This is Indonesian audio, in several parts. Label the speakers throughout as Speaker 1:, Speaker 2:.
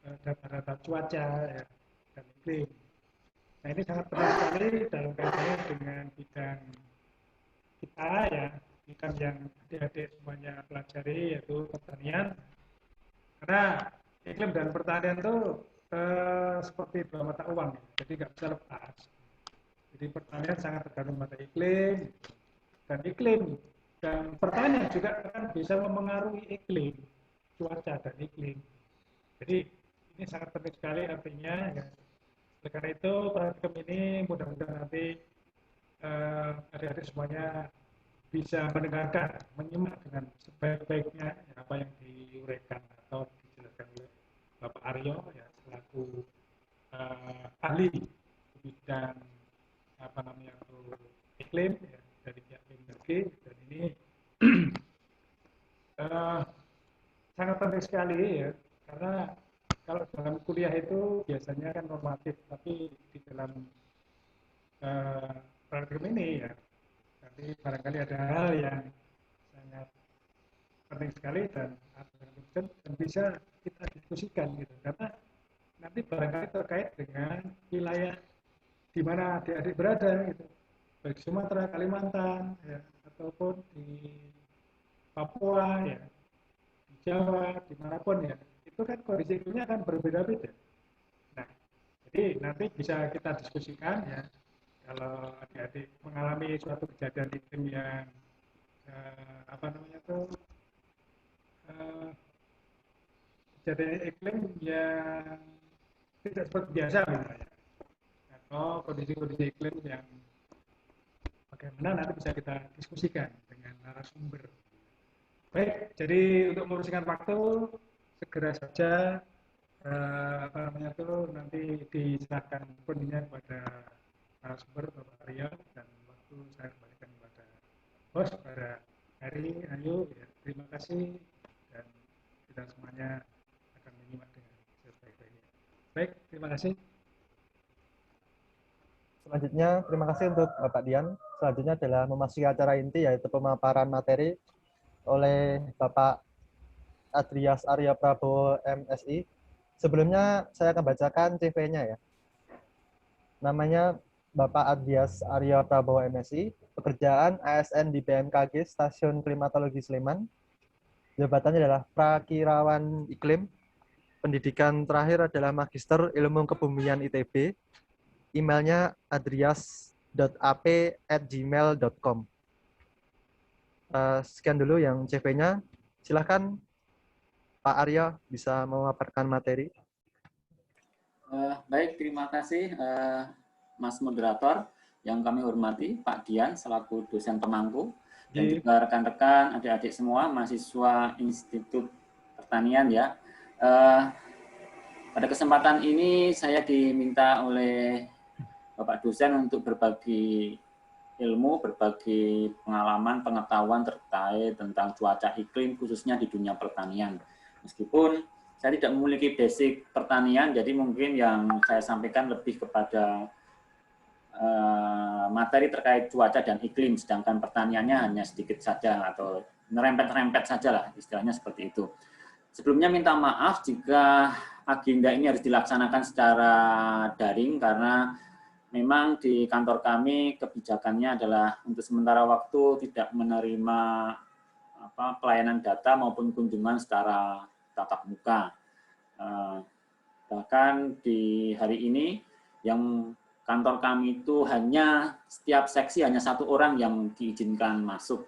Speaker 1: data-data cuaca ya, dan iklim. Nah ini sangat penting sekali dalam kaitannya dengan bidang kita ya, bidang yang adik-adik semuanya pelajari yaitu pertanian. Karena iklim dan pertanian itu seperti dua mata uang, ya. Jadi nggak bisa lepas. Jadi pertanian sangat tergantung pada iklim dan pertanian juga kan bisa memengaruhi iklim, cuaca dan iklim. Jadi ini sangat penting sekali artinya ya. Oleh karena itu praktikum ini mudah-mudahan nanti adik-adik semuanya bisa mendengarkan, menyimak dengan sebaik-baiknya ya, apa yang diuraikan atau dijelaskan oleh Bapak Aryo ya selaku ahli bidang apa namanya iklim ya, dari pihak BMKG dan ini sangat penting sekali ya karena kalau dalam kuliah itu biasanya kan normatif tapi di dalam praktikum ini ya nanti barangkali ada hal yang sangat penting sekali dan bisa kita diskusikan gitu karena nanti barangkali terkait dengan wilayah di mana adik-adik berada gitu baik Sumatera, Kalimantan ya, ataupun di Papua ya di Jawa dimanapun ya itu kan kondisi iklimnya akan berbeda-beda. Nah jadi nanti bisa kita diskusikan ya kalau adik-adik mengalami suatu kejadian iklim yang apa namanya tuh kejadian iklim yang tidak seperti biasa misalnya atau kondisi-kondisi iklim yang bagaimana nanti bisa kita diskusikan dengan narasumber. Baik, jadi untuk mempersingkat waktu segera saja apa namanya tuh nanti diserahkan kuningnya kepada narasumber Bapak Aryo dan waktu saya kembalikan kepada host pada Hari Ayu ya, terima kasih dan kita semuanya akan menyimak dengan sebaik-baiknya. Baik, terima kasih.
Speaker 2: Selanjutnya, terima kasih untuk Bapak Dian. Selanjutnya adalah memasuki acara inti, yaitu pemaparan materi oleh Bapak Adrias Arya Prabowo, MSI. Sebelumnya, saya akan bacakan CV-nya ya. Namanya Bapak Adrias Arya Prabowo, MSI. Pekerjaan ASN di BMKG Stasiun Klimatologi Sleman. Jabatannya adalah Prakirawan Iklim. Pendidikan terakhir adalah Magister Ilmu Kebumian ITB. Emailnya adrias.ap@gmail.com. Sekian dulu yang CV-nya. Silakan Pak Aryo bisa memaparkan materi.
Speaker 3: Baik, terima kasih Mas Moderator yang kami hormati, Pak Dian selaku dosen pemangku, dan juga rekan-rekan, adik-adik semua, mahasiswa Institut Pertanian ya. Pada kesempatan ini saya diminta oleh Bapak dosen untuk berbagi ilmu, berbagi pengalaman, pengetahuan terkait tentang cuaca iklim khususnya di dunia pertanian. Meskipun saya tidak memiliki basic pertanian, jadi mungkin yang saya sampaikan lebih kepada materi terkait cuaca dan iklim, sedangkan pertaniannya hanya sedikit saja atau merempet-rempet saja lah, istilahnya seperti itu. Sebelumnya minta maaf jika agenda ini harus dilaksanakan secara daring karena memang di kantor kami kebijakannya adalah untuk sementara waktu tidak menerima pelayanan data maupun kunjungan secara tatap muka. Bahkan di hari ini yang kantor kami itu hanya setiap seksi hanya satu orang yang diizinkan masuk.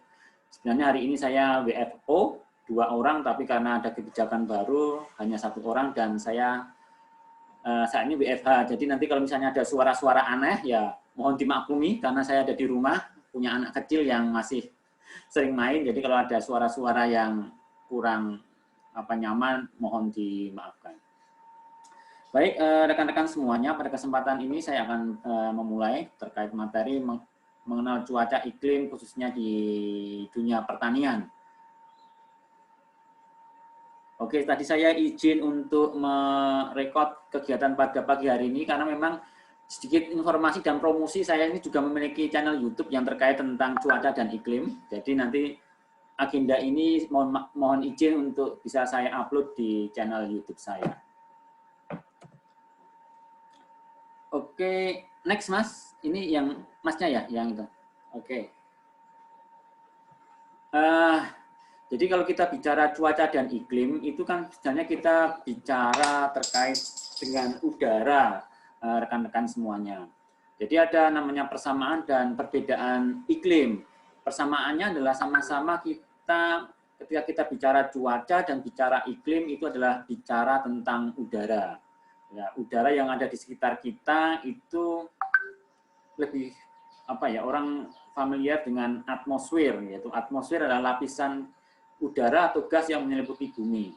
Speaker 3: Sebenarnya hari ini saya WFO 2 orang, tapi karena ada kebijakan baru hanya 1 orang dan saya saat ini WFH. Jadi nanti kalau misalnya ada suara-suara aneh ya mohon dimaklumi karena saya ada di rumah, punya anak kecil yang masih sering main. Jadi kalau ada suara-suara yang kurang nyaman mohon dimaafkan. Baik, rekan-rekan semuanya, pada kesempatan ini saya akan memulai terkait materi mengenal cuaca iklim khususnya di dunia pertanian. Oke, tadi saya izin untuk merekod kegiatan pada pagi hari ini karena memang sedikit informasi dan promosi, saya ini juga memiliki channel YouTube yang terkait tentang cuaca dan iklim. Jadi nanti agenda ini mohon izin untuk bisa saya upload di channel YouTube saya. Oke, next Mas. Ini yang Masnya ya, yang itu. Oke. Jadi kalau kita bicara cuaca dan iklim, itu kan sebenarnya kita bicara terkait dengan udara, rekan-rekan semuanya. Jadi ada namanya persamaan dan perbedaan iklim. Persamaannya adalah sama-sama kita, ketika kita bicara cuaca dan bicara iklim, itu adalah bicara tentang udara. Ya, udara yang ada di sekitar kita itu lebih orang familiar dengan atmosfer, yaitu atmosfer adalah lapisan udara atau gas yang menyelimuti bumi,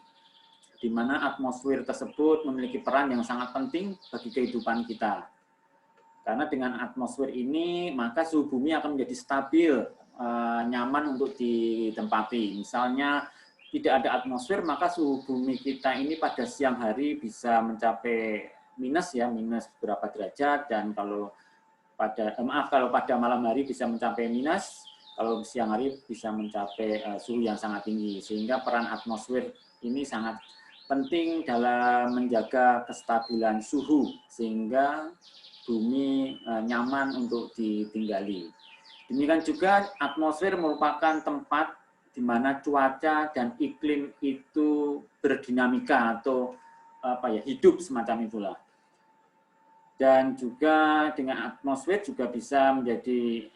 Speaker 3: di mana atmosfer tersebut memiliki peran yang sangat penting bagi kehidupan kita. Karena dengan atmosfer ini maka suhu bumi akan menjadi stabil, nyaman untuk ditempati. Misalnya tidak ada atmosfer, maka suhu bumi kita ini pada siang hari bisa mencapai minus beberapa derajat, dan kalau pada malam hari bisa mencapai minus, kalau siang hari bisa mencapai suhu yang sangat tinggi. Sehingga peran atmosfer ini sangat penting dalam menjaga kestabilan suhu, sehingga bumi nyaman untuk ditinggali. Demikian juga atmosfer merupakan tempat di mana cuaca dan iklim itu berdinamika atau hidup semacam itulah. Dan juga dengan atmosfer juga bisa menjadi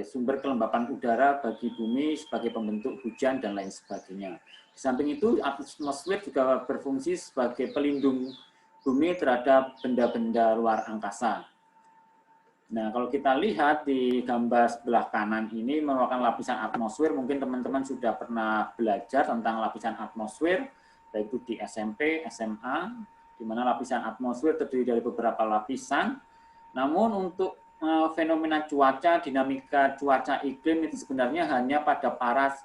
Speaker 3: sumber kelembapan udara bagi bumi sebagai pembentuk hujan dan lain sebagainya. Di samping itu, atmosfer juga berfungsi sebagai pelindung bumi terhadap benda-benda luar angkasa. Nah, kalau kita lihat di gambar sebelah kanan ini merupakan lapisan atmosfer. Mungkin teman-teman sudah pernah belajar tentang lapisan atmosfer, baik itu di SMP, SMA, di mana lapisan atmosfer terdiri dari beberapa lapisan. Namun untuk fenomena cuaca, dinamika cuaca iklim itu sebenarnya hanya pada paras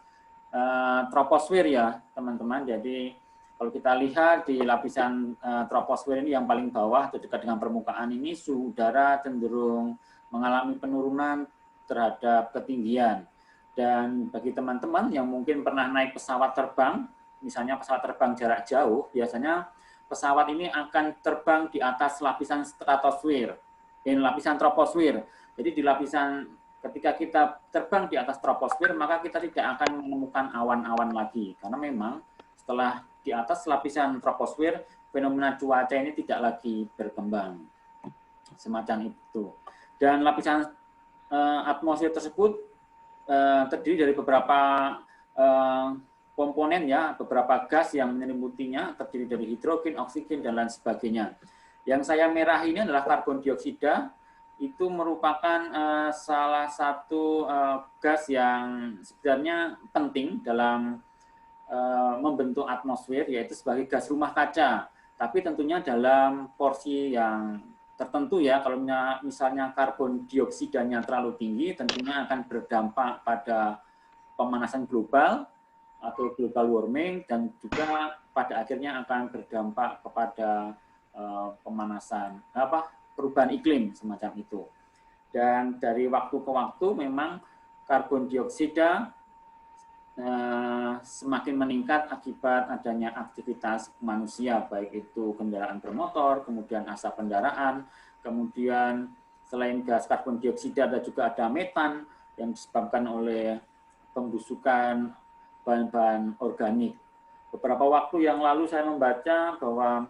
Speaker 3: troposfer ya, teman-teman. Jadi kalau kita lihat di lapisan troposfer ini yang paling bawah atau dekat dengan permukaan ini, suhu udara cenderung mengalami penurunan terhadap ketinggian. Dan bagi teman-teman yang mungkin pernah naik pesawat terbang, misalnya pesawat terbang jarak jauh, biasanya pesawat ini akan terbang di atas lapisan stratosfer, lapisan troposfer. Jadi di lapisan, ketika kita terbang di atas troposfer, maka kita tidak akan menemukan awan-awan lagi. Karena memang setelah di atas lapisan troposfer, fenomena cuaca ini tidak lagi berkembang. Semacam itu. Dan lapisan atmosfer tersebut terdiri dari beberapa komponen ya, beberapa gas yang menyelimutinya, terdiri dari hidrogen, oksigen, dan lain sebagainya. Yang saya merah ini adalah karbon dioksida, itu merupakan salah satu gas yang sebenarnya penting dalam membentuk atmosfer, yaitu sebagai gas rumah kaca. Tapi tentunya dalam porsi yang tertentu ya, kalau misalnya karbon dioksidanya terlalu tinggi, tentunya akan berdampak pada pemanasan global atau global warming, dan juga pada akhirnya akan berdampak kepada pemanasan perubahan iklim semacam itu. Dan dari waktu ke waktu memang karbon dioksida semakin meningkat akibat adanya aktivitas manusia, baik itu kendaraan bermotor, kemudian asap kendaraan, kemudian selain gas karbon dioksida ada juga ada metan yang disebabkan oleh pembusukan bahan-bahan organik. Beberapa waktu yang lalu saya membaca bahwa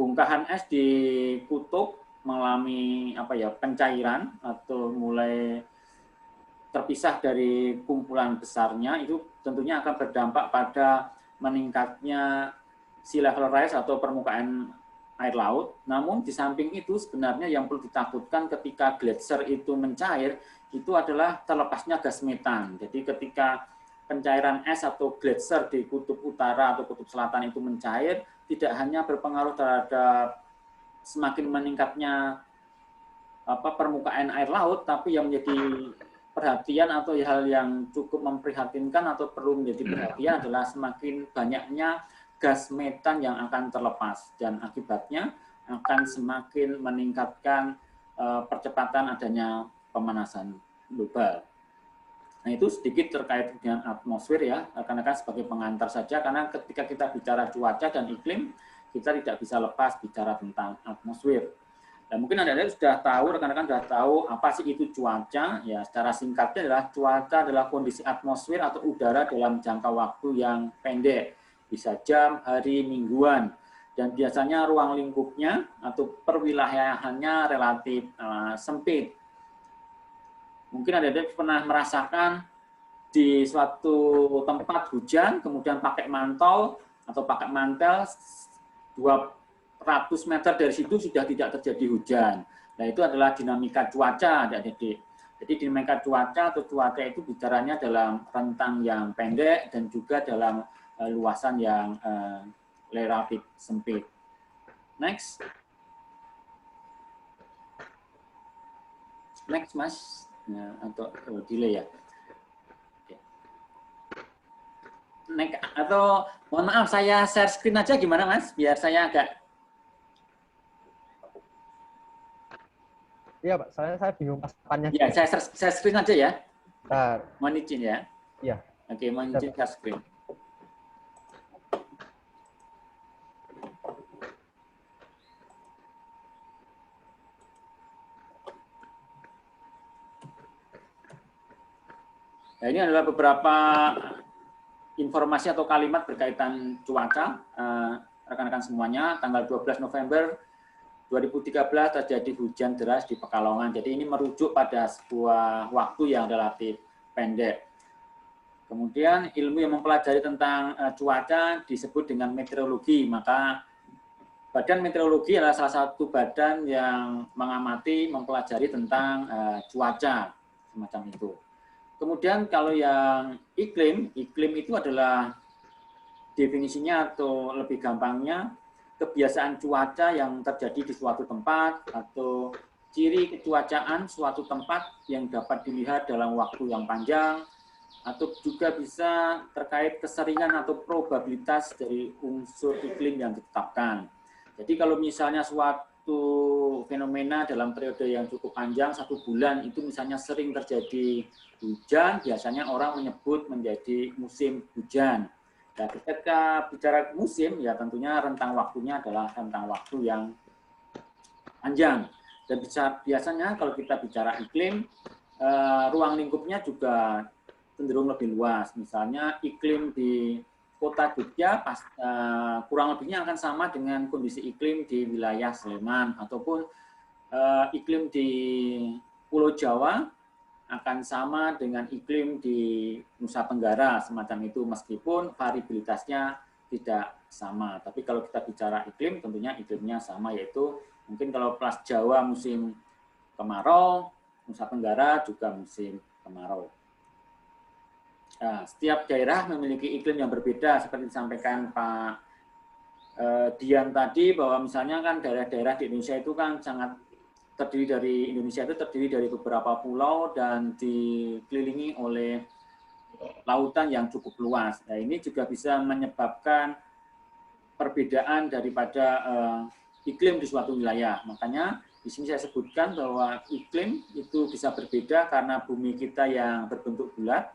Speaker 3: bongkahan es di kutub mengalami pencairan atau mulai terpisah dari kumpulan besarnya, itu tentunya akan berdampak pada meningkatnya sea level rise atau permukaan air laut. Namun di samping itu sebenarnya yang perlu ditakutkan ketika gletser itu mencair, itu adalah terlepasnya gas metan. Jadi ketika pencairan es atau gletser di kutub utara atau kutub selatan itu mencair, tidak hanya berpengaruh terhadap semakin meningkatnya permukaan air laut, tapi yang menjadi perhatian atau hal yang cukup memprihatinkan atau perlu menjadi perhatian adalah semakin banyaknya gas metan yang akan terlepas, dan akibatnya akan semakin meningkatkan percepatan adanya pemanasan global. Nah, itu sedikit terkait dengan atmosfer ya, rekan-rekan, sebagai pengantar saja, karena ketika kita bicara cuaca dan iklim, kita tidak bisa lepas bicara tentang atmosfer. Dan mungkin Anda sudah tahu, rekan-rekan sudah tahu apa sih itu cuaca. Ya, secara singkatnya adalah cuaca adalah kondisi atmosfer atau udara dalam jangka waktu yang pendek, bisa jam, hari, mingguan. Dan biasanya ruang lingkupnya atau perwilayahannya relatif sempit. Mungkin Anda pernah merasakan di suatu tempat hujan, kemudian pakai mantel atau pakai mantel 200 meter dari situ sudah tidak terjadi hujan. Nah, itu adalah dinamika cuaca, adik-adik. Jadi dinamika cuaca atau cuaca itu bicaranya dalam rentang yang pendek dan juga dalam luasan yang relatif sempit. Next. Next, Mas. Nah, atau delay ya. Atau mohon maaf, saya share screen aja gimana, Mas? Biar saya agak...
Speaker 2: Iya, Pak. Saya bingung pasannya.
Speaker 3: Ya, saya screen aja ya.
Speaker 2: Bentar.
Speaker 3: Mohon izin ya.
Speaker 2: Iya.
Speaker 3: Oke, mohon izin share screen. Nah, ini adalah beberapa informasi atau kalimat berkaitan cuaca, rekan-rekan semuanya. Tanggal 12 November 2013 terjadi hujan deras di Pekalongan. Jadi ini merujuk pada sebuah waktu yang relatif pendek. Kemudian ilmu yang mempelajari tentang cuaca disebut dengan meteorologi. Maka Badan Meteorologi adalah salah satu badan yang mengamati, mempelajari tentang cuaca, semacam itu. Kemudian kalau yang iklim itu adalah definisinya atau lebih gampangnya kebiasaan cuaca yang terjadi di suatu tempat atau ciri kecuacaan suatu tempat yang dapat dilihat dalam waktu yang panjang atau juga bisa terkait keseringan atau probabilitas dari unsur iklim yang ditetapkan. Jadi kalau misalnya suatu fenomena dalam periode yang cukup panjang, 1 bulan itu misalnya sering terjadi hujan, biasanya orang menyebut menjadi musim hujan. Nah, ketika bicara musim, ya tentunya rentang waktunya adalah rentang waktu yang panjang. Dan biasanya kalau kita bicara iklim, ruang lingkupnya juga cenderung lebih luas. Misalnya iklim di Kota Jogja kurang lebihnya akan sama dengan kondisi iklim di wilayah Sleman, ataupun iklim di Pulau Jawa akan sama dengan iklim di Nusa Tenggara, semacam itu, meskipun variabilitasnya tidak sama. Tapi kalau kita bicara iklim, tentunya iklimnya sama, yaitu mungkin kalau Pulau Jawa musim kemarau, Nusa Tenggara juga musim kemarau. Nah, setiap daerah memiliki iklim yang berbeda, seperti disampaikan Pak Dian tadi, bahwa misalnya kan daerah-daerah di Indonesia itu kan sangat terdiri dari beberapa pulau dan dikelilingi oleh lautan yang cukup luas. Nah, ini juga bisa menyebabkan perbedaan daripada iklim di suatu wilayah. Makanya di sini saya sebutkan bahwa iklim itu bisa berbeda karena bumi kita yang berbentuk bulat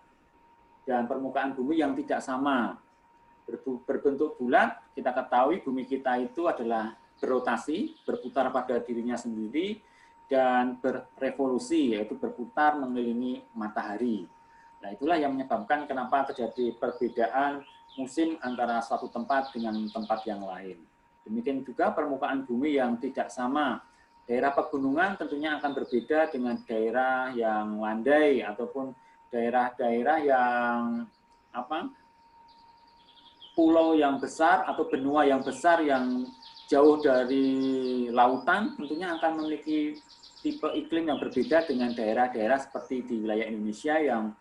Speaker 3: dan permukaan bumi yang tidak sama. Berbentuk bulat, kita ketahui bumi kita itu adalah berotasi, berputar pada dirinya sendiri, dan berevolusi, yaitu berputar mengelilingi matahari. Nah, itulah yang menyebabkan kenapa terjadi perbedaan musim antara suatu tempat dengan tempat yang lain. Demikian juga permukaan bumi yang tidak sama. Daerah pegunungan tentunya akan berbeda dengan daerah yang landai ataupun daerah-daerah yang pulau yang besar atau benua yang besar yang jauh dari lautan, tentunya akan memiliki tipe iklim yang berbeda dengan daerah-daerah seperti di wilayah Indonesia yang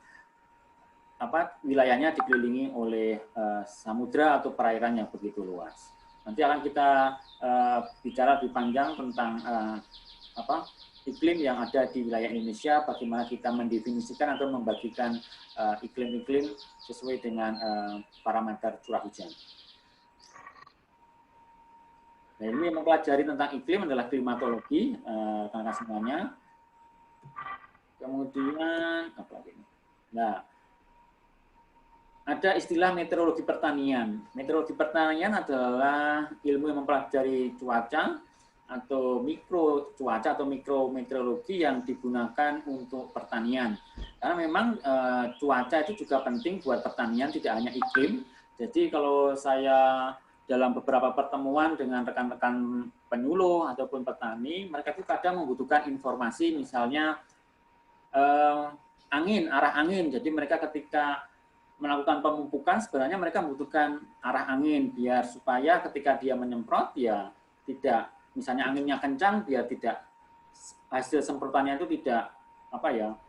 Speaker 3: wilayahnya dikelilingi oleh samudra atau perairan yang begitu luas. Nanti akan kita bicara lebih panjang tentang iklim yang ada di wilayah Indonesia, bagaimana kita mendefinisikan atau membagikan iklim-iklim sesuai dengan parameter curah hujan. Nah, ini yang mempelajari tentang iklim adalah klimatologi, rekan-rekan semuanya. Kemudian apa lagi? Nah, ada istilah meteorologi pertanian. Meteorologi pertanian adalah ilmu yang mempelajari cuaca atau mikro cuaca atau mikro meteorologi yang digunakan untuk pertanian. Karena memang cuaca itu juga penting buat pertanian, tidak hanya iklim. Jadi kalau saya dalam beberapa pertemuan dengan rekan-rekan penyuluh ataupun petani, mereka itu kadang membutuhkan informasi, misalnya angin, arah angin. Jadi mereka ketika melakukan pemupukan, sebenarnya mereka membutuhkan arah angin biar supaya ketika dia menyemprot ya tidak, misalnya anginnya kencang, biar tidak, hasil semprotannya itu tidak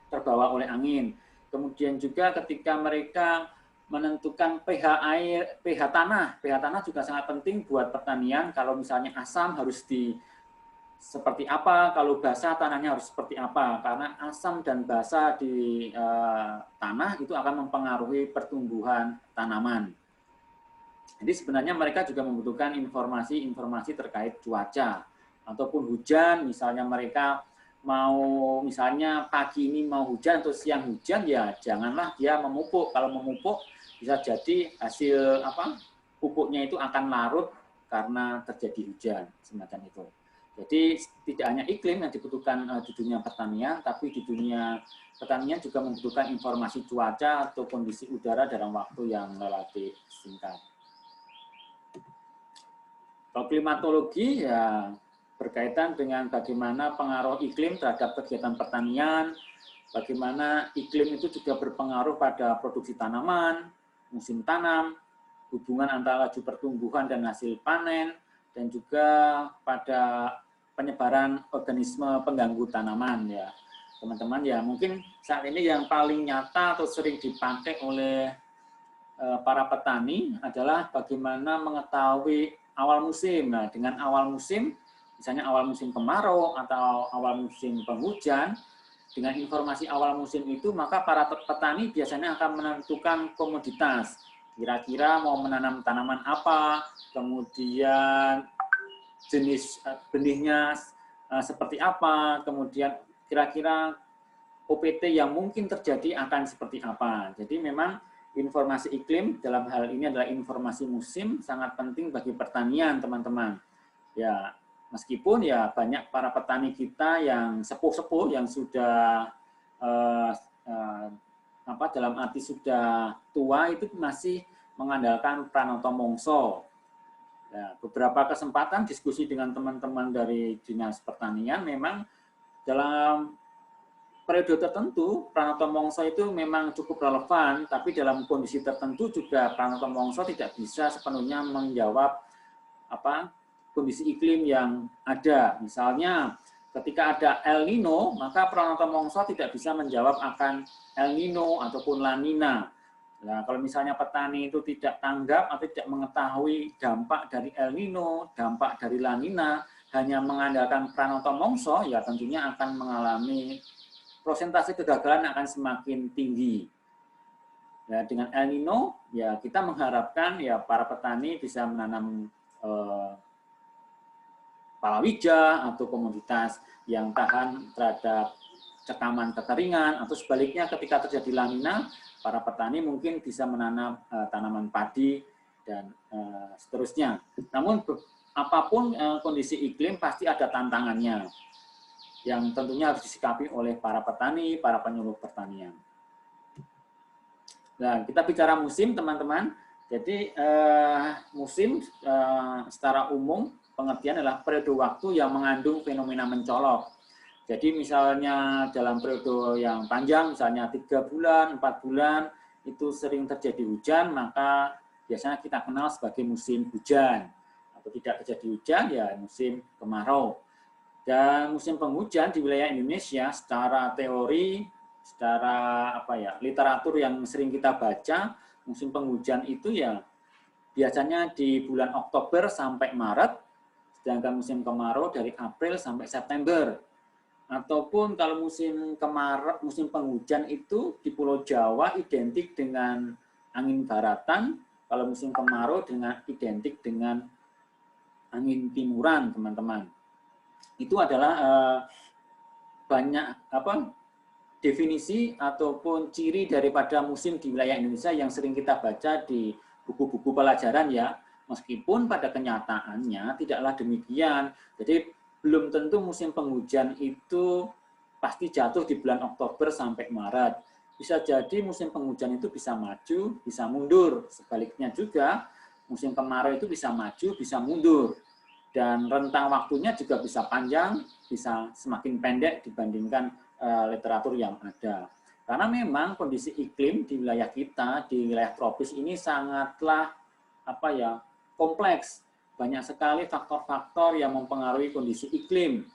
Speaker 3: terbawa oleh angin. Kemudian juga ketika mereka menentukan pH air, pH tanah juga sangat penting buat pertanian. Kalau misalnya asam harus seperti apa, kalau basah tanahnya harus seperti apa, karena asam dan basah di tanah itu akan mempengaruhi pertumbuhan tanaman. Jadi sebenarnya mereka juga membutuhkan informasi-informasi terkait cuaca ataupun hujan, misalnya mereka mau, misalnya pagi ini mau hujan atau siang hujan, ya janganlah dia memupuk. Kalau memupuk bisa jadi hasil pupuknya itu akan larut karena terjadi hujan, semacam itu. Jadi tidak hanya iklim yang dibutuhkan di dunia pertanian, tapi di dunia pertanian juga membutuhkan informasi cuaca atau kondisi udara dalam waktu yang relatif singkat. Kalau klimatologi ya berkaitan dengan bagaimana pengaruh iklim terhadap kegiatan pertanian, bagaimana iklim itu juga berpengaruh pada produksi tanaman, musim tanam, hubungan antara laju pertumbuhan dan hasil panen, dan juga pada penyebaran organisme pengganggu tanaman ya teman-teman. Ya mungkin saat ini yang paling nyata atau sering dipakai oleh para petani adalah bagaimana mengetahui awal musim. Nah, dengan awal musim, misalnya awal musim kemarau atau awal musim penghujan, dengan informasi awal musim itu maka para petani biasanya akan menentukan komoditas. Kira-kira mau menanam tanaman apa, kemudian jenis benihnya seperti apa, kemudian kira-kira OPT yang mungkin terjadi akan seperti apa. Jadi memang informasi iklim dalam hal ini adalah informasi musim sangat penting bagi pertanian, teman-teman. Ya, meskipun ya banyak para petani kita yang sepuh-sepuh yang sudah dalam arti sudah tua itu masih mengandalkan Pranoto Mongso. Ya, beberapa kesempatan diskusi dengan teman-teman dari Dinas Pertanian memang dalam periode tertentu Pranoto Mongso itu memang cukup relevan, tapi dalam kondisi tertentu juga Pranoto Mongso tidak bisa sepenuhnya menjawab kondisi iklim yang ada. Misalnya ketika ada El Nino, maka Pranoto Mongso tidak bisa menjawab akan El Nino ataupun La Nina. Nah, kalau misalnya petani itu tidak tanggap atau tidak mengetahui dampak dari El Nino, dampak dari La Nina, hanya mengandalkan Pranoto Mongso, ya tentunya akan mengalami persentase kegagalan akan semakin tinggi. Ya, dengan El Nino, ya kita mengharapkan ya para petani bisa menanam palawija atau komoditas yang tahan terhadap cekaman kekeringan, atau sebaliknya ketika terjadi La Nina, para petani mungkin bisa menanam tanaman padi dan seterusnya. Namun apapun kondisi iklim pasti ada tantangannya yang tentunya harus disikapi oleh para petani, para penyuluh pertanian. Nah, kita bicara musim, teman-teman. Jadi musim secara umum pengertian adalah periode waktu yang mengandung fenomena mencolok. Jadi misalnya dalam periode yang panjang, misalnya 3 bulan, 4 bulan, itu sering terjadi hujan, maka biasanya kita kenal sebagai musim hujan. Atau tidak terjadi hujan, ya musim kemarau. Dan musim penghujan di wilayah Indonesia secara teori, secara literatur yang sering kita baca, musim penghujan itu ya biasanya di bulan Oktober sampai Maret, sedangkan musim kemarau dari April sampai September. Ataupun kalau musim penghujan itu di Pulau Jawa identik dengan angin baratan, kalau musim kemarau identik dengan angin timuran, teman-teman. Itu adalah banyak definisi ataupun ciri daripada musim di wilayah Indonesia yang sering kita baca di buku-buku pelajaran ya, meskipun pada kenyataannya tidaklah demikian. Jadi belum tentu musim penghujan itu pasti jatuh di bulan Oktober sampai Maret. Bisa jadi musim penghujan itu bisa maju, bisa mundur. Sebaliknya juga musim kemarau itu bisa maju, bisa mundur. Dan rentang waktunya juga bisa panjang, bisa semakin pendek dibandingkan literatur yang ada. Karena memang kondisi iklim di wilayah kita, di wilayah tropis ini sangatlah kompleks. Banyak sekali faktor-faktor yang mempengaruhi kondisi iklim.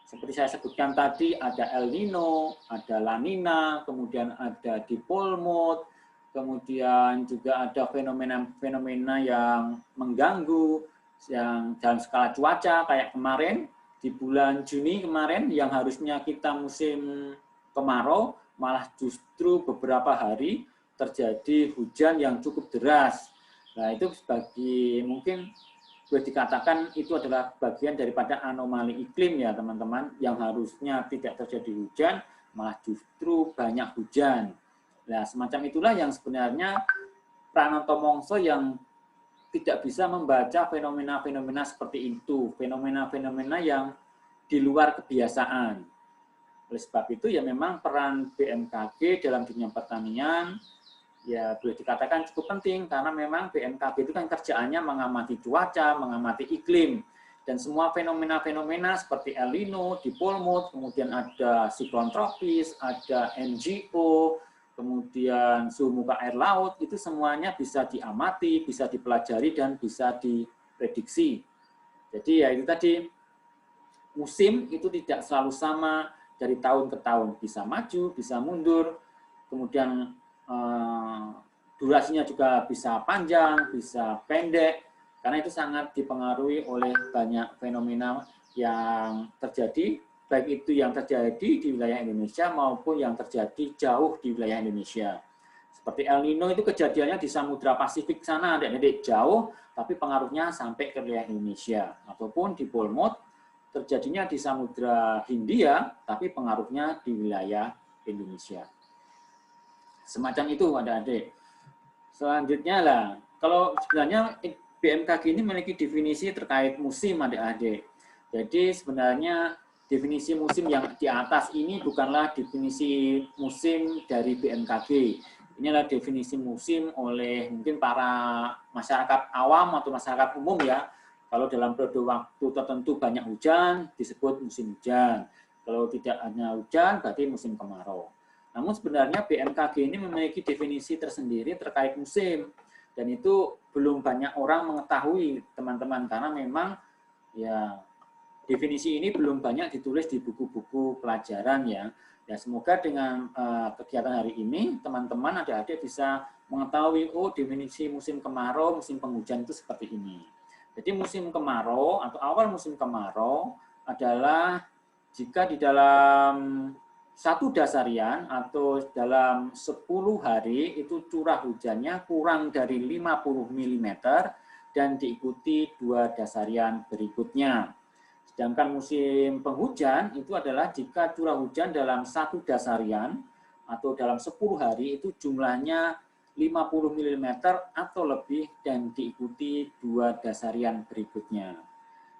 Speaker 3: Seperti saya sebutkan tadi, ada El Nino, ada La Nina, kemudian ada dipole mode, kemudian juga ada fenomena-fenomena yang mengganggu, yang dalam skala cuaca kayak kemarin di bulan Juni kemarin yang harusnya kita musim kemarau malah justru beberapa hari terjadi hujan yang cukup deras. Nah, itu bagi mungkin boleh dikatakan itu adalah bagian daripada anomali iklim ya teman-teman, yang harusnya tidak terjadi hujan malah justru banyak hujan. Nah, semacam itulah yang sebenarnya Pranoto Mongso yang tidak bisa membaca fenomena-fenomena seperti itu, fenomena-fenomena yang di luar kebiasaan. Oleh sebab itu ya memang peran BMKG dalam dunia pertanian ya boleh dikatakan cukup penting, karena memang BMKG itu kan kerjaannya mengamati cuaca, mengamati iklim, dan semua fenomena-fenomena seperti El Nino, dipole mode, kemudian ada siklon tropis, ada NGO, kemudian suhu muka air laut, itu semuanya bisa diamati, bisa dipelajari, dan bisa diprediksi. Jadi ya itu tadi, musim itu tidak selalu sama dari tahun ke tahun, bisa maju, bisa mundur, kemudian durasinya juga bisa panjang, bisa pendek, karena itu sangat dipengaruhi oleh banyak fenomena yang terjadi, baik itu yang terjadi di wilayah Indonesia maupun yang terjadi jauh di wilayah Indonesia. Seperti El Nino itu kejadiannya di Samudra Pasifik sana, adik-adik jauh, tapi pengaruhnya sampai ke wilayah Indonesia. Ataupun di dipole mode, terjadinya di Samudra Hindia, tapi pengaruhnya di wilayah Indonesia. Semacam itu adik-adik. Selanjutnya lah, kalau sebenarnya BMKG ini memiliki definisi terkait musim adik-adik. Jadi sebenarnya definisi musim yang di atas ini bukanlah definisi musim dari BMKG. Ini adalah definisi musim oleh mungkin para masyarakat awam atau masyarakat umum ya. Kalau dalam periode waktu tertentu banyak hujan, disebut musim hujan. Kalau tidak hanya hujan, berarti musim kemarau. Namun sebenarnya BMKG ini memiliki definisi tersendiri terkait musim. Dan itu belum banyak orang mengetahui, teman-teman, karena memang ya definisi ini belum banyak ditulis di buku-buku pelajaran ya. Ya semoga dengan kegiatan hari ini teman-teman adik-adik bisa mengetahui definisi musim kemarau, musim penghujan itu seperti ini. Jadi musim kemarau atau awal musim kemarau adalah jika di dalam satu dasarian atau dalam 10 hari itu curah hujannya kurang dari 50 mm dan diikuti 2 dasarian berikutnya. Sedangkan musim penghujan itu adalah jika curah hujan dalam 1 dasarian atau dalam 10 hari itu jumlahnya 50 mm atau lebih dan diikuti 2 dasarian berikutnya.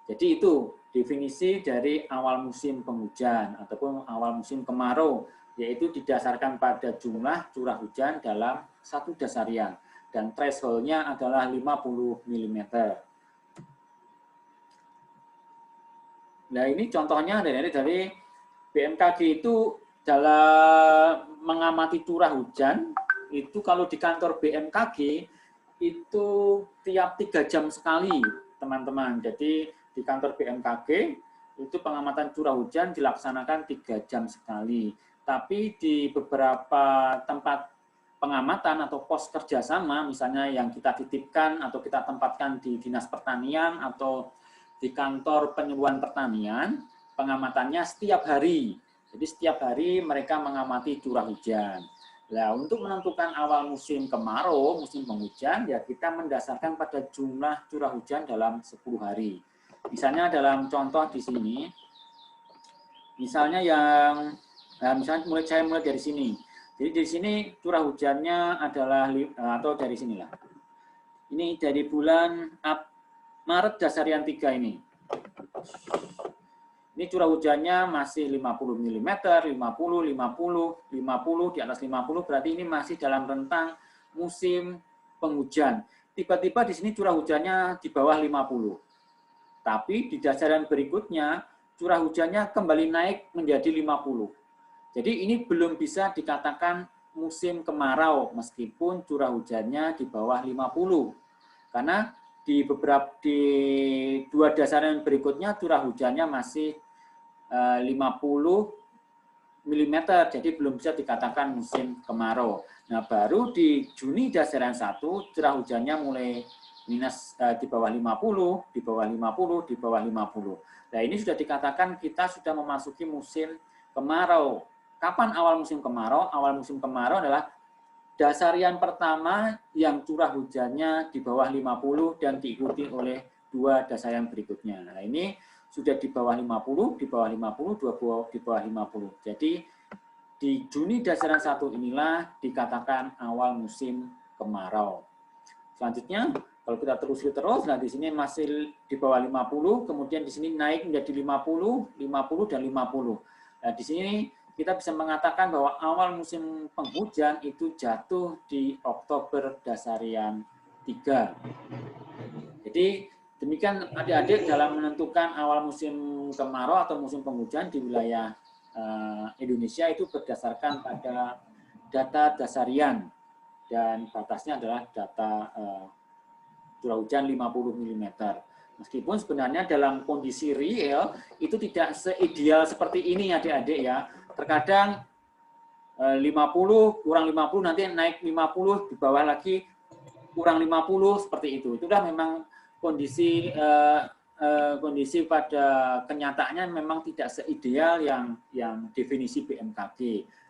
Speaker 3: Jadi itu definisi dari awal musim penghujan ataupun awal musim kemarau, yaitu didasarkan pada jumlah curah hujan dalam 1 dasarian dan threshold-nya adalah 50 mm. Nah ini contohnya dari BMKG itu dalam mengamati curah hujan, itu kalau di kantor BMKG itu tiap 3 jam sekali teman-teman. Jadi di kantor BMKG itu pengamatan curah hujan dilaksanakan 3 jam sekali. Tapi di beberapa tempat pengamatan atau pos kerjasama, misalnya yang kita titipkan atau kita tempatkan di Dinas Pertanian atau di kantor penyuluhan pertanian, pengamatannya setiap hari. Jadi setiap hari mereka mengamati curah hujan. Nah, untuk menentukan awal musim kemarau, musim penghujan, ya kita mendasarkan pada jumlah curah hujan dalam 10 hari. Misalnya dalam contoh di sini, misalnya yang Nah, misalnya saya mulai dari sini. Jadi di sini curah hujannya adalah atau dari sinilah. Ini dari bulan Maret Dasarian 3 ini. Ini curah hujannya masih 50 mm, 50, 50, 50, di atas 50, berarti ini masih dalam rentang musim penghujan. Tiba-tiba di sini curah hujannya di bawah 50. Tapi di dasaran berikutnya, curah hujannya kembali naik menjadi 50. Jadi ini belum bisa dikatakan musim kemarau, meskipun curah hujannya di bawah 50. Karena di dua dasaran berikutnya curah hujannya masih 50 mm, jadi belum bisa dikatakan musim kemarau. Nah, baru di Juni dasaran 1 curah hujannya mulai minus di bawah 50, di bawah 50, di bawah 50. Nah, ini sudah dikatakan kita sudah memasuki musim kemarau. Kapan awal musim kemarau? Awal musim kemarau adalah dasarian pertama yang curah hujannya di bawah 50 dan diikuti oleh dua dasarian berikutnya. Nah, ini sudah di bawah 50, di bawah 50, di bawah 50. Jadi di Juni dasaran 1 inilah dikatakan awal musim kemarau. Selanjutnya, kalau kita terus, nah di sini masih di bawah 50, kemudian di sini naik menjadi 50, 50 dan 50. Nah, di sini kita bisa mengatakan bahwa awal musim penghujan itu jatuh di Oktober dasarian 3. Jadi demikian adik-adik dalam menentukan awal musim kemarau atau musim penghujan di wilayah Indonesia itu berdasarkan pada data dasarian dan batasnya adalah data curah hujan 50 mm. Meskipun sebenarnya dalam kondisi real itu tidak seideal seperti ini adik-adik ya. Terkadang 50 kurang 50 nanti naik 50 di bawah lagi kurang 50 seperti itu. Itu dah memang kondisi kondisi pada kenyataannya memang tidak seideal yang definisi BMKG.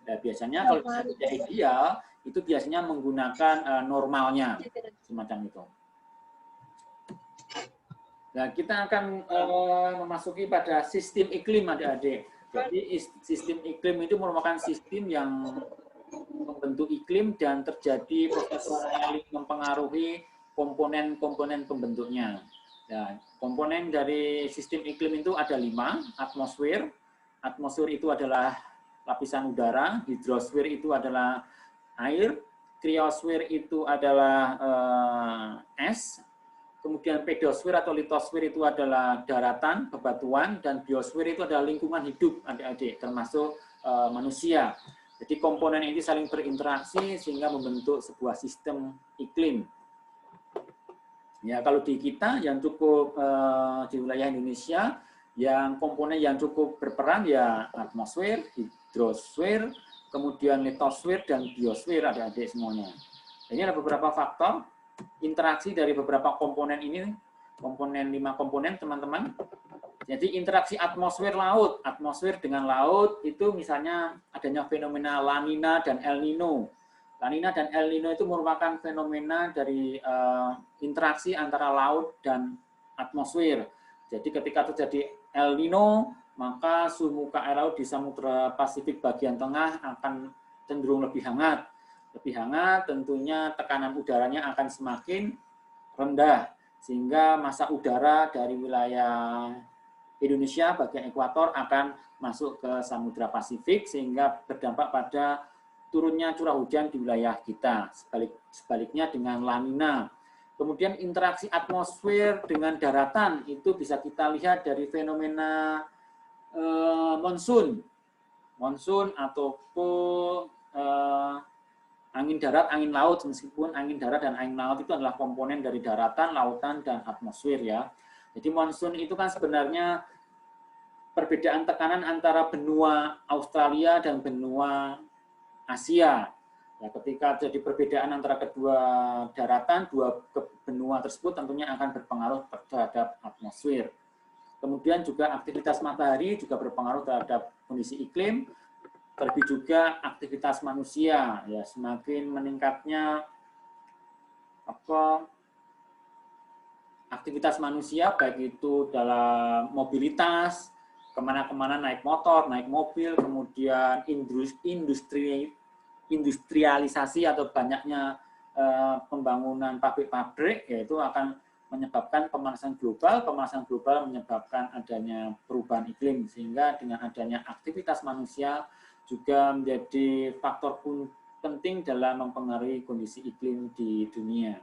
Speaker 3: Nah, biasanya kalau tidak ideal itu biasanya menggunakan normalnya semacam itu. Nah, kita akan memasuki pada sistem iklim adik-adik. Jadi sistem iklim itu merupakan sistem yang membentuk iklim dan terjadi proses yang mempengaruhi komponen-komponen pembentuknya. Nah, komponen dari sistem iklim itu ada 5, atmosfer. Atmosfer itu adalah lapisan udara, hidrosfer itu adalah air, kriosfer itu adalah es, kemudian pedosfer atau litosfer itu adalah daratan, bebatuan, dan biosfer itu adalah lingkungan hidup adik-adik, termasuk manusia. Jadi komponen ini saling berinteraksi sehingga membentuk sebuah sistem iklim. Ya, kalau di kita yang cukup di wilayah Indonesia, yang komponen yang cukup berperan ya atmosfer, hidrosfer, kemudian litosfer dan biosfer adik-adik semuanya. Ini ada beberapa faktor interaksi dari beberapa komponen ini, komponen 5 komponen teman-teman. Jadi interaksi atmosfer laut, atmosfer dengan laut itu misalnya adanya fenomena La Nina dan El Nino. La Nina dan El Nino itu merupakan fenomena dari interaksi antara laut dan atmosfer. Jadi ketika terjadi El Nino, maka suhu muka air laut di Samudra Pasifik bagian tengah akan cenderung lebih hangat. Lebih hangat, tentunya tekanan udaranya akan semakin rendah, sehingga massa udara dari wilayah Indonesia bagian ekuator akan masuk ke Samudra Pasifik, sehingga berdampak pada turunnya curah hujan di wilayah kita. Sebaliknya dengan La Nina. Kemudian interaksi atmosfer dengan daratan itu bisa kita lihat dari fenomena monsun. Monsun ataupun angin darat, angin laut, meskipun angin darat dan angin laut itu adalah komponen dari daratan, lautan, dan atmosfer ya. Jadi monsun itu kan sebenarnya perbedaan tekanan antara benua Australia dan benua Asia. Ya, ketika terjadi perbedaan antara kedua daratan, dua benua tersebut tentunya akan berpengaruh terhadap atmosfer. Kemudian juga aktivitas matahari juga berpengaruh terhadap kondisi iklim. Terlebih juga aktivitas manusia, ya semakin meningkatnya aktivitas manusia baik itu dalam mobilitas, kemana-kemana naik motor, naik mobil, kemudian industrialisasi atau banyaknya pembangunan pabrik-pabrik, yaitu akan menyebabkan pemanasan global menyebabkan adanya perubahan iklim, sehingga dengan adanya aktivitas manusia juga menjadi faktor penting dalam mempengaruhi kondisi iklim di dunia.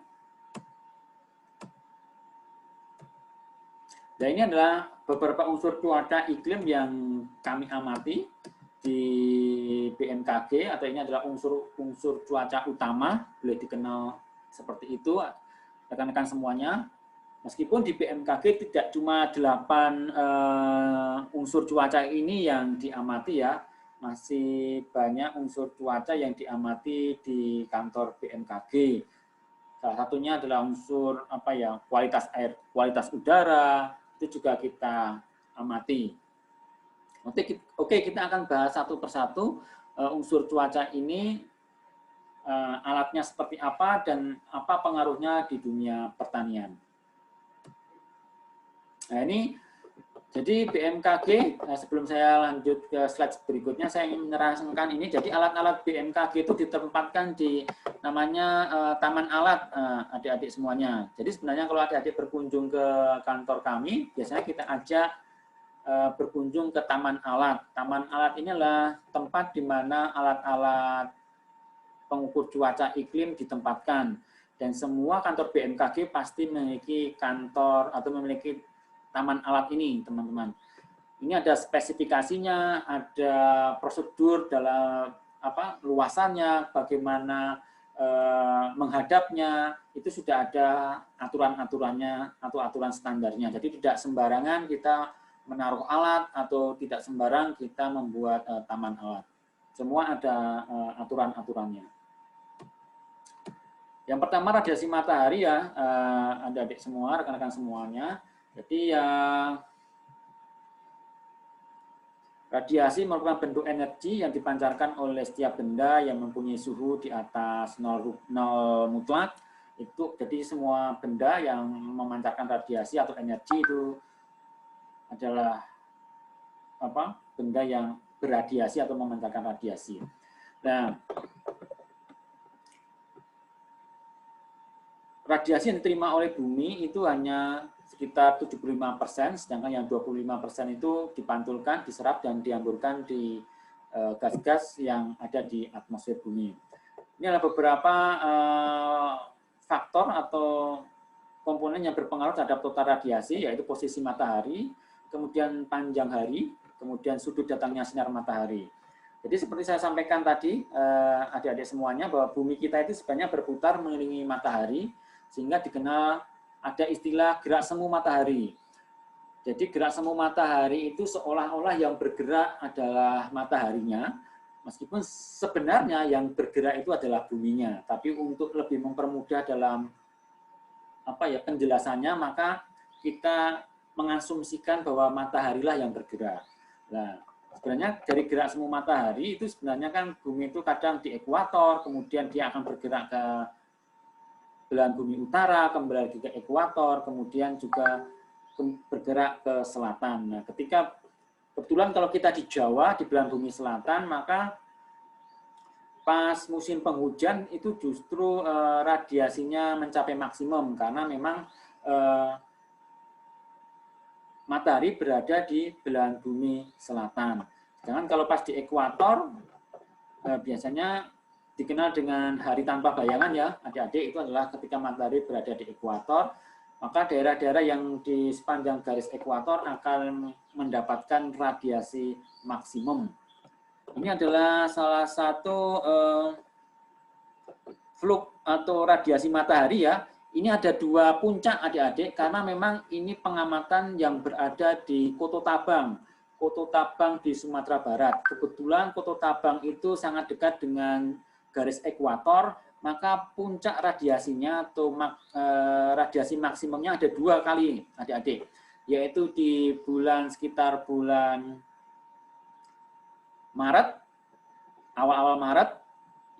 Speaker 3: Dan ini adalah beberapa unsur cuaca iklim yang kami amati di BMKG, atau ini adalah unsur cuaca utama, boleh dikenal seperti itu, rekan-rekan semuanya. Meskipun di BMKG tidak cuma 8 unsur cuaca ini yang diamati ya, masih banyak unsur cuaca yang diamati di kantor BMKG. Salah satunya adalah unsur kualitas air, kualitas udara, itu juga kita amati. Oke, kita akan bahas satu persatu unsur cuaca ini, alatnya seperti apa dan apa pengaruhnya di dunia pertanian. Nah ini, jadi BMKG, sebelum saya lanjut ke slide berikutnya, saya ingin menerangkan ini. Jadi alat-alat BMKG itu ditempatkan di namanya taman alat, adik-adik semuanya. Jadi sebenarnya kalau adik-adik berkunjung ke kantor kami, biasanya kita ajak berkunjung ke taman alat. Taman alat ini adalah tempat di mana alat-alat pengukur cuaca iklim ditempatkan. Dan semua kantor BMKG pasti memiliki kantor atau memiliki taman alat ini, teman-teman. Ini ada spesifikasinya, ada prosedur dalam luasannya, bagaimana menghadapnya, itu sudah ada aturan-aturannya atau aturan standarnya. Jadi tidak sembarangan kita menaruh alat atau tidak sembarang kita membuat taman alat. Semua ada aturan-aturannya. Yang pertama radiasi matahari ya, adik-adik semua, rekan-rekan semuanya. Jadi radiasi merupakan bentuk energi yang dipancarkan oleh setiap benda yang mempunyai suhu di atas 0 mutlak. Itu jadi semua benda yang memancarkan radiasi atau energi itu adalah benda yang berradiasi atau memancarkan radiasi. Nah, radiasi yang diterima oleh bumi itu hanya sekitar 75%, sedangkan yang 25% itu dipantulkan, diserap, dan dihamburkan di gas-gas yang ada di atmosfer bumi. Ini adalah beberapa faktor atau komponen yang berpengaruh terhadap total radiasi, yaitu posisi matahari, kemudian panjang hari, kemudian sudut datangnya sinar matahari. Jadi seperti saya sampaikan tadi, adik-adik semuanya, bahwa bumi kita itu sebenarnya berputar mengelilingi matahari, sehingga dikenal ada istilah gerak semu matahari. Jadi gerak semu matahari itu seolah-olah yang bergerak adalah mataharinya, meskipun sebenarnya yang bergerak itu adalah buminya. Tapi untuk lebih mempermudah dalam penjelasannya, maka kita mengasumsikan bahwa mataharilah yang bergerak. Nah, sebenarnya dari gerak semu matahari itu sebenarnya kan bumi itu kadang di ekuator, kemudian dia akan bergerak ke belahan bumi utara, kembali ke ekuator, kemudian juga bergerak ke selatan. Nah, kebetulan kalau kita di Jawa, di belahan bumi selatan, maka pas musim penghujan itu justru radiasinya mencapai maksimum, karena memang matahari berada di belahan bumi selatan. Sedangkan kalau pas di ekuator, biasanya dikenal dengan hari tanpa bayangan ya, adik-adik, itu adalah ketika matahari berada di ekuator, maka daerah-daerah yang di sepanjang garis ekuator akan mendapatkan radiasi maksimum. Ini adalah salah satu fluk atau radiasi matahari ya. Ini ada 2 puncak adik-adik, karena memang ini pengamatan yang berada di Koto Tabang. Koto Tabang di Sumatera Barat. Kebetulan Koto Tabang itu sangat dekat dengan garis ekuator, maka puncak radiasinya atau radiasi maksimumnya ada 2 kali, adik-adik, yaitu di sekitar bulan Maret, awal-awal Maret,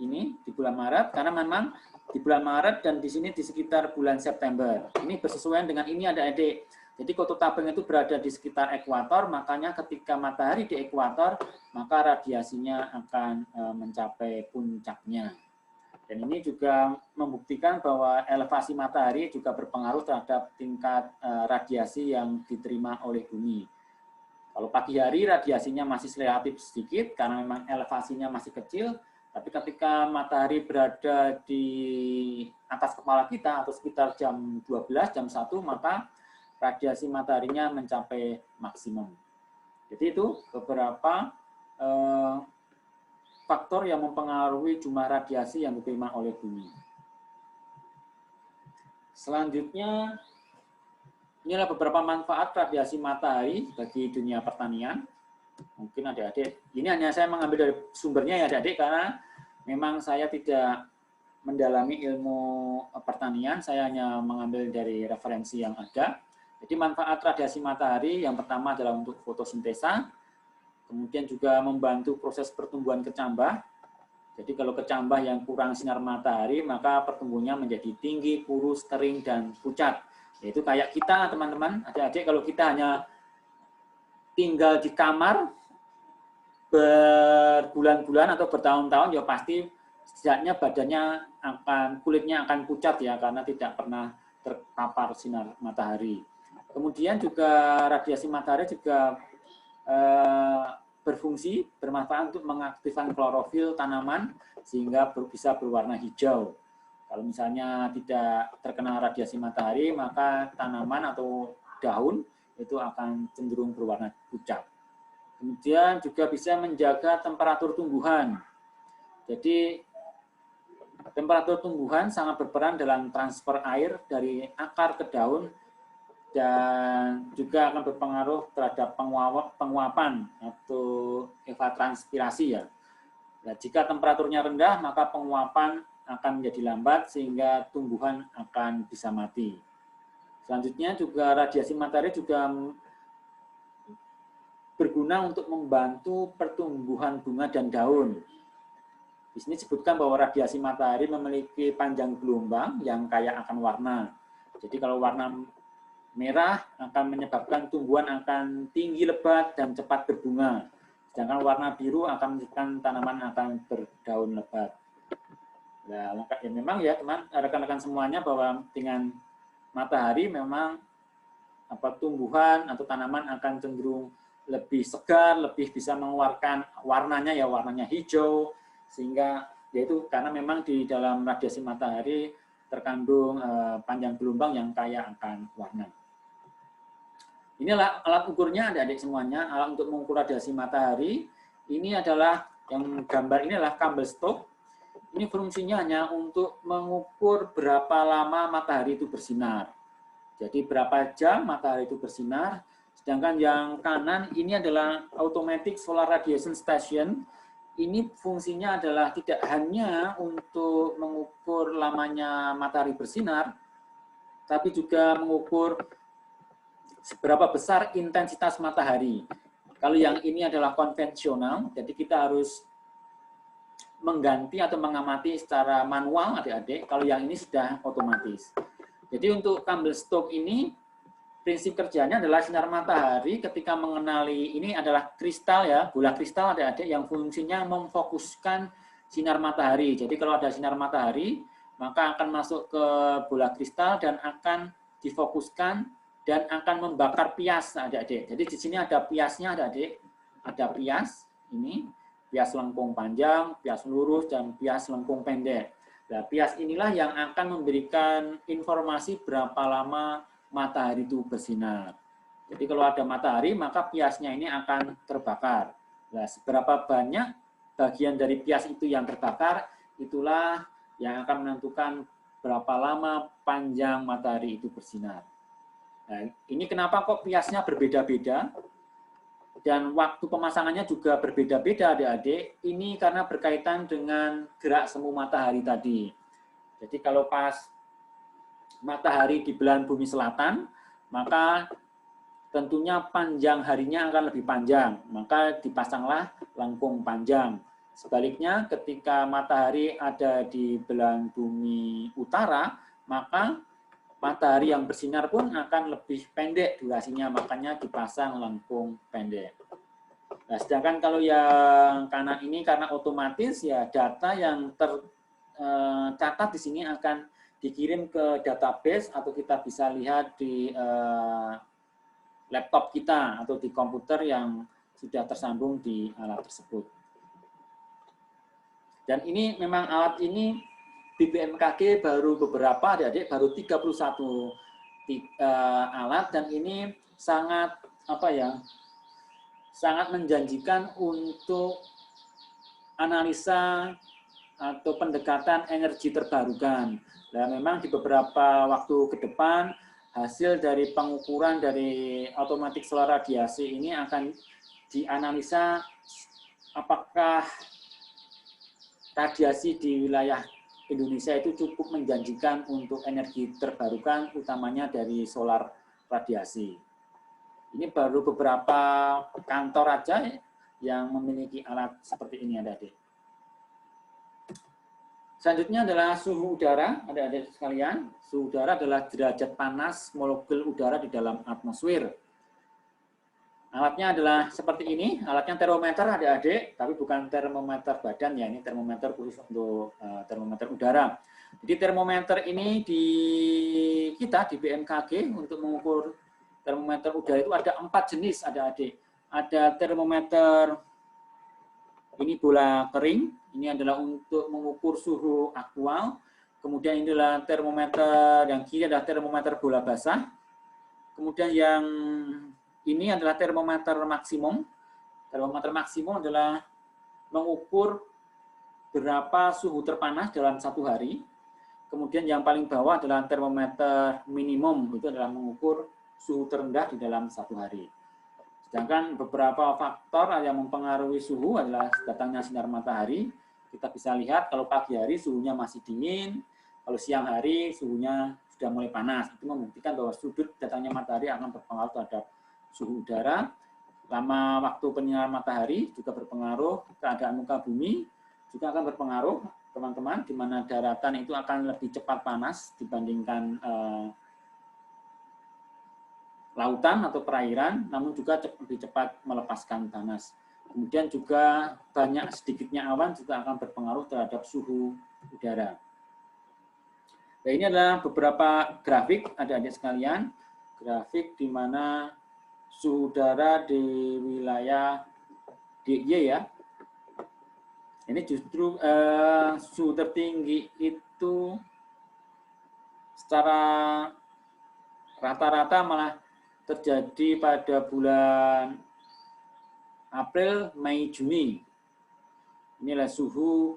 Speaker 3: ini di bulan Maret, karena memang di bulan Maret dan di sini di sekitar bulan September. Ini bersesuaian dengan ini adik-adik, Jadi kutub tabung itu berada di sekitar ekuator, makanya ketika matahari di ekuator, maka radiasinya akan mencapai puncaknya. Dan ini juga membuktikan bahwa elevasi matahari juga berpengaruh terhadap tingkat radiasi yang diterima oleh bumi. Kalau pagi hari radiasinya masih relatif sedikit karena memang elevasinya masih kecil, tapi ketika matahari berada di atas kepala kita atau sekitar jam 12, jam 1, maka radiasi mataharinya mencapai maksimum. Jadi itu beberapa faktor yang mempengaruhi jumlah radiasi yang diterima oleh bumi. Selanjutnya, inilah beberapa manfaat radiasi matahari bagi dunia pertanian. Mungkin adik-adik, ini hanya saya mengambil dari sumbernya ya adik-adik, karena memang saya tidak mendalami ilmu pertanian, saya hanya mengambil dari referensi yang ada. Jadi manfaat radiasi matahari yang pertama adalah untuk fotosintesa, kemudian juga membantu proses pertumbuhan kecambah. Jadi kalau kecambah yang kurang sinar matahari, maka pertumbuhannya menjadi tinggi, kurus, kering, dan pucat. Yaitu kayak kita teman-teman, adik-adik, kalau kita hanya tinggal di kamar berbulan-bulan atau bertahun-tahun, ya pasti setidaknya badannya kulitnya akan pucat ya, karena tidak pernah terpapar sinar matahari. Kemudian juga radiasi matahari juga bermanfaat untuk mengaktifkan klorofil tanaman sehingga bisa berwarna hijau. Kalau misalnya tidak terkena radiasi matahari, maka tanaman atau daun itu akan cenderung berwarna pucat. Kemudian juga bisa menjaga temperatur tumbuhan. Jadi temperatur tumbuhan sangat berperan dalam transfer air dari akar ke daun dan juga akan berpengaruh terhadap penguapan atau evapotranspirasi ya. Nah, jika temperaturnya rendah, maka penguapan akan menjadi lambat sehingga tumbuhan akan bisa mati. Selanjutnya juga radiasi matahari juga berguna untuk membantu pertumbuhan bunga dan daun. Di sini disebutkan bahwa radiasi matahari memiliki panjang gelombang yang kaya akan warna. Jadi kalau warna merah akan menyebabkan tumbuhan akan tinggi lebat dan cepat berbunga. Sedangkan warna biru akan menyebabkan tanaman akan berdaun lebat. Nah, ya memang ya teman, rekan-rekan semuanya bahwa dengan matahari memang tumbuhan atau tanaman akan cenderung lebih segar, lebih bisa mengeluarkan warnanya ya warnanya hijau, sehingga yaitu karena memang di dalam radiasi matahari terkandung panjang gelombang yang kaya akan warna. Inilah alat ukurnya adik-adik semuanya, alat untuk mengukur radiasi matahari. Ini adalah yang gambar ini adalah Campbell-Stokes. Ini fungsinya hanya untuk mengukur berapa lama matahari itu bersinar. Jadi berapa jam matahari itu bersinar. Sedangkan yang kanan ini adalah Automatic Solar Radiation Station. Ini fungsinya adalah tidak hanya untuk mengukur lamanya matahari bersinar, tapi juga mengukur seberapa besar intensitas matahari. Kalau yang ini adalah konvensional, jadi kita harus mengganti atau mengamati secara manual adik-adik. Kalau yang ini sudah otomatis. Jadi untuk Campbell-Stokes ini, prinsip kerjanya adalah sinar matahari ketika mengenali, ini adalah kristal ya, bola kristal adik-adik yang fungsinya memfokuskan sinar matahari. Jadi kalau ada sinar matahari, maka akan masuk ke bola kristal dan akan difokuskan dan akan membakar pias adik-adik. Jadi di sini ada piasnya adik-adik, ada pias ini, pias lengkung panjang, pias lurus, dan pias lengkung pendek. Nah, pias inilah yang akan memberikan informasi berapa lama matahari itu bersinar. Jadi kalau ada matahari, maka piasnya ini akan terbakar. Nah, seberapa banyak bagian dari pias itu yang terbakar, itulah yang akan menentukan berapa lama panjang matahari itu bersinar. Nah, ini kenapa kok piasnya berbeda-beda dan waktu pemasangannya juga berbeda-beda adik-adik. Ini karena berkaitan dengan gerak semu matahari tadi. Jadi kalau pas matahari di belahan bumi selatan, maka tentunya panjang harinya akan lebih panjang. Maka dipasanglah lengkung panjang. Sebaliknya ketika matahari ada di belahan bumi utara, maka matahari yang bersinar pun akan lebih pendek durasinya, makanya dipasang lengkung pendek. Nah, sedangkan kalau yang kanan ini karena otomatis ya data yang tercatat di sini akan dikirim ke database atau kita bisa lihat di laptop kita atau di komputer yang sudah tersambung di alat tersebut. Dan ini memang alat ini di BMKG baru beberapa, adik-adik baru 31 alat, dan ini sangat sangat menjanjikan untuk analisa atau pendekatan energi terbarukan. Nah, memang di beberapa waktu ke depan hasil dari pengukuran dari automatic solar radiasi ini akan dianalisa apakah radiasi di wilayah Indonesia itu cukup menjanjikan untuk energi terbarukan, utamanya dari solar radiasi. Ini baru beberapa kantor aja yang memiliki alat seperti ini, adik-adik. Selanjutnya adalah suhu udara, adik-adik sekalian. Suhu udara adalah derajat panas molekul udara di dalam atmosfer. Alatnya adalah seperti ini, alatnya termometer adik-adik, tapi bukan termometer badan ya, ini termometer khusus untuk termometer udara. Jadi termometer ini di BMKG untuk mengukur termometer udara itu ada 4 jenis adik-adik. Ada termometer ini bola kering, ini adalah untuk mengukur suhu aktual. Kemudian ini adalah termometer yang kiri adalah termometer bola basah. Kemudian yang ini adalah termometer maksimum. Termometer maksimum adalah mengukur berapa suhu terpanas dalam 1 hari. Kemudian yang paling bawah adalah termometer minimum, itu adalah mengukur suhu terendah di dalam 1 hari. Sedangkan beberapa faktor yang mempengaruhi suhu adalah datangnya sinar matahari. Kita bisa lihat kalau pagi hari suhunya masih dingin, kalau siang hari suhunya sudah mulai panas. Itu membuktikan bahwa sudut datangnya matahari akan berpengaruh terhadap suhu udara. Lama waktu penyinaran matahari juga berpengaruh, keadaan muka bumi juga akan berpengaruh, teman-teman, di mana daratan itu akan lebih cepat panas dibandingkan lautan atau perairan, namun juga lebih cepat melepaskan panas. Kemudian juga banyak sedikitnya awan juga akan berpengaruh terhadap suhu udara. Nah, ini adalah beberapa grafik, adik-adik sekalian, grafik di mana suhu udara di wilayah DIY ya. Ini justru suhu tertinggi itu secara rata-rata malah terjadi pada bulan April, Mei, Juni. Inilah suhu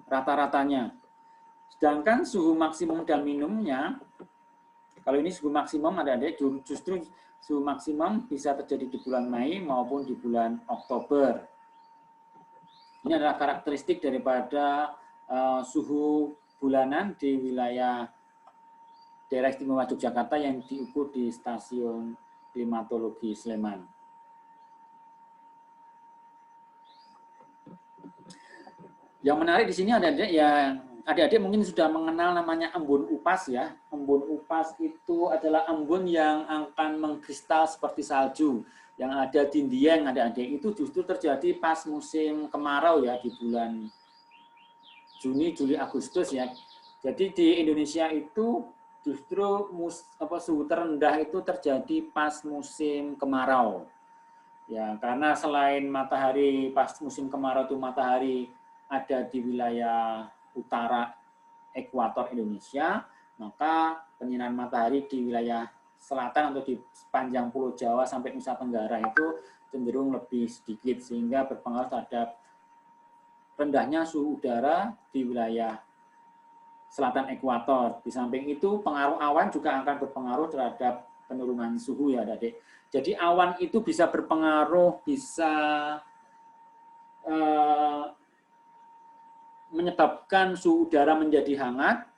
Speaker 3: rata-ratanya. Sedangkan suhu maksimum dan minimumnya, kalau ini suhu maksimum adik-adik, justru suhu maksimum bisa terjadi di bulan Mei maupun di bulan Oktober. Ini adalah karakteristik daripada suhu bulanan di wilayah daerah istimewa Yogyakarta yang diukur di stasiun klimatologi Sleman. Yang menarik di sini adik-adik ya, adik-adik mungkin sudah mengenal namanya embun upas ya. Embun upas itu adalah embun yang akan mengkristal seperti salju. Yang ada di Dieng, adik-adik, itu justru terjadi pas musim kemarau ya, di bulan Juni, Juli, Agustus ya. Jadi di Indonesia itu justru suhu terendah itu terjadi pas musim kemarau. Ya, karena selain matahari pas musim kemarau itu matahari ada di wilayah utara ekuator Indonesia, maka penyinaran matahari di wilayah selatan atau di sepanjang Pulau Jawa sampai Nusa Tenggara itu cenderung lebih sedikit, sehingga berpengaruh terhadap rendahnya suhu udara di wilayah selatan ekuator. Di samping itu pengaruh awan juga akan berpengaruh terhadap penurunan suhu ya adik. Jadi awan itu bisa berpengaruh, bisa menyebabkan suhu udara menjadi hangat,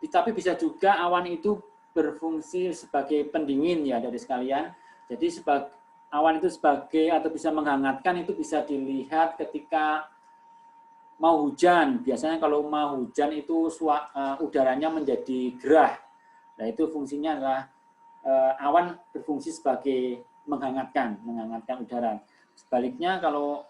Speaker 3: tapi bisa juga awan itu berfungsi sebagai pendingin ya dari sekalian. Jadi awan itu sebagai atau bisa menghangatkan itu bisa dilihat ketika mau hujan. Biasanya kalau mau hujan itu udaranya menjadi gerah. Nah, itu fungsinya adalah awan berfungsi sebagai menghangatkan udara. Sebaliknya kalau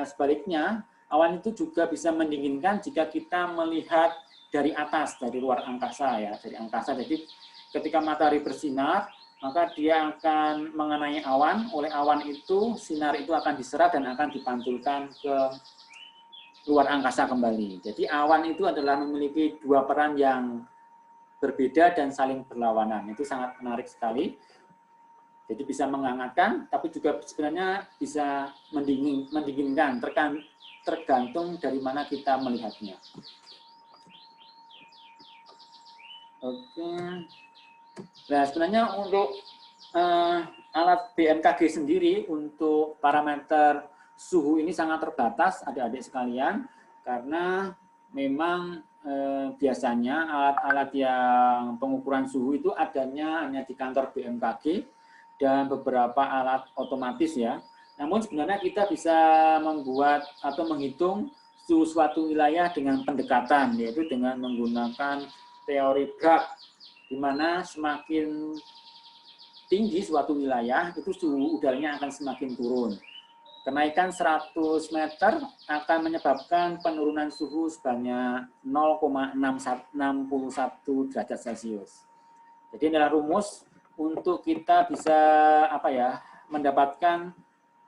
Speaker 3: sebaliknya awan itu juga bisa mendinginkan jika kita melihat dari atas, dari luar angkasa ya, dari angkasa. Jadi ketika matahari bersinar, maka dia akan mengenai awan, oleh awan itu sinar itu akan diserap dan akan dipantulkan ke luar angkasa kembali. Jadi awan itu adalah memiliki dua peran yang berbeda dan saling berlawanan. Itu sangat menarik sekali. Jadi bisa menghangatkan, tapi juga sebenarnya bisa mendinginkan, tergantung dari mana kita melihatnya. Oke. Nah, sebenarnya untuk alat BMKG sendiri untuk parameter suhu ini sangat terbatas, adik-adik sekalian, karena memang biasanya alat-alat yang pengukuran suhu itu adanya hanya di kantor BMKG dan beberapa alat otomatis ya. Namun sebenarnya kita bisa membuat atau menghitung suhu suatu wilayah dengan pendekatan, yaitu dengan menggunakan teori Bragg, di mana semakin tinggi suatu wilayah, itu suhu udaranya akan semakin turun. Kenaikan 100 meter akan menyebabkan penurunan suhu sebanyak 0,61 derajat Celcius. Jadi inilah rumus untuk kita bisa mendapatkan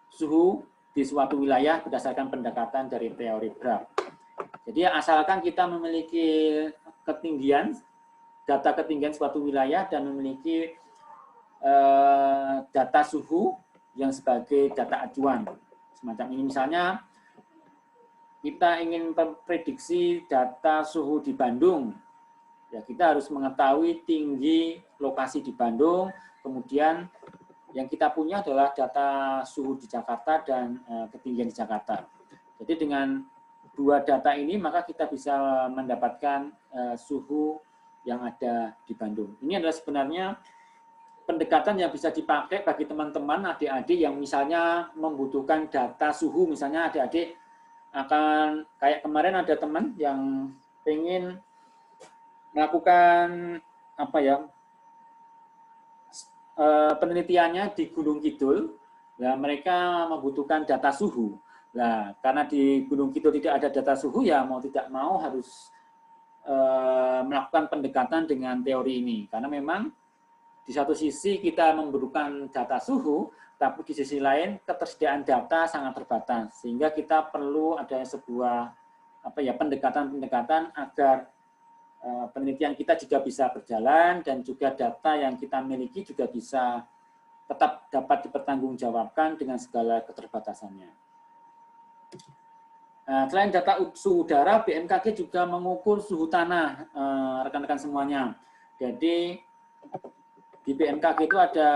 Speaker 3: suhu di suatu wilayah berdasarkan pendekatan dari teori Bragg. Jadi asalkan kita memiliki data ketinggian suatu wilayah dan memiliki data suhu yang sebagai data acuan. Semacam ini misalnya kita ingin memprediksi data suhu di Bandung, ya kita harus mengetahui tinggi lokasi di Bandung, kemudian yang kita punya adalah data suhu di Jakarta dan ketinggian di Jakarta. Jadi dengan dua data ini maka kita bisa mendapatkan suhu yang ada di Bandung. Ini adalah sebenarnya pendekatan yang bisa dipakai bagi teman-teman adik-adik yang misalnya membutuhkan data suhu, misalnya adik-adik akan kayak kemarin ada teman yang ingin melakukan penelitiannya di Gunung Kidul. Nah, mereka membutuhkan data suhu. Nah, karena di Gunung Kidul tidak ada data suhu, ya mau tidak mau harus melakukan pendekatan dengan teori ini. Karena memang di satu sisi kita memerlukan data suhu, tapi di sisi lain ketersediaan data sangat terbatas, sehingga kita perlu ada sebuah pendekatan-pendekatan agar penelitian kita juga bisa berjalan dan juga data yang kita miliki juga bisa tetap dapat dipertanggungjawabkan dengan segala keterbatasannya. Nah, selain data suhu udara, BMKG juga mengukur suhu tanah, rekan-rekan semuanya. Jadi di BMKG itu ada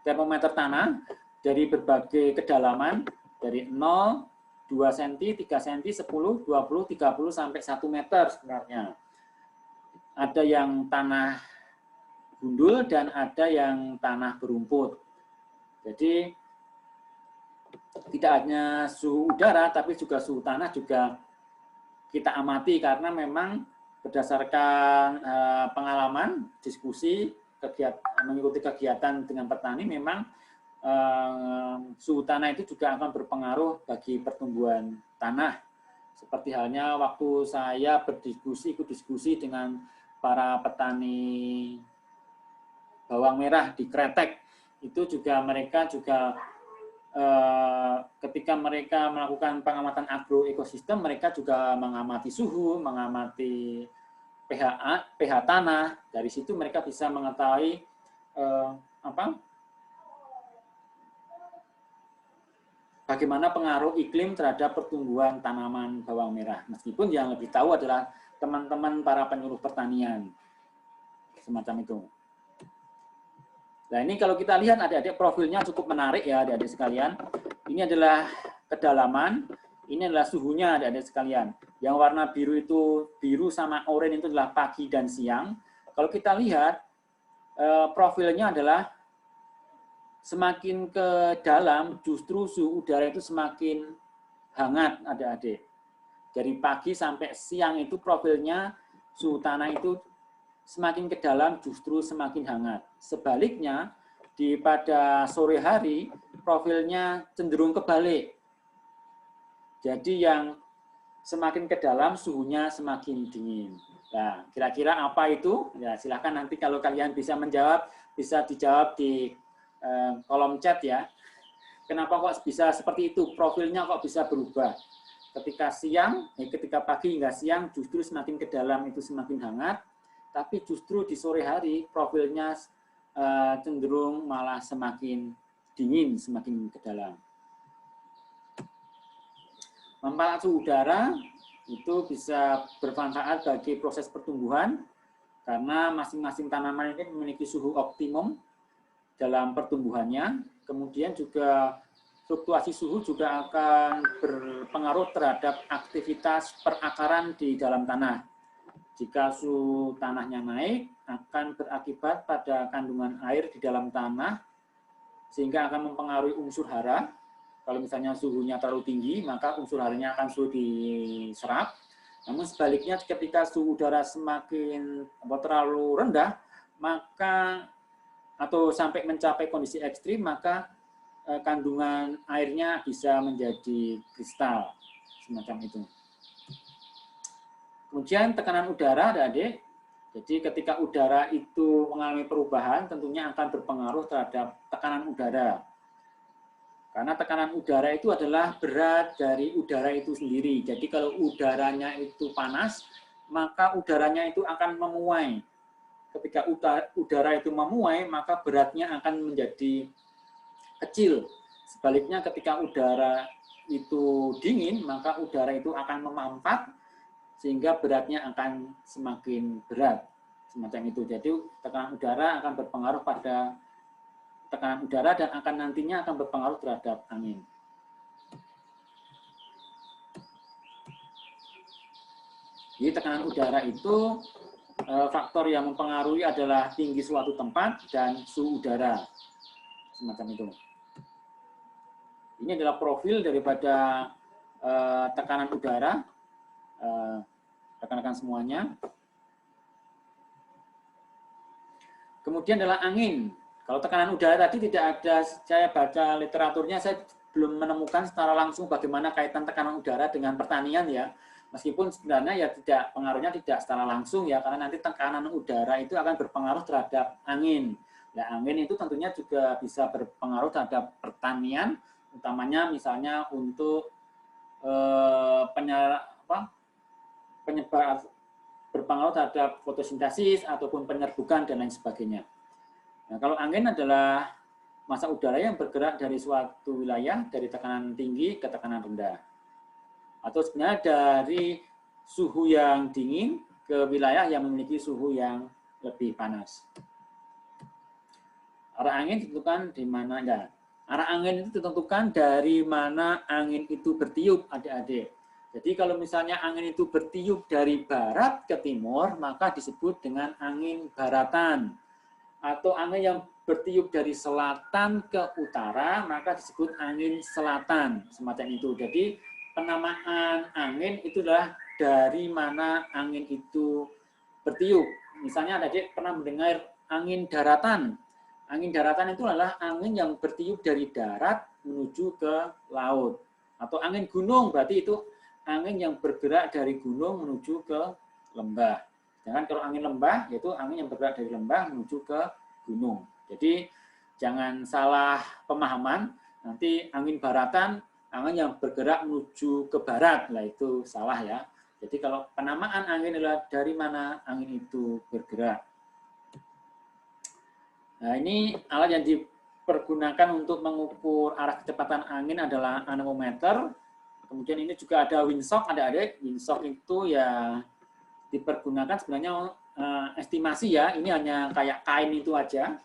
Speaker 3: termometer tanah dari berbagai kedalaman, dari 0, 2 cm, 3 cm, 10, 20, 30, sampai 1 meter sebenarnya. Ada yang tanah gundul dan ada yang tanah berumput. Jadi tidak hanya suhu udara, tapi juga suhu tanah juga kita amati karena memang berdasarkan pengalaman, diskusi, mengikuti kegiatan dengan petani, memang suhu tanah itu juga akan berpengaruh bagi pertumbuhan tanah. Seperti halnya waktu saya ikut diskusi dengan para petani bawang merah di Kretek, itu juga mereka juga ketika mereka melakukan pengamatan agroekosistem, mereka juga mengamati suhu, mengamati pH tanah. Dari situ mereka bisa mengetahui bagaimana pengaruh iklim terhadap pertumbuhan tanaman bawang merah. Meskipun yang lebih tahu adalah teman-teman para penyuluh pertanian, semacam itu. Nah, ini kalau kita lihat adik-adik profilnya cukup menarik ya adik-adik sekalian. Ini adalah kedalaman, ini adalah suhunya adik-adik sekalian. Yang warna biru itu, biru sama oranye itu adalah pagi dan siang. Kalau kita lihat, profilnya adalah semakin ke dalam justru suhu udara itu semakin hangat adik-adik. Dari pagi sampai siang itu profilnya suhu tanah itu semakin ke dalam justru semakin hangat. Sebaliknya, pada sore hari profilnya cenderung kebalik. Jadi yang semakin ke dalam suhunya semakin dingin. Nah, kira-kira apa itu? Ya, silahkan nanti kalau kalian bisa menjawab, bisa dijawab di kolom chat ya. Kenapa kok bisa seperti itu? Profilnya kok bisa berubah? Ketika siang, ketika pagi hingga siang justru semakin ke dalam itu semakin hangat, tapi justru di sore hari profilnya cenderung malah semakin dingin, semakin ke dalam. Manfaat suhu udara itu bisa bermanfaat bagi proses pertumbuhan karena masing-masing tanaman ini memiliki suhu optimum dalam pertumbuhannya. Kemudian juga fluktuasi suhu juga akan berpengaruh terhadap aktivitas perakaran di dalam tanah. Jika suhu tanahnya naik, akan berakibat pada kandungan air di dalam tanah, sehingga akan mempengaruhi unsur hara. Kalau misalnya suhunya terlalu tinggi, maka unsur haranya akan sulit diserap. Namun sebaliknya, ketika suhu udara semakin terlalu rendah, maka atau sampai mencapai kondisi ekstrim, maka kandungan airnya bisa menjadi kristal, semacam itu. Kemudian tekanan udara, adik-adik. Jadi ketika udara itu mengalami perubahan, tentunya akan berpengaruh terhadap tekanan udara. Karena tekanan udara itu adalah berat dari udara itu sendiri. Jadi kalau udaranya itu panas, maka udaranya itu akan memuai. Ketika udara itu memuai, maka beratnya akan menjadi kecil. Sebaliknya ketika udara itu dingin, maka udara itu akan memampat, sehingga beratnya akan semakin berat. Semacam itu. Jadi tekanan udara akan berpengaruh pada tekanan udara dan akan nantinya akan berpengaruh terhadap angin. Jadi tekanan udara itu faktor yang mempengaruhi adalah tinggi suatu tempat dan suhu udara. Semacam itu. Ini adalah profil daripada tekanan udara. Rekan-rekan semuanya. Kemudian adalah angin. Kalau tekanan udara tadi tidak ada, saya baca literaturnya, saya belum menemukan secara langsung bagaimana kaitan tekanan udara dengan pertanian ya. Meskipun sebenarnya ya tidak, pengaruhnya tidak secara langsung ya, karena nanti tekanan udara itu akan berpengaruh terhadap angin. Nah, angin itu tentunya juga bisa berpengaruh terhadap pertanian, utamanya misalnya untuk penyebar berpengaruh terhadap fotosintesis ataupun penyerbukan dan lain sebagainya. Nah, kalau angin adalah massa udara yang bergerak dari suatu wilayah dari tekanan tinggi ke tekanan rendah. Atau sebenarnya dari suhu yang dingin ke wilayah yang memiliki suhu yang lebih panas. Arah angin ditentukan di mana ya? Arah angin itu ditentukan dari mana angin itu bertiup, adik-adik. Jadi kalau misalnya angin itu bertiup dari barat ke timur, maka disebut dengan angin baratan. Atau angin yang bertiup dari selatan ke utara, maka disebut angin selatan. Semacam itu. Jadi penamaan angin itu adalah dari mana angin itu bertiup. Misalnya adik pernah mendengar angin daratan. Angin daratan itu adalah angin yang bertiup dari darat menuju ke laut. Atau angin gunung, berarti itu angin yang bergerak dari gunung menuju ke lembah. Jangan kalau angin lembah, yaitu angin yang bergerak dari lembah menuju ke gunung. Jadi jangan salah pemahaman, nanti angin baratan, angin yang bergerak menuju ke barat, lah itu salah ya. Jadi kalau penamaan angin adalah dari mana angin itu bergerak. Nah, ini alat yang dipergunakan untuk mengukur arah kecepatan angin adalah anemometer. Kemudian ini juga ada windsock, adik-adik. Windsock itu ya dipergunakan sebenarnya estimasi ya. Ini hanya kayak kain itu aja.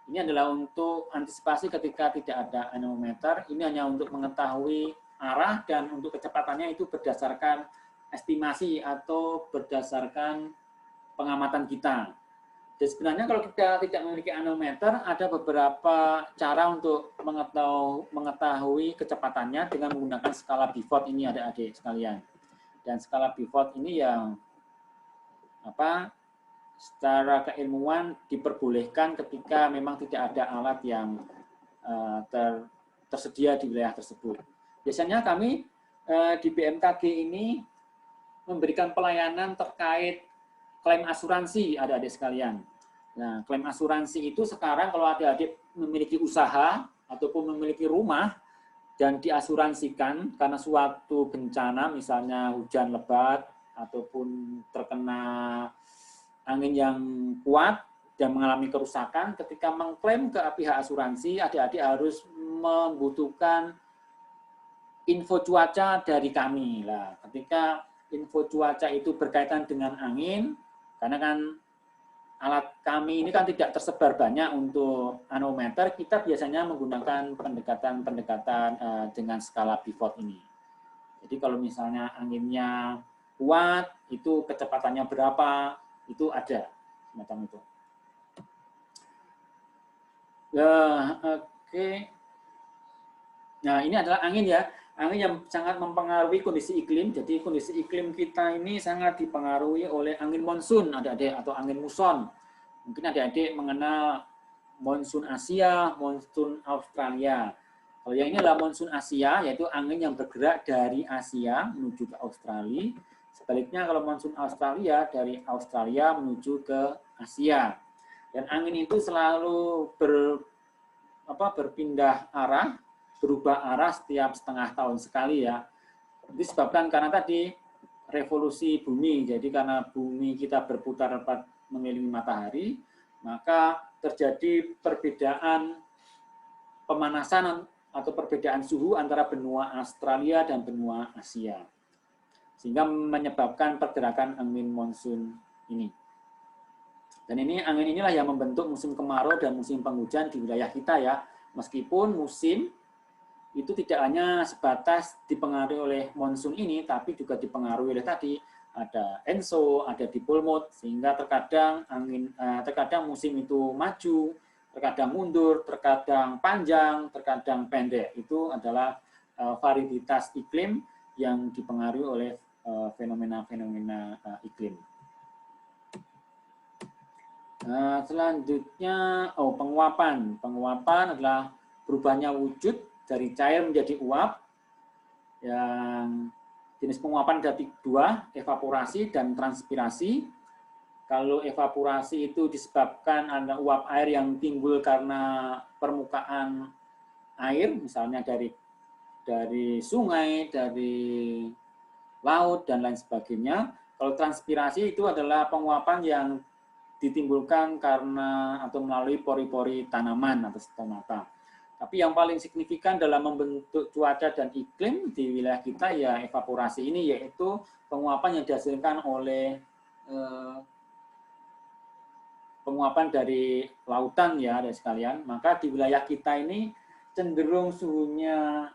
Speaker 3: Ini adalah untuk antisipasi ketika tidak ada anemometer. Ini hanya untuk mengetahui arah dan untuk kecepatannya itu berdasarkan estimasi atau berdasarkan pengamatan kita. Dan sebenarnya kalau kita tidak memiliki anemometer, ada beberapa cara untuk mengetahui kecepatannya dengan menggunakan skala Beaufort ini, adik-adik sekalian. Dan skala Beaufort ini yang secara keilmuan diperbolehkan ketika memang tidak ada alat yang tersedia di wilayah tersebut. Biasanya kami di BMKG ini memberikan pelayanan terkait klaim asuransi adik-adik sekalian. Nah, klaim asuransi itu sekarang kalau adik-adik memiliki usaha ataupun memiliki rumah dan diasuransikan karena suatu bencana, misalnya hujan lebat ataupun terkena angin yang kuat dan mengalami kerusakan, ketika mengklaim ke pihak asuransi, adik-adik harus membutuhkan info cuaca dari kami. Lah, ketika info cuaca itu berkaitan dengan angin, karena kan alat kami ini kan tidak tersebar banyak untuk anemometer, kita biasanya menggunakan pendekatan-pendekatan dengan skala pivot ini. Jadi kalau misalnya anginnya kuat, itu kecepatannya berapa, itu ada semacam itu. Oke. Nah, ini adalah angin ya. Angin yang sangat mempengaruhi kondisi iklim. Jadi kondisi iklim kita ini sangat dipengaruhi oleh angin monsun, adik-adik, atau angin muson. Mungkin adik-adik mengenal monsun Asia, monsun Australia. Kalau yang ini adalah monsun Asia, yaitu angin yang bergerak dari Asia menuju ke Australia. Sebaliknya kalau monsun Australia, dari Australia menuju ke Asia. Dan angin itu selalu berpindah arah, berubah arah setiap setengah tahun sekali ya. Disebabkan karena tadi revolusi bumi. Jadi karena bumi kita berputar mengelilingi matahari, maka terjadi perbedaan pemanasan atau perbedaan suhu antara benua Australia dan benua Asia. Sehingga menyebabkan pergerakan angin monsun ini. Dan ini angin inilah yang membentuk musim kemarau dan musim penghujan di wilayah kita ya. Meskipun musim itu tidak hanya sebatas dipengaruhi oleh monsun ini, tapi juga dipengaruhi oleh tadi ada ENSO, ada dipole mode, sehingga terkadang musim itu maju, terkadang mundur, terkadang panjang, terkadang pendek. Itu adalah varietas iklim yang dipengaruhi oleh fenomena-fenomena iklim. Selanjutnya, penguapan. Penguapan adalah berubahnya wujud dari cair menjadi uap. Yang jenis penguapan ada dua, evaporasi dan transpirasi. Kalau evaporasi itu disebabkan ada uap air yang timbul karena permukaan air, misalnya dari sungai, dari laut, dan lain sebagainya. Kalau transpirasi itu adalah penguapan yang ditimbulkan karena atau melalui pori-pori tanaman atau stomata. Tapi yang paling signifikan dalam membentuk cuaca dan iklim di wilayah kita ya evaporasi ini, yaitu penguapan yang dihasilkan oleh penguapan dari lautan ya, dari sekalian. Maka di wilayah kita ini cenderung suhunya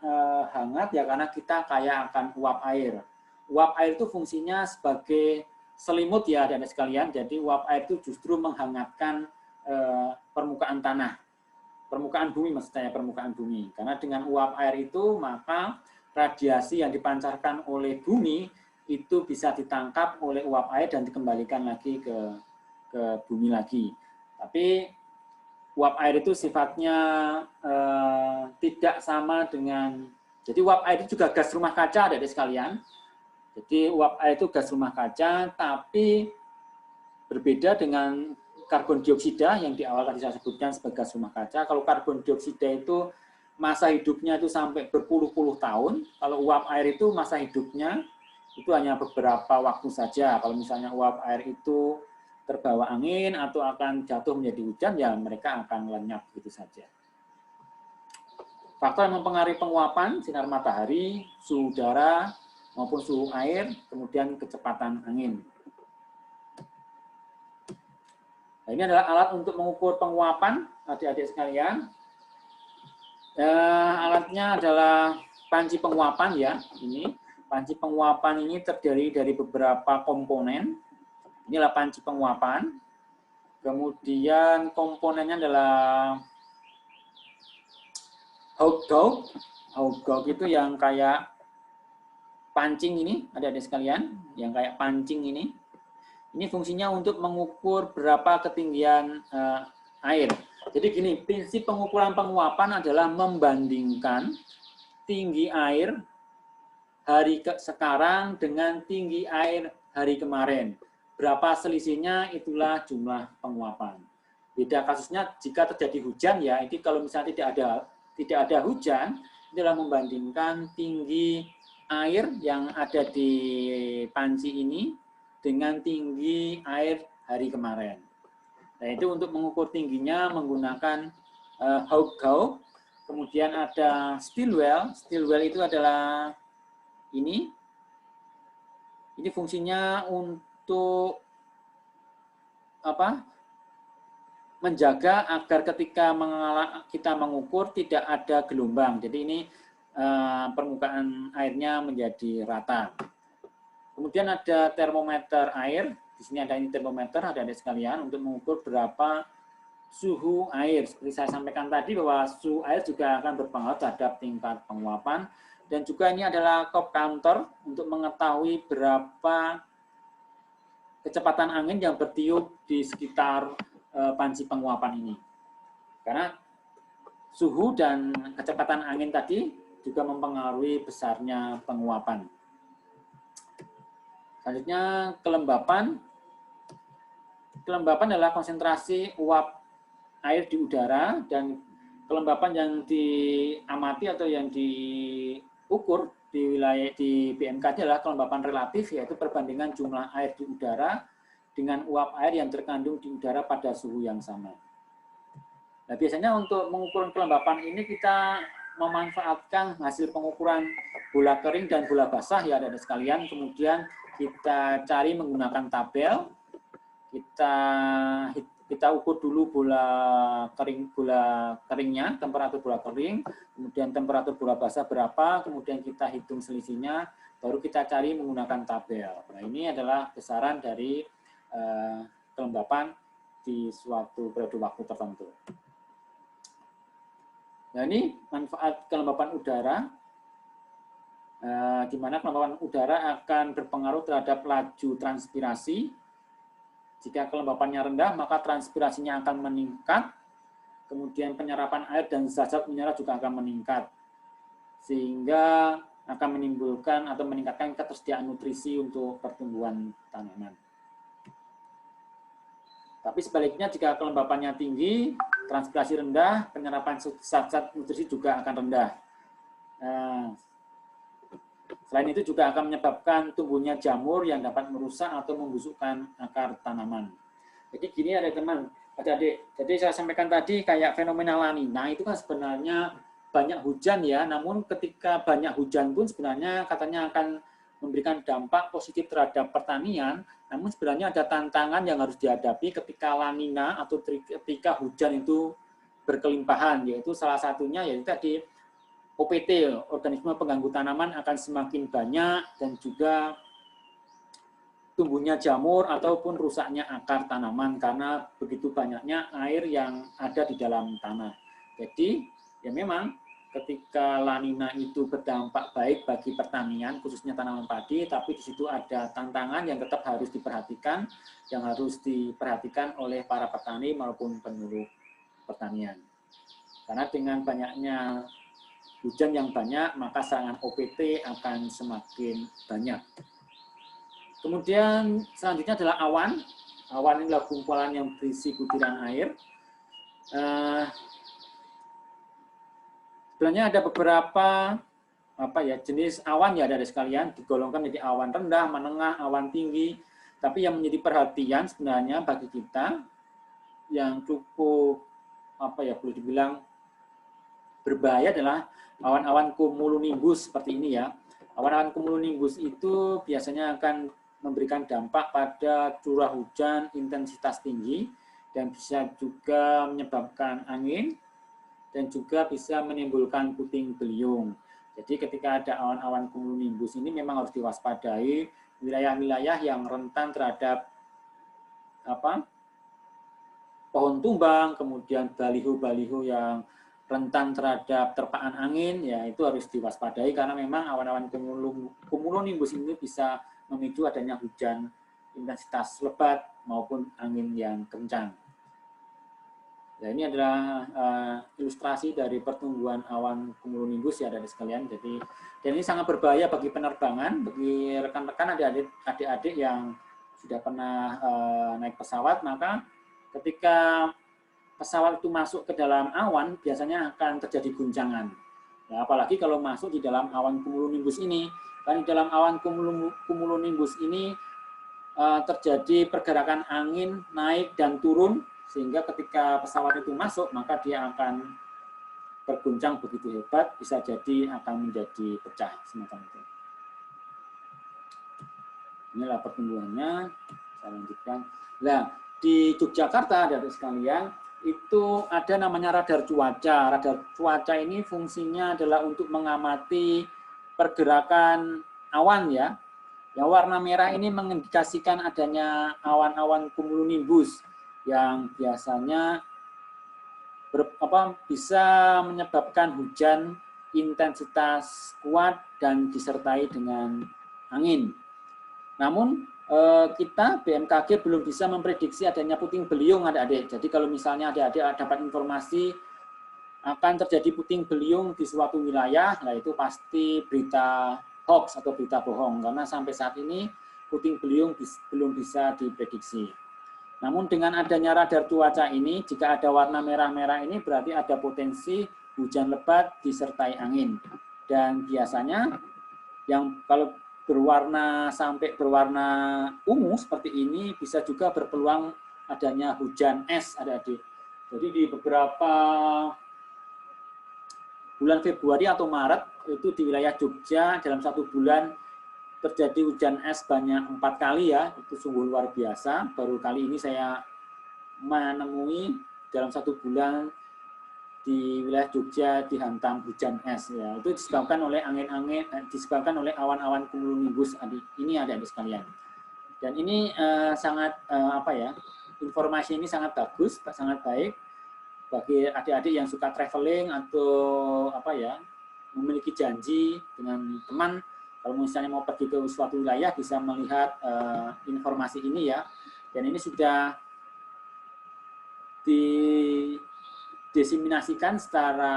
Speaker 3: hangat ya karena kita kaya akan uap air. Uap air itu fungsinya sebagai selimut ya, dari sekalian. Jadi uap air itu justru menghangatkan permukaan tanah. Permukaan bumi, maksud saya permukaan bumi. Karena dengan uap air itu, maka radiasi yang dipancarkan oleh bumi itu bisa ditangkap oleh uap air dan dikembalikan lagi ke bumi lagi. Tapi uap air itu sifatnya tidak sama dengan, jadi uap air itu juga gas rumah kaca, adik-adik sekalian. Jadi uap air itu gas rumah kaca, tapi berbeda dengan karbon dioksida yang di awal tadi saya sebutkan sebagai gas rumah kaca. Kalau karbon dioksida itu masa hidupnya itu sampai berpuluh-puluh tahun. Kalau uap air itu masa hidupnya itu hanya beberapa waktu saja. Kalau misalnya uap air itu terbawa angin atau akan jatuh menjadi hujan, ya mereka akan lenyap begitu saja. Faktor yang mempengaruhi penguapan, sinar matahari, suhu udara, maupun suhu air, kemudian kecepatan angin. Nah, ini adalah alat untuk mengukur penguapan, adik-adik sekalian. Alatnya adalah panci penguapan ya. Ini panci penguapan ini terdiri dari beberapa komponen. Inilah panci penguapan. Kemudian komponennya adalah Haugdauck. Haugdauck itu yang kayak pancing ini, adik-adik sekalian, yang kayak pancing ini. Ini fungsinya untuk mengukur berapa ketinggian air. Jadi gini, prinsip pengukuran penguapan adalah membandingkan tinggi air hari sekarang dengan tinggi air hari kemarin. Berapa selisihnya, itulah jumlah penguapan. Beda kasusnya jika terjadi hujan ya, ini kalau misalnya tidak ada hujan, adalah membandingkan tinggi air yang ada di panci ini dengan tinggi air hari kemarin. Nah, itu untuk mengukur tingginya menggunakan Hauge. Kemudian ada Stilwell. Stilwell itu adalah ini. Ini fungsinya untuk apa? Menjaga agar ketika kita mengukur tidak ada gelombang. Jadi ini permukaan airnya menjadi rata. Kemudian ada termometer air. Di sini ada ini termometer, ada sekalian untuk mengukur berapa suhu air. Seperti saya sampaikan tadi bahwa suhu air juga akan berpengaruh terhadap tingkat penguapan. Dan juga ini adalah Cope counter untuk mengetahui berapa kecepatan angin yang bertiup di sekitar panci penguapan ini. Karena suhu dan kecepatan angin tadi juga mempengaruhi besarnya penguapan. Selanjutnya kelembapan. Kelembapan adalah konsentrasi uap air di udara, dan kelembapan yang diamati atau yang diukur di wilayah di BMKG adalah kelembapan relatif, yaitu perbandingan jumlah air di udara dengan uap air yang terkandung di udara pada suhu yang sama. Nah, biasanya untuk mengukur kelembapan ini kita memanfaatkan hasil pengukuran bola kering dan bola basah ya ada sekalian. Kemudian kita cari menggunakan tabel. Kita ukur dulu bola keringnya, temperatur bola kering, kemudian temperatur bola basah berapa, kemudian kita hitung selisihnya, baru kita cari menggunakan tabel. Nah, ini adalah besaran dari kelembapan di suatu periode waktu tertentu. Nah, ini manfaat kelembapan udara, di mana kelembapan udara akan berpengaruh terhadap laju transpirasi. Jika kelembapannya rendah, maka transpirasinya akan meningkat, kemudian penyerapan air dan zat-zat mineral juga akan meningkat, sehingga akan menimbulkan atau meningkatkan ketersediaan nutrisi untuk pertumbuhan tanaman. Tapi sebaliknya, jika kelembapannya tinggi, transpirasi rendah, penyerapan zat-zat nutrisi juga akan rendah. Selain itu juga akan menyebabkan tumbuhnya jamur yang dapat merusak atau membusukkan akar tanaman. Jadi gini ada teman, adik-adik. Jadi saya sampaikan tadi kayak fenomena La Nina itu kan sebenarnya banyak hujan ya, namun ketika banyak hujan pun sebenarnya katanya akan memberikan dampak positif terhadap pertanian, namun sebenarnya ada tantangan yang harus dihadapi ketika La Nina atau ketika hujan itu berkelimpahan, yaitu salah satunya yaitu tadi OPT, organisme pengganggu tanaman akan semakin banyak, dan juga tumbuhnya jamur ataupun rusaknya akar tanaman karena begitu banyaknya air yang ada di dalam tanah. Jadi ya memang ketika La Nina itu berdampak baik bagi pertanian, khususnya tanaman padi, tapi di situ ada tantangan yang tetap harus diperhatikan, yang harus diperhatikan oleh para petani maupun penyuluh pertanian. Karena dengan banyaknya hujan yang banyak, maka serangan OPT akan semakin banyak. Kemudian selanjutnya adalah awan. Awan adalah kumpulan yang berisi butiran air. Sebenarnya ada beberapa jenis awan ya dari sekalian, digolongkan menjadi awan rendah, menengah, awan tinggi. Tapi yang menjadi perhatian sebenarnya bagi kita yang cukup boleh dibilang berbahaya adalah awan-awan cumulonimbus seperti ini ya. Awan-awan cumulonimbus itu biasanya akan memberikan dampak pada curah hujan intensitas tinggi dan bisa juga menyebabkan angin dan juga bisa menimbulkan puting beliung. Jadi ketika ada awan-awan cumulonimbus ini memang harus diwaspadai wilayah-wilayah yang rentan terhadap pohon tumbang, kemudian baliho-baliho yang rentan terhadap terpaan angin, ya itu harus diwaspadai karena memang awan-awan cumulonimbus ini bisa memicu adanya hujan intensitas lebat maupun angin yang kencang. Nah, ini adalah ilustrasi dari pertumbuhan awan cumulonimbus ya adik-adik sekalian. Jadi, dan ini sangat berbahaya bagi penerbangan, bagi rekan-rekan adik-adik yang sudah pernah naik pesawat, maka ketika pesawat itu masuk ke dalam awan, biasanya akan terjadi guncangan. Nah, apalagi kalau masuk di dalam awan cumulonimbus ini, kan di dalam awan cumulonimbus ini terjadi pergerakan angin naik dan turun, sehingga ketika pesawat itu masuk, maka dia akan berguncang begitu hebat, bisa jadi akan menjadi pecah, semacam itu. Inilah pertumbuhannya, saya lanjutkan. Nah, di Yogyakarta, adik-adik sekalian, itu ada namanya radar cuaca. Radar cuaca ini fungsinya adalah untuk mengamati pergerakan awan ya. Yang warna merah ini mengindikasikan adanya awan-awan cumulonimbus yang biasanya bisa menyebabkan hujan intensitas kuat dan disertai dengan angin. Namun kita BMKG belum bisa memprediksi adanya puting beliung adik-adik. Jadi kalau misalnya adik-adik dapat informasi akan terjadi puting beliung di suatu wilayah, nah itu pasti berita hoax atau berita bohong, karena sampai saat ini puting beliung belum bisa diprediksi. Namun dengan adanya radar cuaca ini, jika ada warna merah-merah ini berarti ada potensi hujan lebat disertai angin. Dan biasanya yang kalau berwarna sampai berwarna ungu seperti ini bisa juga berpeluang adanya hujan es adik-adik. Jadi di beberapa bulan Februari atau Maret itu di wilayah Jogja dalam 1 bulan terjadi hujan es banyak 4 kali ya, itu sungguh luar biasa. Baru kali ini saya menemui dalam 1 bulan di wilayah Jogja dihantam hujan es ya. Itu disebabkan oleh angin-angin, disebabkan oleh awan-awan cumulonimbus ini adik-adik sekalian. Dan ini sangat informasi ini sangat bagus, sangat baik bagi adik-adik yang suka traveling atau memiliki janji dengan teman. Kalau misalnya mau pergi ke suatu wilayah bisa melihat informasi ini ya. Dan ini sudah didiseminasikan secara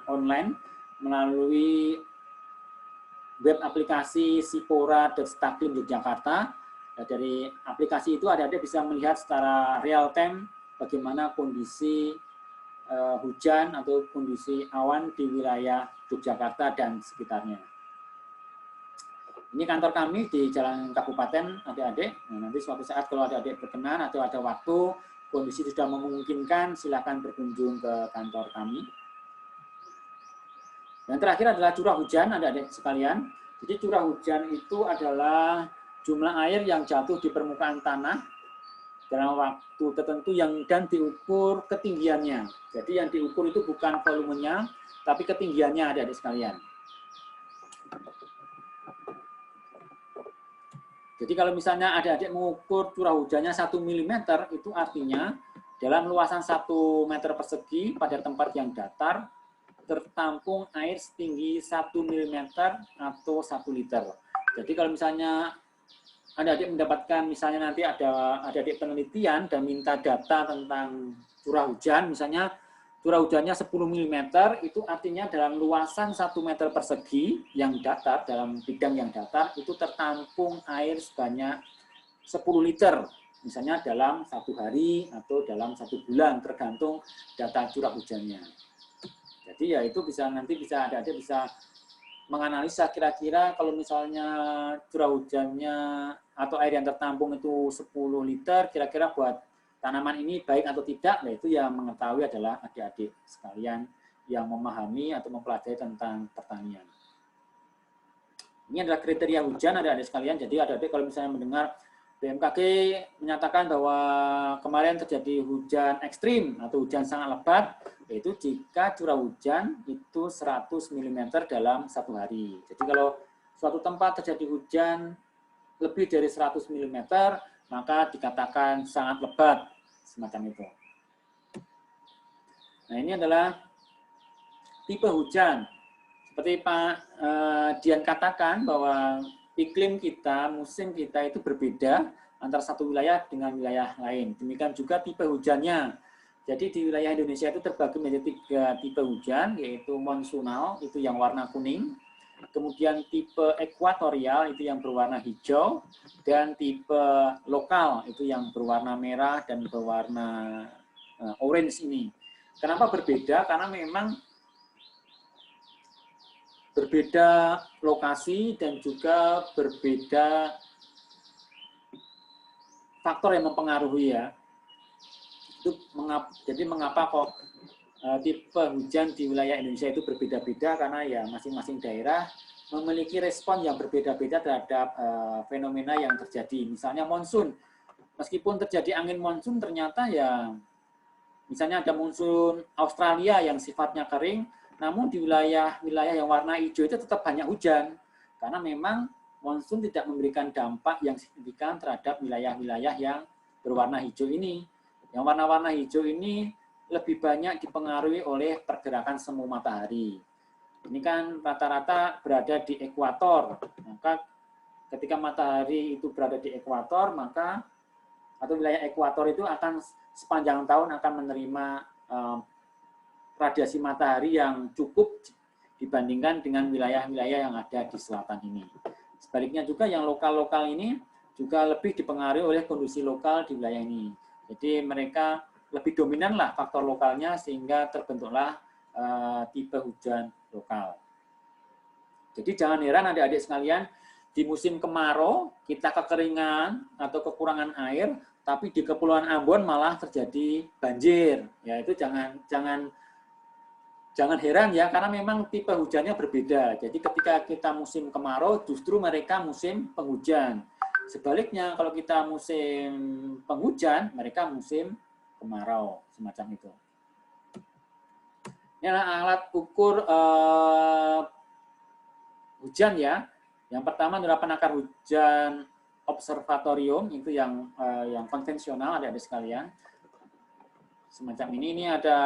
Speaker 3: online melalui web aplikasi Sipora.Staklim Yogyakarta. Nah, dari aplikasi itu adik-adik bisa melihat secara real time bagaimana kondisi hujan atau kondisi awan di wilayah Yogyakarta dan sekitarnya. Ini kantor kami di Jalan Kabupaten, adik-adik. Nah, nanti suatu saat kalau adik-adik berkenan atau ada waktu, kondisi sudah memungkinkan, silakan berkunjung ke kantor kami. Dan terakhir adalah curah hujan, adik-adik sekalian. Jadi curah hujan itu adalah jumlah air yang jatuh di permukaan tanah dalam waktu tertentu dan diukur ketinggiannya. Jadi yang diukur itu bukan volumenya, tapi ketinggiannya adik-adik sekalian. Jadi kalau misalnya adik-adik mengukur curah hujannya 1 mm, itu artinya dalam luasan 1 meter persegi pada tempat yang datar, tertampung air setinggi 1 mm atau 1 liter. Jadi kalau misalnya adik-adik mendapatkan, misalnya nanti ada adik-adik penelitian dan minta data tentang curah hujan, misalnya curah hujannya 10 mm, itu artinya dalam luasan 1 meter persegi yang datar, dalam bidang yang datar, itu tertampung air sebanyak 10 liter, misalnya dalam 1 hari atau dalam 1 bulan, tergantung data curah hujannya. Jadi ya itu nanti bisa adik-adik bisa menganalisa kira-kira kalau misalnya curah hujannya atau air yang tertampung itu 10 liter, kira-kira buat tanaman ini baik atau tidak, nah itu yang mengetahui adalah adik-adik sekalian yang memahami atau mempelajari tentang pertanian. Ini adalah kriteria hujan adik-adik sekalian. Jadi adik-adik kalau misalnya mendengar BMKG menyatakan bahwa kemarin terjadi hujan ekstrim atau hujan sangat lebat, yaitu jika curah hujan itu 100 mm dalam 1 hari. Jadi kalau suatu tempat terjadi hujan lebih dari 100 mm, maka dikatakan sangat lebat, semacam itu. Nah, ini adalah tipe hujan. Seperti Pak Dian katakan bahwa iklim kita, musim kita itu berbeda antara satu wilayah dengan wilayah lain. Demikian juga tipe hujannya. Jadi di wilayah Indonesia itu terbagi menjadi 3 tipe hujan, yaitu monsunal, itu yang warna kuning, kemudian tipe ekuatorial, itu yang berwarna hijau, dan tipe lokal, itu yang berwarna merah dan berwarna orange ini. Kenapa berbeda? Karena memang berbeda lokasi dan juga berbeda faktor yang mempengaruhi ya. Jadi mengapa kok tipe hujan di wilayah Indonesia itu berbeda-beda, karena ya masing-masing daerah memiliki respon yang berbeda-beda terhadap fenomena yang terjadi. Misalnya monsun, meskipun terjadi angin monsun ternyata ya misalnya ada monsun Australia yang sifatnya kering, namun di wilayah-wilayah yang warna hijau itu tetap banyak hujan, karena memang monsun tidak memberikan dampak yang signifikan terhadap wilayah-wilayah yang berwarna hijau ini. Yang warna-warna hijau ini lebih banyak dipengaruhi oleh pergerakan semu matahari. Ini kan rata-rata berada di ekuator, maka ketika matahari itu berada di ekuator, maka atau wilayah ekuator itu akan sepanjang tahun akan menerima radiasi matahari yang cukup dibandingkan dengan wilayah-wilayah yang ada di selatan ini. Sebaliknya juga yang lokal-lokal ini juga lebih dipengaruhi oleh kondisi lokal di wilayah ini. Jadi mereka lebih dominan lah faktor lokalnya sehingga terbentuklah tipe hujan lokal. Jadi jangan heran adik-adik sekalian, di musim kemarau kita kekeringan atau kekurangan air, tapi di Kepulauan Ambon malah terjadi banjir. Ya itu jangan heran ya, karena memang tipe hujannya berbeda. Jadi ketika kita musim kemarau, justru mereka musim penghujan. Sebaliknya kalau kita musim penghujan, mereka musim kemarau, semacam itu. Ini adalah alat ukur hujan ya. Yang pertama adalah penakar hujan observatorium, itu yang konvensional, adik-adik sekalian. Semacam ini ada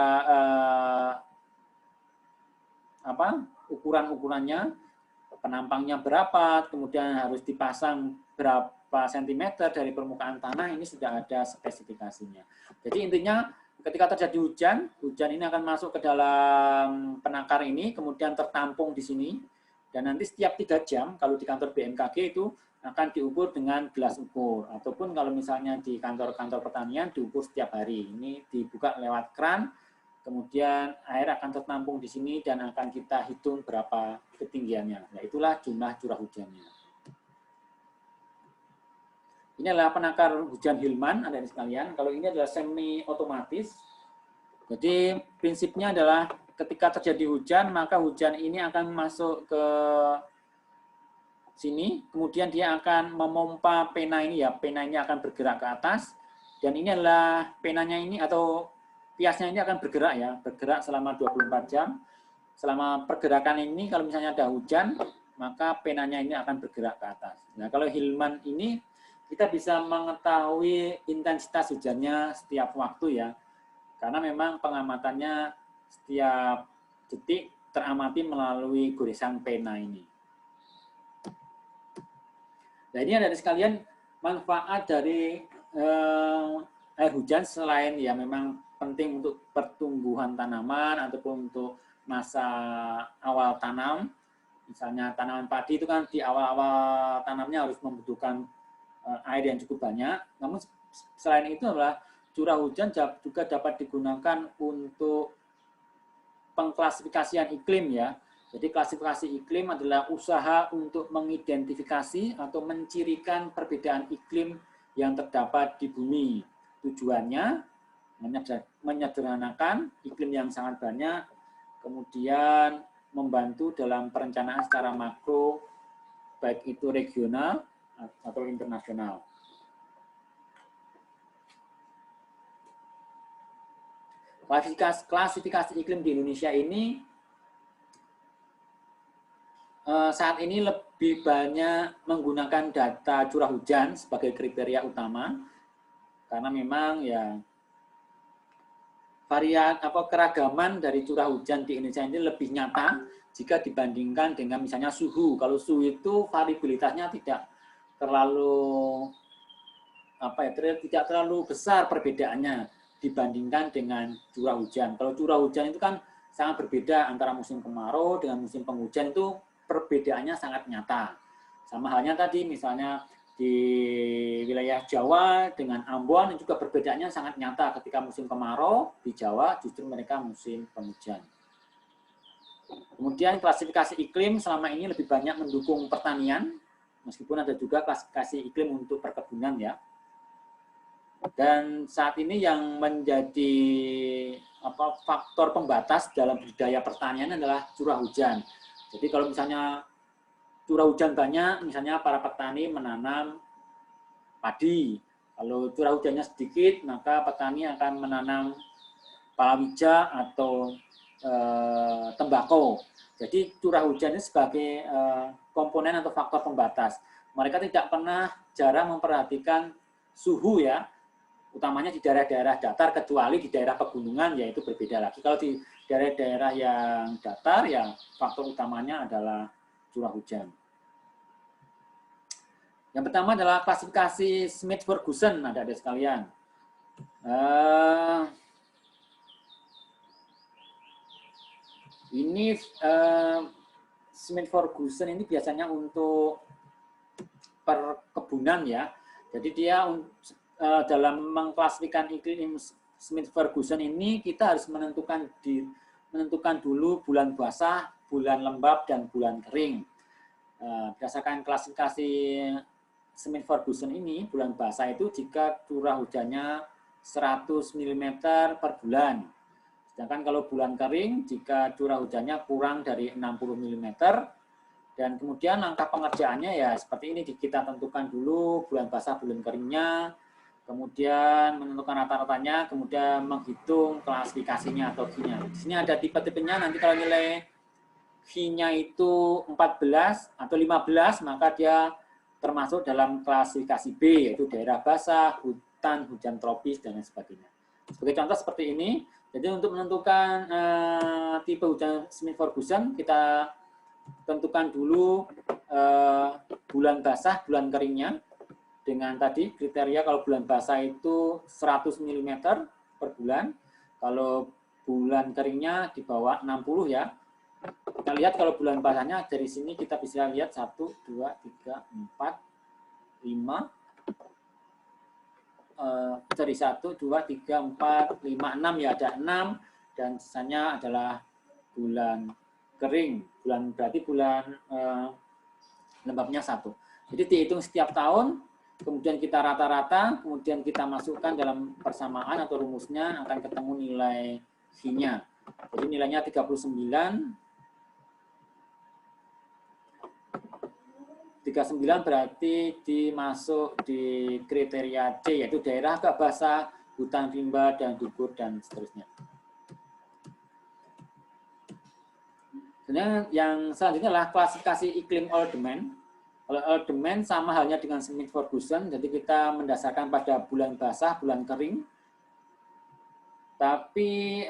Speaker 3: ukuran-ukurannya, penampangnya berapa, kemudian harus dipasang berapa sentimeter dari permukaan tanah, ini sudah ada spesifikasinya. Jadi intinya ketika terjadi hujan ini akan masuk ke dalam penakar ini, kemudian tertampung di sini, dan nanti setiap 3 jam, kalau di kantor BMKG itu akan diukur dengan gelas ukur, ataupun kalau misalnya di kantor-kantor pertanian diukur setiap hari. Ini dibuka lewat kran, kemudian air akan tertampung di sini dan akan kita hitung berapa ketinggiannya. Nah, itulah jumlah curah hujannya. Ini adalah penakar hujan Hillman, adik-adik sekalian. Kalau ini adalah semi otomatis. Jadi prinsipnya adalah ketika terjadi hujan, maka hujan ini akan masuk ke sini, kemudian dia akan memompa pena ini ya, pena ini akan bergerak ke atas, dan ini adalah penanya ini atau piasnya ini akan bergerak ya, bergerak selama 24 jam. Selama pergerakan ini kalau misalnya ada hujan, maka penanya ini akan bergerak ke atas. Nah, kalau Hillman ini kita bisa mengetahui intensitas hujannya setiap waktu ya, karena memang pengamatannya setiap detik teramati melalui goresan pena ini. Nah, ini ada sekalian manfaat dari air hujan selain ya memang penting untuk pertumbuhan tanaman ataupun untuk masa awal tanam. Misalnya tanaman padi itu kan di awal-awal tanamnya harus membutuhkan air yang cukup banyak. Namun selain itu adalah curah hujan juga dapat digunakan untuk pengklasifikasian iklim ya. Jadi klasifikasi iklim adalah usaha untuk mengidentifikasi atau mencirikan perbedaan iklim yang terdapat di bumi. Tujuannya menyederhanakan iklim yang sangat banyak, kemudian membantu dalam perencanaan secara makro, baik itu regional atau internasional. Klasifikasi iklim di Indonesia ini saat ini lebih banyak menggunakan data curah hujan sebagai kriteria utama, karena memang ya keragaman dari curah hujan di Indonesia ini lebih nyata jika dibandingkan dengan misalnya suhu. Kalau suhu itu variabilitasnya tidak terlalu tidak terlalu besar perbedaannya dibandingkan dengan curah hujan. Kalau curah hujan itu kan sangat berbeda antara musim kemarau dengan musim penghujan, itu perbedaannya sangat nyata. Sama halnya tadi misalnya di wilayah Jawa dengan Ambon juga perbedaannya sangat nyata. Ketika musim kemarau di Jawa justru mereka musim penghujan. Kemudian klasifikasi iklim selama ini lebih banyak mendukung pertanian, meskipun ada juga klasifikasi iklim untuk perkebunan ya. Dan saat ini yang menjadi faktor pembatas dalam budidaya pertanian adalah curah hujan. Jadi kalau misalnya curah hujan banyak, misalnya para petani menanam padi. Kalau curah hujannya sedikit, maka petani akan menanam palawija atau tembakau. Jadi curah hujan ini sebagai komponen atau faktor pembatas. Mereka tidak pernah jarang memperhatikan suhu ya, utamanya di daerah-daerah datar, kecuali di daerah pegunungan, yaitu berbeda lagi. Kalau di daerah-daerah yang datar, ya faktor utamanya adalah curah hujan. Yang pertama adalah klasifikasi Smith-Ferguson, adik-adik sekalian. Ini Smith-Ferguson ini biasanya untuk perkebunan ya. Jadi dia dalam mengklasifikasikan iklim Smith-Ferguson ini kita harus menentukan dulu bulan basah, bulan lembab, dan bulan kering. Berdasarkan klasifikasi Smith-Ferguson ini, bulan basah itu jika curah hujannya 100 mm per bulan. Sedangkan kalau bulan kering, jika curah hujannya kurang dari 60 mm, dan kemudian langkah pengerjaannya ya seperti ini, kita tentukan dulu bulan basah, bulan keringnya, kemudian menentukan rata-ratanya, kemudian menghitung klasifikasinya atau Q-nya. Di sini ada tipe-tipenya, nanti kalau nilai Q-nya itu 14 atau 15, maka dia termasuk dalam klasifikasi B, yaitu daerah basah, hutan, hujan tropis, dan lain sebagainya. Sebagai contoh seperti ini, jadi untuk menentukan tipe hujan Smith-Ferguson, kita tentukan dulu bulan basah, bulan keringnya, dengan tadi kriteria kalau bulan basah itu 100 mm per bulan, kalau bulan keringnya di bawah 60 ya. Kita lihat kalau bulan basahnya dari sini kita bisa lihat 1, 2, 3, 4, 5, dari 1, 2, 3, 4, 5, 6 ya, ada 6, dan sisanya adalah bulan kering. Berarti bulan lembabnya 1. Jadi dihitung setiap tahun, kemudian kita rata-rata, kemudian kita masukkan dalam persamaan atau rumusnya, akan ketemu nilai Q-nya. Jadi nilainya 39. 39 berarti dimasuk di kriteria C, yaitu daerah agak basah, hutan rimba, dan gugur, dan seterusnya. Sebenarnya yang selanjutnya adalah klasifikasi iklim Oldman. Kalau Oldman sama halnya dengan Smith-Ferguson, jadi kita mendasarkan pada bulan basah, bulan kering. Tapi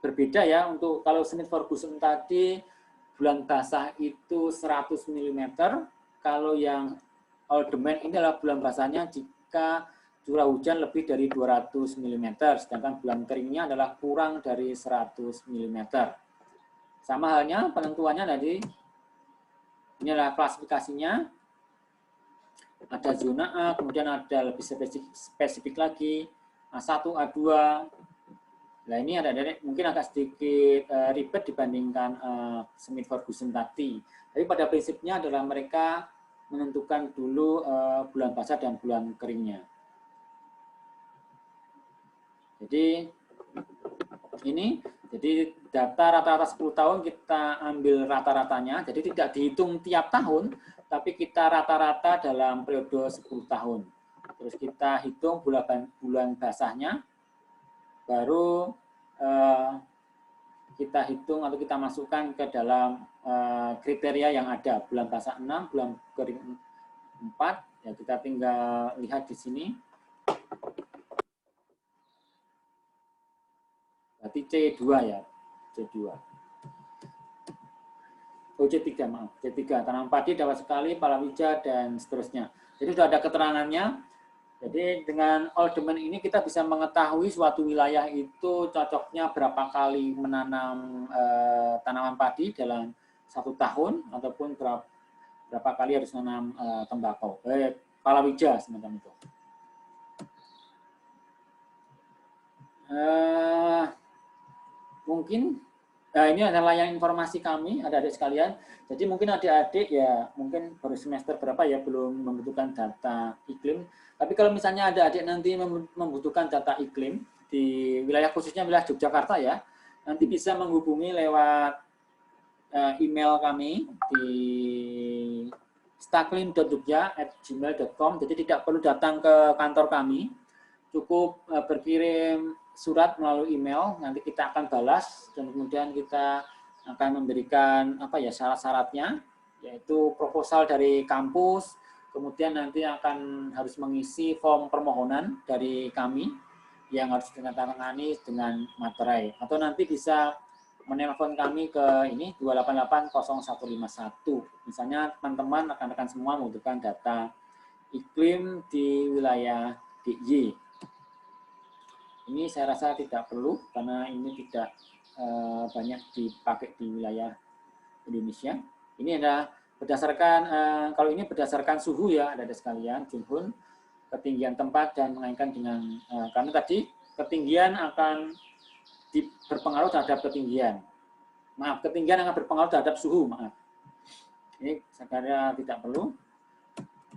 Speaker 3: berbeda ya, untuk kalau Smith-Ferguson tadi bulan basah itu 100 mm, kalau yang Oldman ini adalah bulan basahnya jika curah hujan lebih dari 200 mm, sedangkan bulan keringnya adalah kurang dari 100 mm. Sama halnya penentuannya tadi, ini adalah klasifikasinya, ada zona A, kemudian ada lebih spesifik lagi, A1, A2. Nah ini ada mungkin agak sedikit ribet dibandingkan Smith-Ferguson tadi. Tapi pada prinsipnya adalah mereka menentukan dulu bulan basah dan bulan keringnya. Jadi ini, jadi data rata-rata 10 tahun kita ambil rata-ratanya, jadi tidak dihitung tiap tahun, tapi kita rata-rata dalam periode 10 tahun. Terus kita hitung bulan basahnya, baru kita hitung atau kita masukkan ke dalam kriteria yang ada. Bulan basah 6, bulan kering 4, ya kita tinggal lihat di sini. Berarti C2 ya, C2. Oh, C3, maaf. C3, tanam padi dapat sekali, palawija, dan seterusnya. Jadi sudah ada keterangannya. Jadi dengan all domain ini kita bisa mengetahui suatu wilayah itu cocoknya berapa kali menanam tanaman padi dalam 1 tahun ataupun berapa kali harus menanam tembakau, palawija semacam itu. Mungkin ini adalah yang informasi kami, adik-adik sekalian. Jadi mungkin adik-adik ya mungkin baru semester berapa ya belum membutuhkan data iklim. Tapi kalau misalnya adik-adik nanti membutuhkan data iklim di wilayah khususnya wilayah Yogyakarta ya, nanti bisa menghubungi lewat email kami di staklim.jogja@gmail.com. Jadi tidak perlu datang ke kantor kami, cukup berkirim surat melalui email, nanti kita akan balas dan kemudian kita akan memberikan syarat-syaratnya, yaitu proposal dari kampus, kemudian nanti akan harus mengisi form permohonan dari kami yang harus ditandatangani dengan materai, atau nanti bisa menelpon kami ke ini 2880151. Misalnya teman-teman rekan-rekan semua membutuhkan data iklim di wilayah DIY. Ini saya rasa tidak perlu karena ini tidak banyak dipakai di wilayah Indonesia. Ini adalah berdasarkan kalau ini berdasarkan suhu ya, ada sekalian, Junhun, ketinggian tempat dan mengaitkan dengan karena tadi ketinggian akan berpengaruh terhadap ketinggian. Maaf, ketinggian akan berpengaruh terhadap suhu, maaf. Ini saya tidak perlu.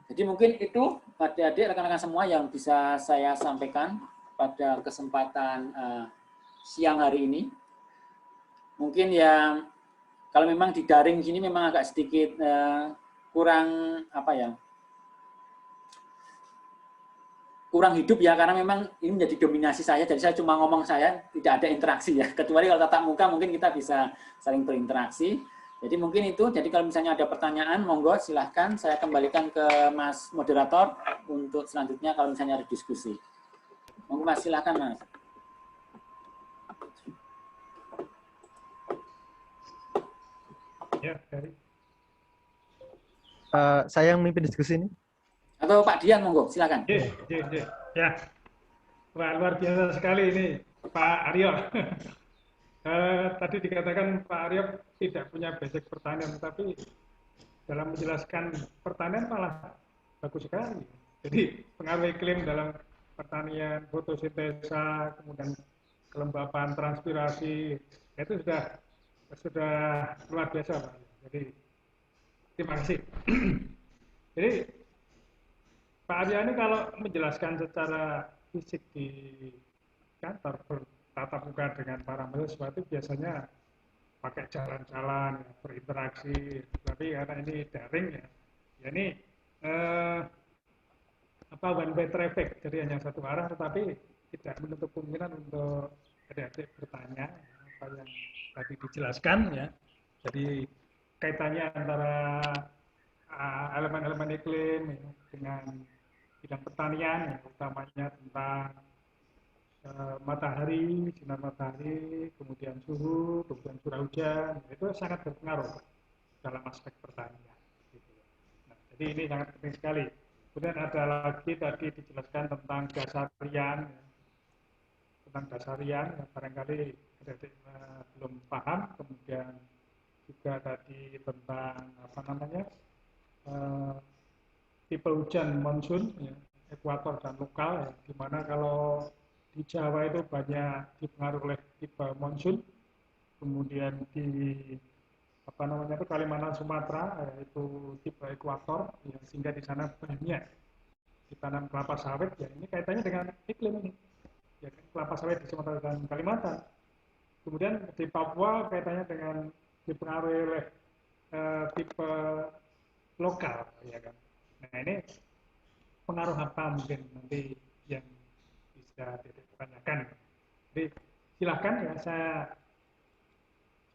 Speaker 3: Jadi mungkin itu adik-adik rekan-rekan semua yang bisa saya sampaikan pada kesempatan siang hari ini. Mungkin yang kalau memang di daring sini memang agak sedikit kurang kurang hidup ya, karena memang ini menjadi dominasi saya, jadi saya cuma ngomong, saya tidak ada interaksi ya, kecuali kalau tatap muka mungkin kita bisa saling berinteraksi. Jadi mungkin itu, jadi kalau misalnya ada pertanyaan, monggo silahkan saya kembalikan ke Mas Moderator untuk selanjutnya kalau misalnya ada diskusi. Monggo Mas, silahkan Mas.
Speaker 1: Ya, dari.
Speaker 2: Saya yang memimpin diskusi ini.
Speaker 3: Atau Pak Dian, monggo, silahkan.
Speaker 1: Ya, wah, luar biasa sekali ini Pak Aryo. Tadi dikatakan Pak Aryo tidak punya basic pertanian, tapi dalam menjelaskan pertanian malah bagus sekali. Jadi pengaruh iklim dalam pertanian, fotosintesa, kemudian kelembapan, transpirasi, itu sudah luar biasa Pak. Jadi terima kasih. Jadi Pak Arya ini kalau menjelaskan secara fisik di kantor bertatap muka dengan para mahasiswa itu biasanya pakai jalan-jalan, berinteraksi. Tapi karena ini daring ya ini one way traffic, jadi hanya satu arah, tetapi tidak menutup kemungkinan untuk adik-adik bertanya apa yang tadi dijelaskan ya. Jadi kaitannya antara elemen-elemen iklim ya, dengan bidang pertanian, ya, utamanya tentang matahari, sinar matahari, kemudian suhu, kemudian curah hujan, itu sangat berpengaruh dalam aspek pertanian. Gitu. Nah, jadi ini sangat penting sekali. Kemudian ada lagi tadi dijelaskan tentang dasarian, ya. Tentang dasarian, ya, barangkali adik-adik belum paham. Kemudian juga tadi tentang tipe hujan monsun, ya, ekuator dan lokal, ya, di mana kalau di Jawa itu banyak dipengaruhi oleh tipe monsun, kemudian di Kalimantan Sumatera yaitu tipe ekuator, ya, sehingga di sana banyak ditanam kelapa sawit, ya ini kaitannya dengan iklim ini, ya, kelapa sawit di Sumatera dan Kalimantan. Kemudian di Papua kaitannya dengan dipengaruhi oleh tipe lokal, ya kan. Nah ini pengaruh apa mungkin nanti yang bisa ditanyakan. Jadi silakan ya, saya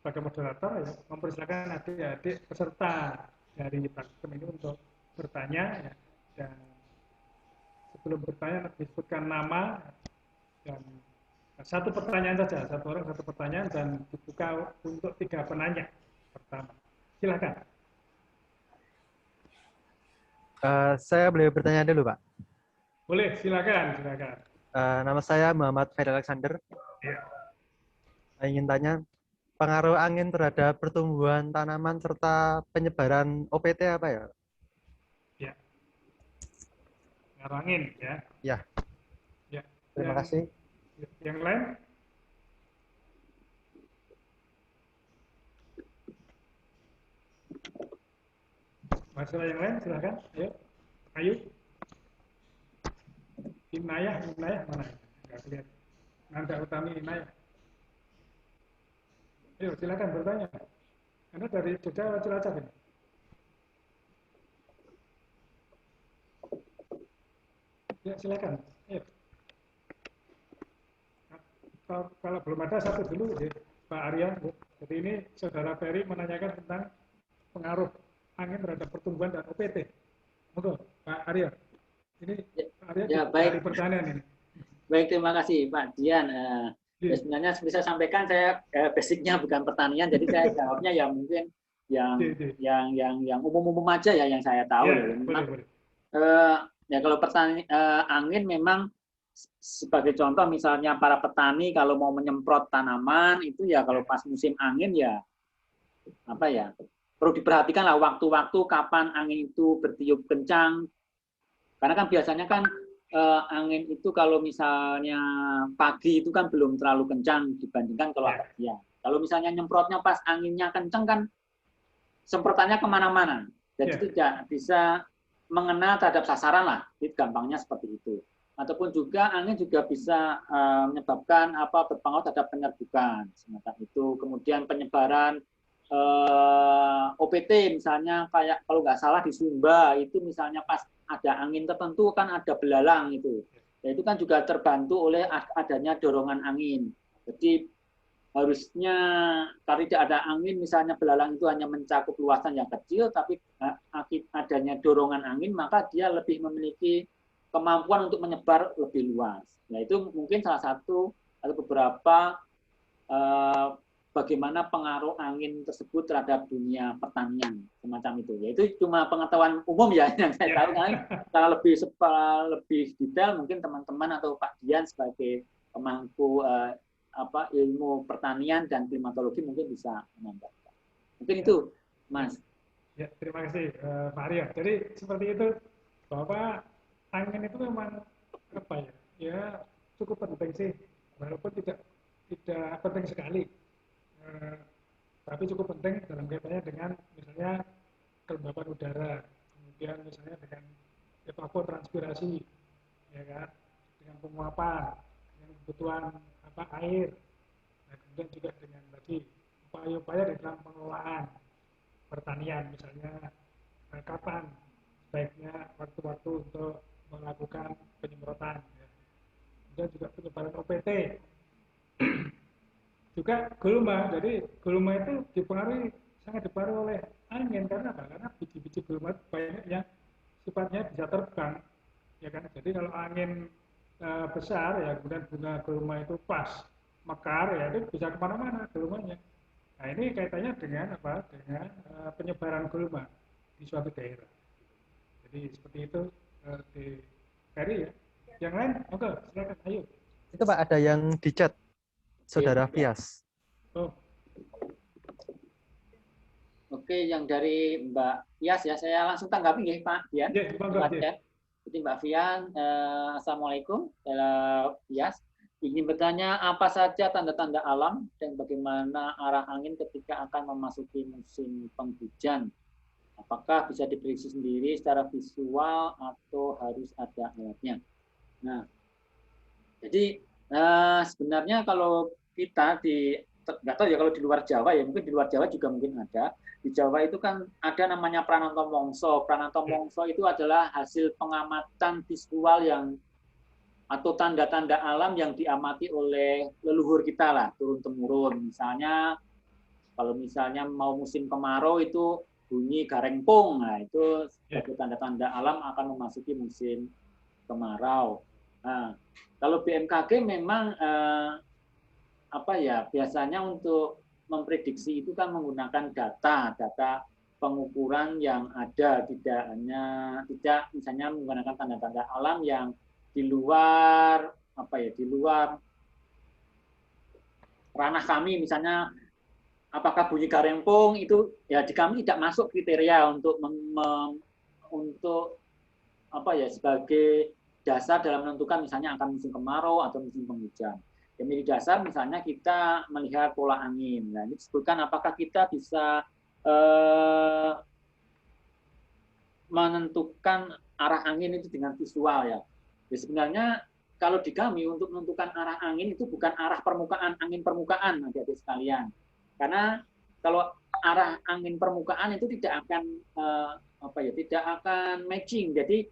Speaker 1: sebagai moderator ya mempersilakan adik-adik peserta dari praktikum ini untuk bertanya ya. Dan sebelum bertanya disebutkan nama dan satu pertanyaan saja, satu orang satu pertanyaan, dan dibuka untuk 3 penanya pertama. Silakan.
Speaker 2: Saya boleh bertanya dulu, Pak?
Speaker 1: Boleh, silakan, silakan.
Speaker 2: Nama saya Muhammad Ferry Alexander.
Speaker 1: Ya.
Speaker 2: Saya ingin tanya, pengaruh angin terhadap pertumbuhan tanaman serta penyebaran OPT apa ya?
Speaker 1: Ya, pengaruh angin ya.
Speaker 2: Ya,
Speaker 1: Ya.
Speaker 2: terima kasih.
Speaker 1: Yang lain? Masalah yang lain silakan. Ayo. Inayah mana? Enggak kelihatan. Nanda Utami Inayah. Ayo silakan bertanya. Anda dari Jogja atau Cilacap ini? Ya silakan. Ayo. Kalau belum ada satu dulu, ya, Pak Arya. Jadi ini Saudara Ferry menanyakan tentang pengaruh angin terhadap pertumbuhan dan OPT. Monggo, Pak Arya. Ini Pak Arya
Speaker 4: Ya, baik.
Speaker 1: dari pertanian ini.
Speaker 4: Baik, terima kasih Pak Dian. Ya, sebenarnya seperti saya sampaikan, saya basicnya bukan pertanian, jadi saya jawabnya ya mungkin yang umum-umum aja ya yang saya tahu.
Speaker 1: Ya,
Speaker 4: ya. Memang,
Speaker 1: boleh.
Speaker 4: Ya kalau angin memang sebagai contoh misalnya para petani kalau mau menyemprot tanaman itu ya kalau pas musim angin ya apa ya perlu diperhatikan lah waktu-waktu kapan angin itu bertiup kencang, karena kan biasanya kan angin itu kalau misalnya pagi itu kan belum terlalu kencang dibandingkan kalau agak siang. Kalau misalnya nyemprotnya pas anginnya kencang kan semprotannya kemana-mana, jadi tidak bisa mengena terhadap sasaran lah, itu gampangnya seperti itu. Ataupun juga angin juga bisa menyebabkan berpengaruh terhadap penyerbukan semacam itu. Kemudian penyebaran OPT misalnya kayak kalau nggak salah di Sumba itu misalnya pas ada angin tertentu kan ada belalang itu. Ya, itu kan juga terbantu oleh adanya dorongan angin. Jadi harusnya kalau tidak ada angin misalnya belalang itu hanya mencakup luasan yang kecil, tapi akibat adanya dorongan angin maka dia lebih memiliki kemampuan untuk menyebar lebih luas. Nah itu mungkin salah satu atau beberapa bagaimana pengaruh angin tersebut terhadap dunia pertanian semacam itu. Ya itu cuma pengetahuan umum ya yang saya tahu. Secara lebih detail mungkin teman-teman atau Pak Dian sebagai pemangku ilmu pertanian dan klimatologi mungkin bisa menambahkan. Mungkin itu, Mas.
Speaker 1: Ya, terima kasih Pak Arya. Jadi seperti itu bahwa angin itu memang ya cukup penting sih, walaupun tidak penting sekali, tapi cukup penting dalam kaitannya dengan misalnya kelembapan udara, kemudian misalnya dengan evapotranspirasi, ya kan, dengan penguapan, dengan kebutuhan air, nah, kemudian juga dengan tadi upaya-upaya di dalam pengelolaan pertanian, misalnya kapan sebaiknya waktu-waktu untuk melakukan penyemprotan, ya. Kemudian juga penyebaran OPT, juga gulma. Jadi gulma itu sangat dipengaruhi oleh angin karena apa? Karena biji-biji gulma banyak yang sifatnya bisa terbang, ya kan. Jadi kalau angin besar ya kemudian bunga gulma itu pas mekar ya itu bisa kemana-mana gulmanya. Nah ini kaitannya dengan dengan penyebaran gulma di suatu daerah. Jadi seperti itu di Ferry ya. Yang lain, oke, silakan, ayo.
Speaker 2: Itu Pak ada yang di chat, Saudara Fias.
Speaker 1: Oh.
Speaker 4: Oke, yang dari Mbak Fias ya, saya langsung tanggapi ya Pak Dian. Jadi Mbak Fian, Assalamualaikum, Fias. Ingin bertanya apa saja tanda-tanda alam dan bagaimana arah angin ketika akan memasuki musim penghujan? Apakah bisa diprediksi sendiri secara visual atau harus ada alatnya? Nah, jadi sebenarnya kalau kita nggak tahu ya kalau di luar Jawa ya, mungkin di luar Jawa juga mungkin ada. Di Jawa itu kan ada namanya Pranata Mongso. Pranata Mongso itu adalah hasil pengamatan visual atau tanda-tanda alam yang diamati oleh leluhur kita lah, turun-temurun. Misalnya, kalau misalnya mau musim kemarau itu bunyi garengpung, nah itu sebagai tanda-tanda alam akan memasuki musim kemarau. Nah, kalau BMKG memang biasanya untuk memprediksi itu kan menggunakan data pengukuran yang ada, tidak misalnya menggunakan tanda-tanda alam yang di luar di luar ranah kami, misalnya apakah bunyi garempung itu ya di kami tidak masuk kriteria untuk sebagai dasar dalam menentukan misalnya akan musim kemarau atau musim penghujan. Yang menjadi dasar misalnya kita melihat pola angin. Nah, ini disebutkan apakah kita bisa menentukan arah angin itu dengan visual ya. Jadi sebenarnya kalau di kami untuk menentukan arah angin itu bukan arah permukaan, angin permukaan adik-adik sekalian. Karena kalau arah angin permukaan itu tidak akan tidak akan matching. Jadi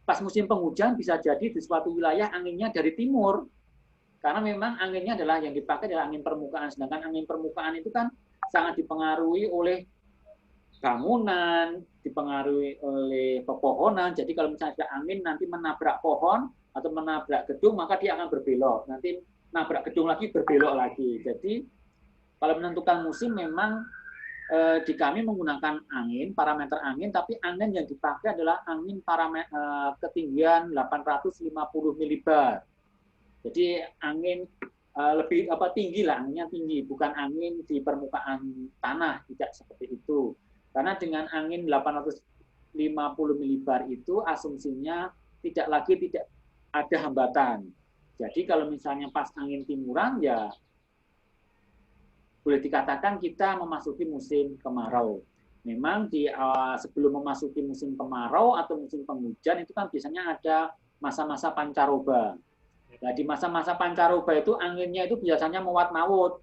Speaker 4: pas musim penghujan bisa jadi di suatu wilayah anginnya dari timur. Karena memang anginnya adalah yang dipakai adalah angin permukaan. Sedangkan angin permukaan itu kan sangat dipengaruhi oleh bangunan, dipengaruhi oleh pepohonan. Jadi kalau misalnya ada angin nanti menabrak pohon atau menabrak gedung, maka dia akan berbelok. Nanti nabrak gedung lagi, berbelok lagi. Jadi kalau menentukan musim memang di kami menggunakan angin, parameter angin, tapi angin yang dipakai adalah angin ketinggian 850 milibar. Jadi angin lebih tinggi lah, anginnya tinggi, bukan angin di permukaan tanah, tidak seperti itu. Karena dengan angin 850 milibar itu asumsinya tidak ada hambatan. Jadi kalau misalnya pas angin timuran ya boleh dikatakan kita memasuki musim kemarau. Memang sebelum memasuki musim kemarau atau musim penghujan itu kan biasanya ada masa-masa pancaroba. Nah, di masa-masa pancaroba itu anginnya itu biasanya mewat-mawut.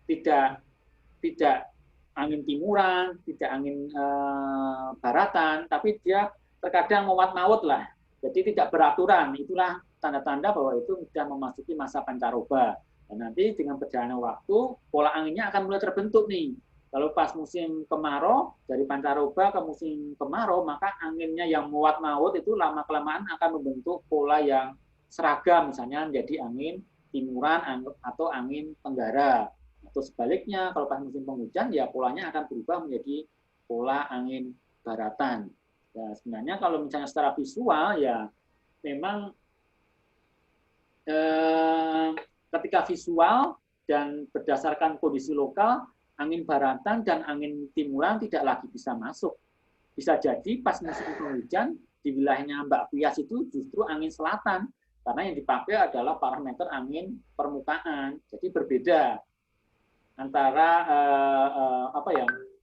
Speaker 4: Tidak angin timuran, tidak angin baratan, tapi dia terkadang mewat-mawut lah. Jadi tidak beraturan. Itulah tanda-tanda bahwa itu sudah memasuki masa pancaroba. Dan nanti dengan berjalannya waktu, pola anginnya akan mulai terbentuk nih. Kalau pas musim kemarau, dari pancaroba ke musim kemarau, maka anginnya yang mewat-mawut itu lama-kelamaan akan membentuk pola yang seragam, misalnya menjadi angin timuran atau angin tenggara. Atau sebaliknya, kalau pas musim penghujan, ya polanya akan berubah menjadi pola angin baratan. Ya, sebenarnya kalau misalnya secara visual, ya memang ketika visual dan berdasarkan kondisi lokal, angin baratan dan angin timuran tidak lagi bisa masuk. Bisa jadi pas musim penghujan, di wilayahnya Mbak Pias itu justru angin selatan, karena yang dipakai adalah parameter angin permukaan. Jadi berbeda antara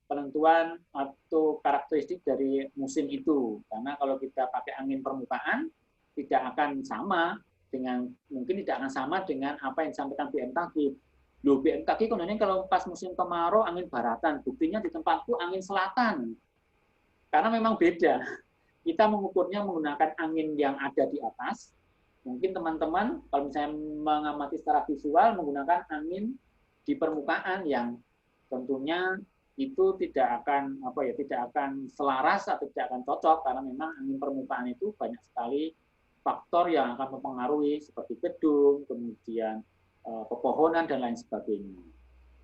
Speaker 4: penentuan atau karakteristik dari musim itu. Karena kalau kita pakai angin permukaan tidak akan sama dengan apa yang disampaikan BMKG. Loh, BMKG kononnya kalau pas musim kemarau angin baratan, buktinya di tempatku angin selatan. Karena memang beda. Kita mengukurnya menggunakan angin yang ada di atas. Mungkin teman-teman kalau misalnya mengamati secara visual menggunakan angin di permukaan yang tentunya itu tidak akan selaras atau tidak akan cocok karena memang angin permukaan itu banyak sekali faktor yang akan mempengaruhi seperti gedung, kemudian pepohonan dan lain sebagainya.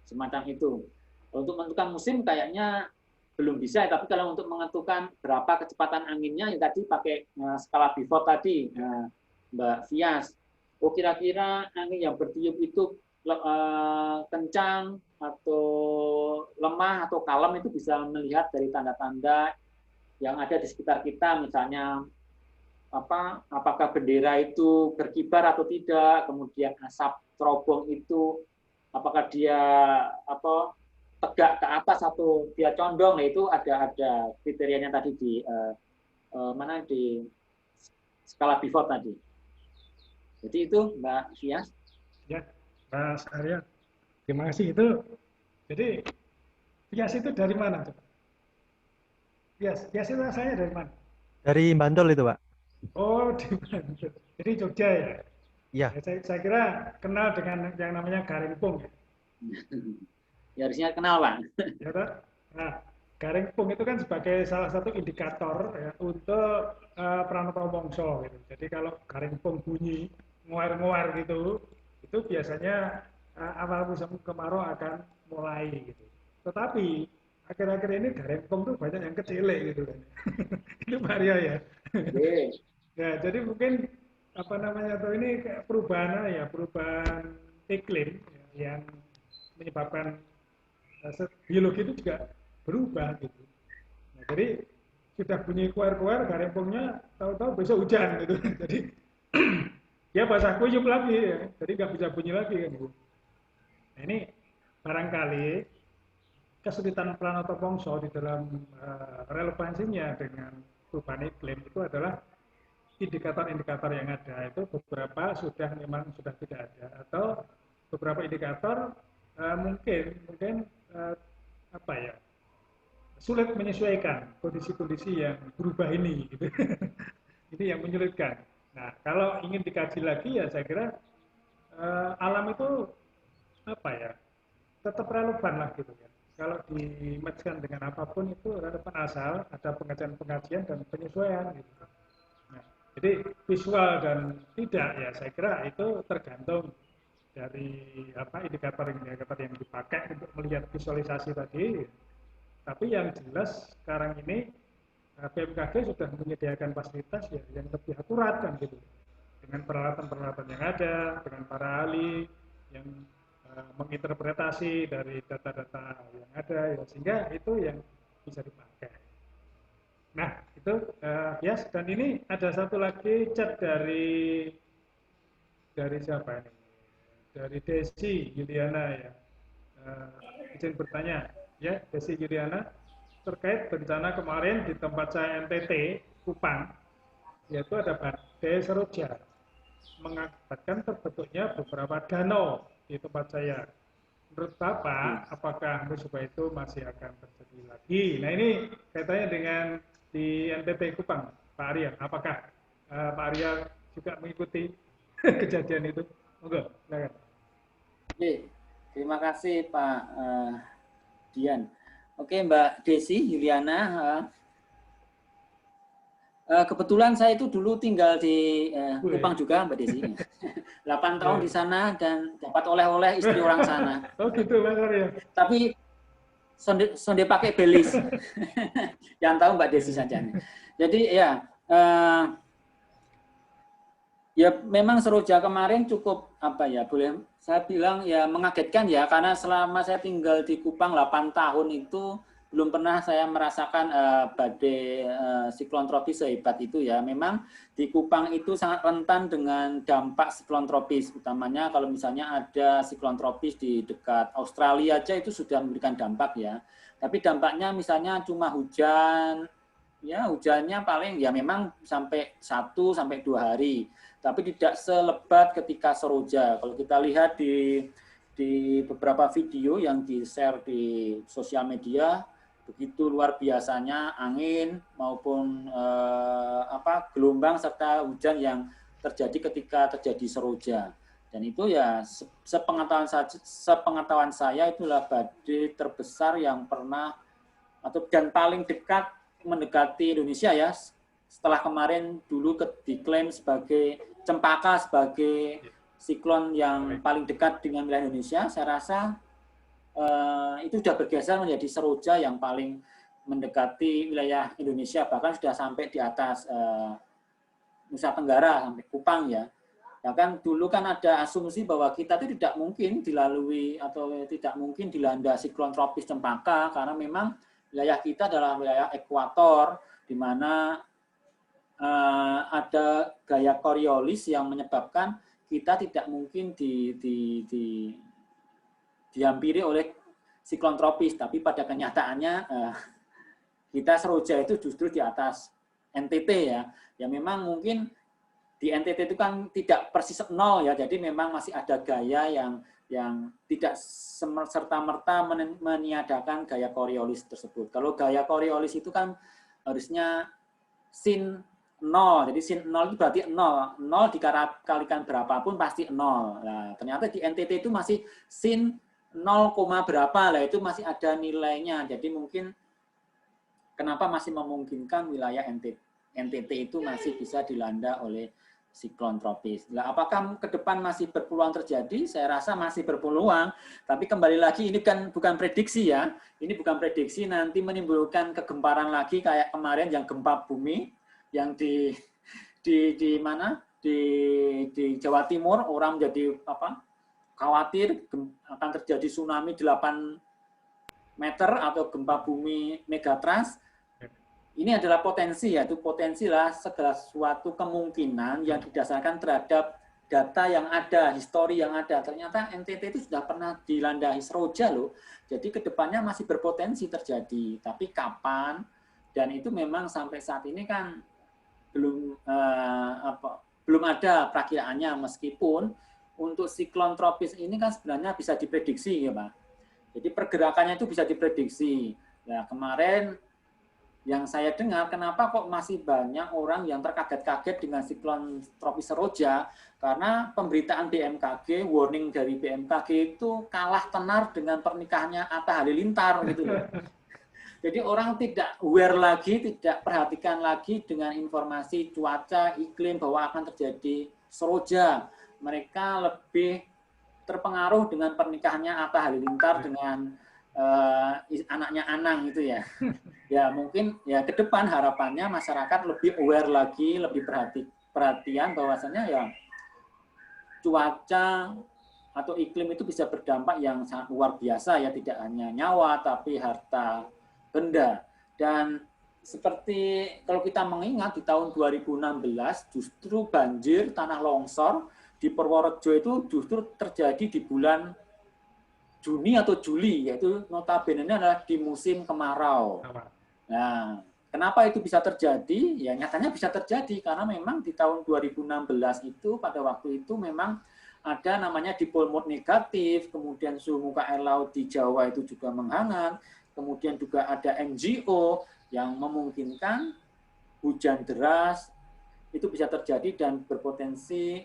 Speaker 4: Semacam itu. Untuk menentukan musim kayaknya belum bisa, tapi kalau untuk menentukan berapa kecepatan anginnya ya tadi pakai skala Beaufort tadi, Mbak Fias. Oh kira-kira angin yang bertiup itu kencang atau lemah atau kalem itu bisa melihat dari tanda-tanda yang ada di sekitar kita, misalnya apakah bendera itu berkibar atau tidak, kemudian asap terobong itu apakah dia tegak ke atas atau dia condong. Nah, itu ada kriterianya tadi di skala Beaufort tadi. Jadi itu Mbak Fias.
Speaker 1: Ya, Mas Arya. Terima kasih. Itu jadi Fias itu dari mana tuh? Fias itu asalnya dari mana?
Speaker 2: Dari Bantul itu, Pak.
Speaker 1: Oh, di Bantul. Jadi Jogja ya?
Speaker 2: Iya.
Speaker 1: Saya kira kenal dengan yang namanya Garempung.
Speaker 4: Ya harusnya kenal, Pak.
Speaker 1: Ya, nah, Garempung itu kan sebagai salah satu indikator ya, untuk Pranoto Mongso. Gitu. Jadi kalau Garempung bunyi ngoer-ngoer gitu, itu biasanya awal musim kemarau akan mulai gitu. Tetapi akhir-akhir ini garempong tuh banyak yang kecilek gitu kan. Itu Pak Arya ya. Ya, jadi mungkin apa namanya tuh ini kayak perubahan ya, perubahan iklim ya, yang menyebabkan biologi itu juga berubah gitu. Nah, jadi sudah bunyi kuar-kuar garempongnya tahu-tahu besok hujan gitu. Jadi dia basah kuyup lagi ya, jadi nggak bisa bunyi lagi kan gitu. Nah, ini barangkali kesulitan Pranotopongso di dalam relevansinya dengan perubahan iklim itu adalah indikator-indikator yang ada itu beberapa memang sudah tidak ada, atau beberapa indikator mungkin apa ya, sulit menyesuaikan kondisi-kondisi yang berubah ini gitu. Ini yang menyulitkan. Nah, kalau ingin dikaji lagi ya saya kira alam itu apa ya, tetap relevan lah gitu ya. Kalau di-match-kan dengan apapun itu relevan, asal ada pengajian-pengajian dan penyesuaian gitu. Nah, jadi visual dan tidak ya saya kira itu tergantung dari apa indikator-indikator yang dipakai untuk melihat visualisasi tadi. Tapi yang jelas sekarang ini BMKG sudah menyediakan fasilitas ya yang lebih akurat kan gitu, dengan peralatan-peralatan yang ada, dengan para ahli yang menginterpretasi dari data-data yang ada ya, sehingga itu yang bisa dipakai. Nah itu yes, dan ini ada satu lagi chat dari siapa ini, dari Desi Yuliana ya, izin bertanya ya Desi Yuliana terkait bencana kemarin di tempat saya NTT Kupang, yaitu ada badai seroja mengakibatkan terbentuknya beberapa danau di tempat saya. Menurut Bapak, apakah musibah itu masih akan terjadi lagi? Nah ini kaitannya dengan di NTT Kupang, Pak Arya. Apakah Pak Arya juga mengikuti kejadian itu? Monggo, silakan.
Speaker 4: Oke, terima kasih Pak Dian. Oke, Mbak Desi Yuliana. Kebetulan saya itu dulu tinggal di Kupang juga, Mbak Desi. 8 tahun di sana dan dapat oleh-oleh istri orang sana.
Speaker 1: Oh gitu, Pak Arya.
Speaker 4: Tapi sonde pakai belis. Yang tahu Mbak Desi saja. Jadi ya, ya memang Seroja kemarin cukup apa ya, boleh saya bilang ya mengagetkan ya, karena selama saya tinggal di Kupang 8 tahun itu belum pernah saya merasakan badai siklon tropis sehebat itu ya. Memang di Kupang itu sangat rentan dengan dampak siklon tropis, utamanya kalau misalnya ada siklon tropis di dekat Australia aja itu sudah memberikan dampak ya. Tapi dampaknya misalnya cuma hujan, ya hujannya paling ya memang sampai 1 sampai 2 hari. Tapi tidak selebat ketika Seroja. Kalau kita lihat di beberapa video yang di-share di sosial media, begitu luar biasanya angin maupun gelombang serta hujan yang terjadi ketika terjadi Seroja. Dan itu ya sepengetahuan saya itulah badai terbesar yang pernah dan paling dekat mendekati Indonesia ya. Setelah kemarin dulu diklaim sebagai Cempaka sebagai siklon yang paling dekat dengan wilayah Indonesia, saya rasa itu sudah bergeser menjadi Seroja yang paling mendekati wilayah Indonesia, bahkan sudah sampai di atas Nusa Tenggara sampai Kupang ya. Bahkan dulu kan ada asumsi bahwa kita itu tidak mungkin dilalui atau tidak mungkin dilanda siklon tropis Cempaka karena memang wilayah kita adalah wilayah ekuator di mana ada gaya Coriolis yang menyebabkan kita tidak mungkin dihampiri oleh siklon tropis, tapi pada kenyataannya kita Seroja itu justru di atas NTT ya. Ya memang mungkin di NTT itu kan tidak persis nol ya, jadi memang masih ada gaya yang tidak serta-merta meniadakan gaya Coriolis tersebut. Kalau gaya Coriolis itu kan harusnya sin 0, jadi sin 0 itu berarti 0 dikalikan berapapun pasti 0. Nah, ternyata di NTT itu masih sin 0, berapa lah, itu masih ada nilainya. Jadi mungkin kenapa masih memungkinkan wilayah NTT itu masih bisa dilanda oleh
Speaker 3: siklon tropis. Nah, apakah ke depan masih berpeluang terjadi? Saya rasa masih berpeluang, tapi kembali lagi ini kan bukan prediksi ya. Ini bukan prediksi, nanti menimbulkan kegemparan lagi kayak kemarin yang gempa bumi yang di mana? Di Jawa Timur, orang menjadi khawatir akan terjadi tsunami 8 meter atau gempa bumi megatrust. Ini adalah potensi, yaitu potensi lah segala suatu kemungkinan yang didasarkan terhadap data yang ada, histori yang ada. Ternyata NTT itu sudah pernah dilandai seroja loh. Jadi kedepannya masih berpotensi terjadi. Tapi kapan? Dan itu memang sampai saat ini kan belum ada perakiraannya, meskipun untuk siklon tropis ini kan sebenarnya bisa diprediksi ya Pak. Jadi pergerakannya itu bisa diprediksi. Nah kemarin yang saya dengar, kenapa kok masih banyak orang yang terkaget-kaget dengan siklon tropis seroja, karena pemberitaan BMKG, warning dari BMKG itu kalah tenar dengan pernikahannya Atta Halilintar gitu loh. Jadi orang tidak aware lagi, tidak perhatikan lagi dengan informasi cuaca, iklim bahwa akan terjadi seroja. Mereka lebih terpengaruh dengan pernikahannya Atta Halilintar dengan anaknya Anang gitu ya. Ya mungkin ya ke depan harapannya masyarakat lebih aware lagi, lebih perhatian bahwasanya ya cuaca atau iklim itu bisa berdampak yang sangat luar biasa ya, tidak hanya nyawa tapi harta benda. Dan seperti kalau kita mengingat di tahun 2016 justru banjir tanah longsor di Purworejo itu justru terjadi di bulan Juni atau Juli, yaitu notabene adalah di musim kemarau. Nah, kenapa itu bisa terjadi? Ya nyatanya bisa terjadi karena memang di tahun 2016 itu pada waktu itu memang ada namanya dipol mood negatif, kemudian suhu muka air laut di Jawa itu juga menghangat, kemudian juga ada NGO yang memungkinkan hujan deras itu bisa terjadi dan berpotensi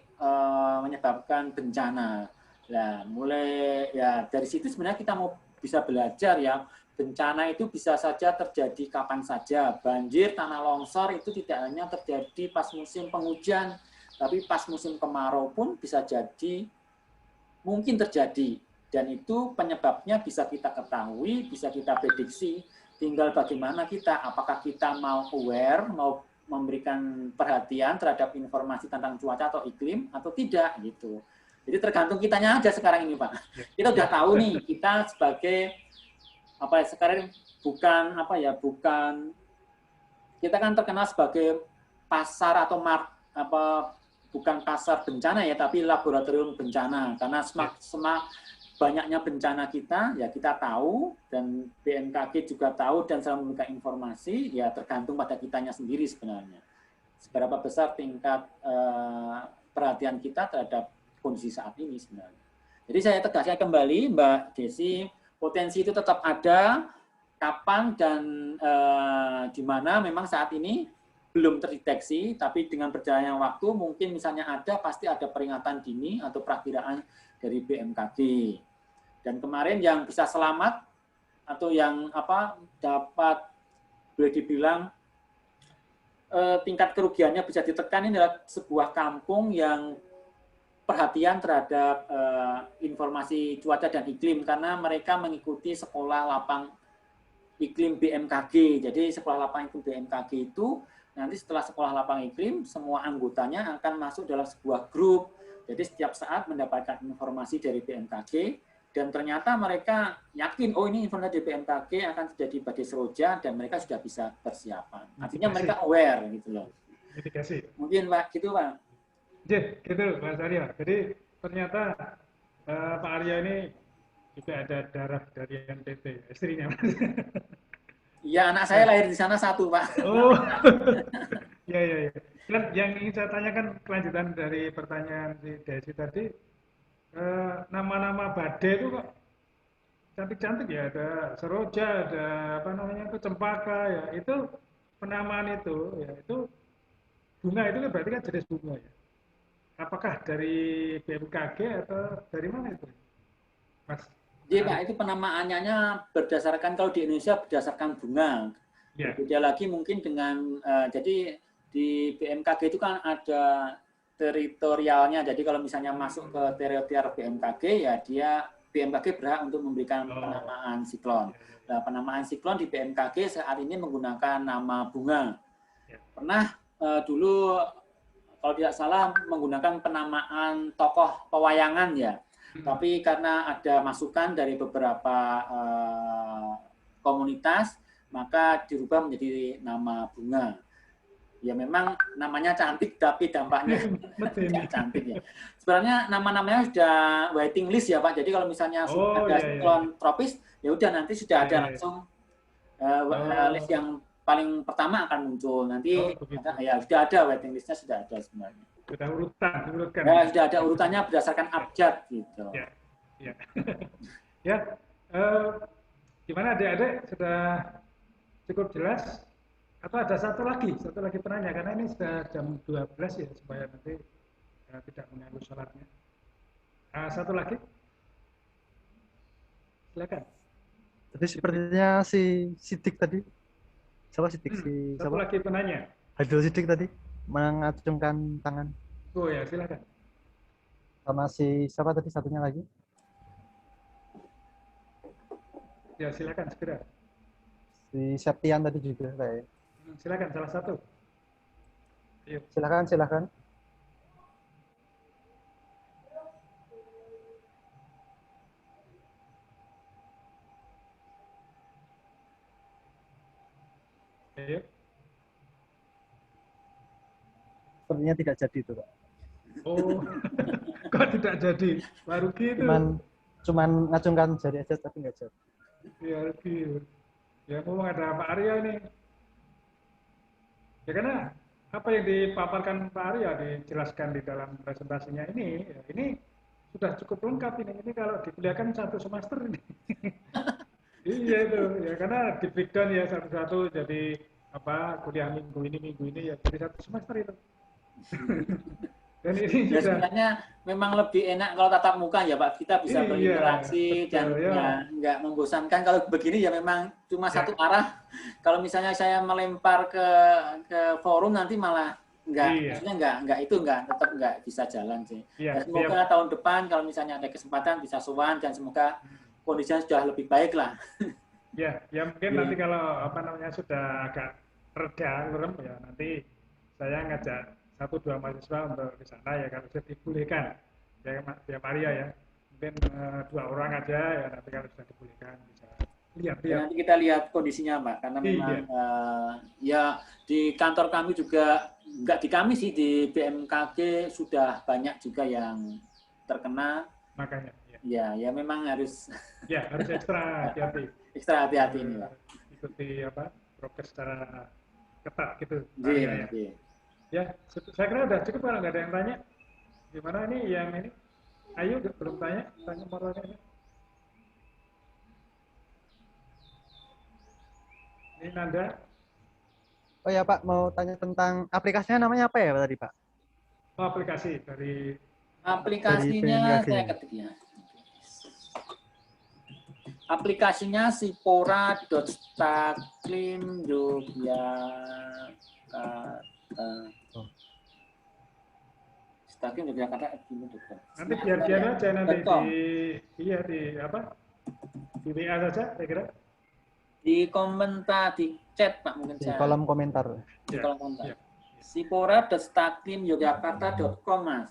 Speaker 3: menyebabkan bencana. Nah, mulai ya dari situ sebenarnya kita mau bisa belajar ya, bencana itu bisa saja terjadi kapan saja. Banjir, tanah longsor itu tidak hanya terjadi pas musim penghujan, tapi pas musim kemarau pun bisa jadi mungkin terjadi. Dan itu penyebabnya bisa kita ketahui, bisa kita prediksi. Tinggal bagaimana kita, apakah kita mau aware, mau memberikan perhatian terhadap informasi tentang cuaca atau iklim atau tidak gitu. Jadi tergantung kitanya aja sekarang ini Pak. Kita udah tahu nih, kita sebagai sekarang bukan kita kan terkenal sebagai pasar atau bukan pasar bencana ya, tapi laboratorium bencana. Karena semak banyaknya bencana kita, ya kita tahu dan BMKG juga tahu dan selalu memberikan informasi, ya tergantung pada kitanya sendiri sebenarnya. Seberapa besar tingkat perhatian kita terhadap kondisi saat ini sebenarnya. Jadi saya tegaskan kembali Mbak Desi, potensi itu tetap ada, kapan dan di mana memang saat ini belum terdeteksi, tapi dengan berjalannya waktu mungkin misalnya pasti ada peringatan dini atau perakiraan dari BMKG. Dan kemarin yang bisa selamat atau yang dapat boleh dibilang tingkat kerugiannya bisa ditekan, ini adalah sebuah kampung yang perhatian terhadap informasi cuaca dan iklim karena mereka mengikuti sekolah lapang iklim BMKG. Jadi sekolah lapang iklim BMKG itu nanti setelah sekolah lapang iklim semua anggotanya akan masuk dalam sebuah grup. Jadi setiap saat mendapatkan informasi dari BMKG dan ternyata mereka yakin ini informasi dari BMKG akan terjadi badai seroja dan mereka sudah bisa persiapan. Artinya mereka aware gitu loh. Mungkin Pak gitu Pak.
Speaker 1: Gitu Mas Arya. Jadi ternyata Pak Arya ini juga ada darah dari NTT, istrinya Mas.
Speaker 3: Iya, anak saya lahir di sana satu Pak.
Speaker 1: Oh, iya. Dan yang ingin saya tanyakan kelanjutan dari pertanyaan si Desi tadi, nama-nama badai itu kok cantik-cantik ya, ada seroja, ada cempaka ya, itu penamaan itu ya itu bunga itu kan berarti kan jenis bunga ya. Apakah dari BMKG atau dari mana itu, Mas?
Speaker 3: Iya Pak, itu penamaannya berdasarkan kalau di Indonesia berdasarkan bunga. Yeah. Berbeda lagi mungkin dengan jadi di BMKG itu kan ada teritorialnya. Jadi kalau misalnya masuk ke teritorial BMKG, ya BMKG berhak untuk memberikan penamaan siklon. Nah, penamaan siklon di BMKG saat ini menggunakan nama bunga. Pernah dulu kalau tidak salah menggunakan penamaan tokoh pewayangan ya. Tapi karena ada masukan dari beberapa komunitas, maka dirubah menjadi nama bunga. Ya memang namanya cantik, tapi dampaknya tidak cantik ya. Sebenarnya nama-namanya sudah waiting list ya Pak. Jadi kalau misalnya sudah ada siklon tropis, ya udah nanti sudah ada langsung list yang paling pertama akan muncul. Nanti ya sudah ada waiting listnya, sudah ada sebenarnya.
Speaker 1: Sudah urutkan.
Speaker 3: Ya, sudah ada urutannya berdasarkan abjad gitu.
Speaker 1: Gimana adik-adik, sudah cukup jelas? Atau ada satu lagi penanya, karena ini sudah jam 12 ya, supaya nanti tidak mengganggu sholatnya. Satu lagi, silakan.
Speaker 2: Jadi sepertinya si Sidik tadi,
Speaker 1: satu lagi penanya.
Speaker 2: Haidul Sidik tadi mengacungkan tangan.
Speaker 1: Oh ya, silakan.
Speaker 2: Sama si siapa tadi satunya lagi?
Speaker 1: Ya silakan segera.
Speaker 2: Si Septian tadi juga kayak.
Speaker 1: Silakan salah satu. Ayo.
Speaker 2: Silakan.
Speaker 1: Ayo.
Speaker 2: Sepertinya tidak jadi itu, Pak.
Speaker 1: Oh, kok tidak jadi? Pak Rugi itu.
Speaker 2: Cuman ngacungkan jari aja tapi nggak jadi.
Speaker 1: Ya Rugi. Ya ngomong ada Pak Arya nih. Ya karena apa yang dipaparkan Pak Arya dijelaskan di dalam presentasinya ini, ya ini sudah cukup lengkap ini. Ini kalau dikuliahkan satu semester ini. Iya itu, ya karena di breakdown ya satu-satu jadi apa kuliah minggu ini ya jadi satu semester itu. Dan ini
Speaker 3: ya,
Speaker 1: juga
Speaker 3: sebenarnya memang lebih enak kalau tatap muka ya Pak, kita bisa berinteraksi dan nggak membosankan. Kalau begini ya memang cuma satu arah. Kalau misalnya saya melempar ke forum nanti malah maksudnya tetap nggak bisa jalan sih. Ya, semoga tahun depan kalau misalnya ada kesempatan bisa sowan dan semoga kondisinya sudah lebih baik lah.
Speaker 1: Ya mungkin nanti kalau sudah agak reda ya nanti saya ngajak 1-2 mahasiswa untuk ke sana ya kalau sudah dibolehkan ya Maria ya mungkin 2 orang aja ya nanti kalau sudah dibolehkan bisa lihat.
Speaker 3: Nanti kita lihat kondisinya Mbak karena memang ya di kantor kami juga nggak di kami sih di BMKG sudah banyak juga yang terkena
Speaker 1: makanya
Speaker 3: ya memang harus
Speaker 1: ekstra
Speaker 3: hati-hati ini Pak.
Speaker 1: Ikuti prokes secara ketat gitu. Ya, saya kira udah cukup kalau nggak ada yang tanya. Gimana ini yang ini? Ayo, belum tanya motornya ini. Ini Nanda.
Speaker 2: Oh ya Pak, mau tanya tentang aplikasinya namanya apa ya tadi Pak?
Speaker 1: Oh, aplikasi dari
Speaker 3: aplikasinya saya ketik ya. Aplikasinya sipora.staklim
Speaker 1: Nanti biar aja nanti di WA saja saya kira.
Speaker 3: Di komentar di chat Pak mungkin
Speaker 2: di kolom komentar.
Speaker 3: Di kolom komentar. Sipora.staklimyogyakarta.com Mas.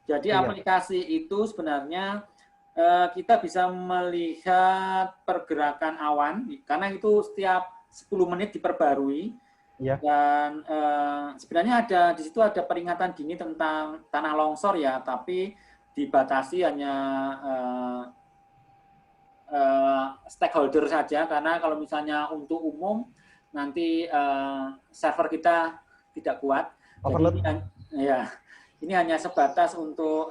Speaker 3: Jadi aplikasi itu sebenarnya kita bisa melihat pergerakan awan karena itu setiap 10 menit diperbarui. Ya. Dan sebenarnya di situ ada peringatan dini tentang tanah longsor ya, tapi dibatasi hanya stakeholder saja karena kalau misalnya untuk umum nanti server kita tidak kuat. Jadi ini hanya sebatas untuk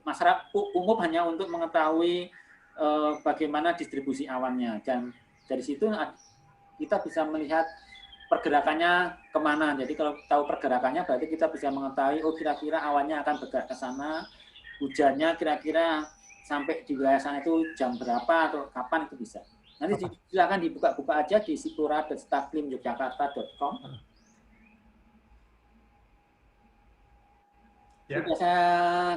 Speaker 3: masyarakat umum hanya untuk mengetahui bagaimana distribusi awannya dan dari situ kita bisa melihat pergerakannya kemana. Jadi kalau tahu pergerakannya berarti kita bisa mengetahui kira-kira awannya akan bergerak ke sana, hujannya kira-kira sampai di wilayah sana itu jam berapa atau kapan itu bisa. Nanti silakan dibuka-buka aja di sipora.staklimyogyakarta.com.
Speaker 1: Ya.
Speaker 4: Sudah saya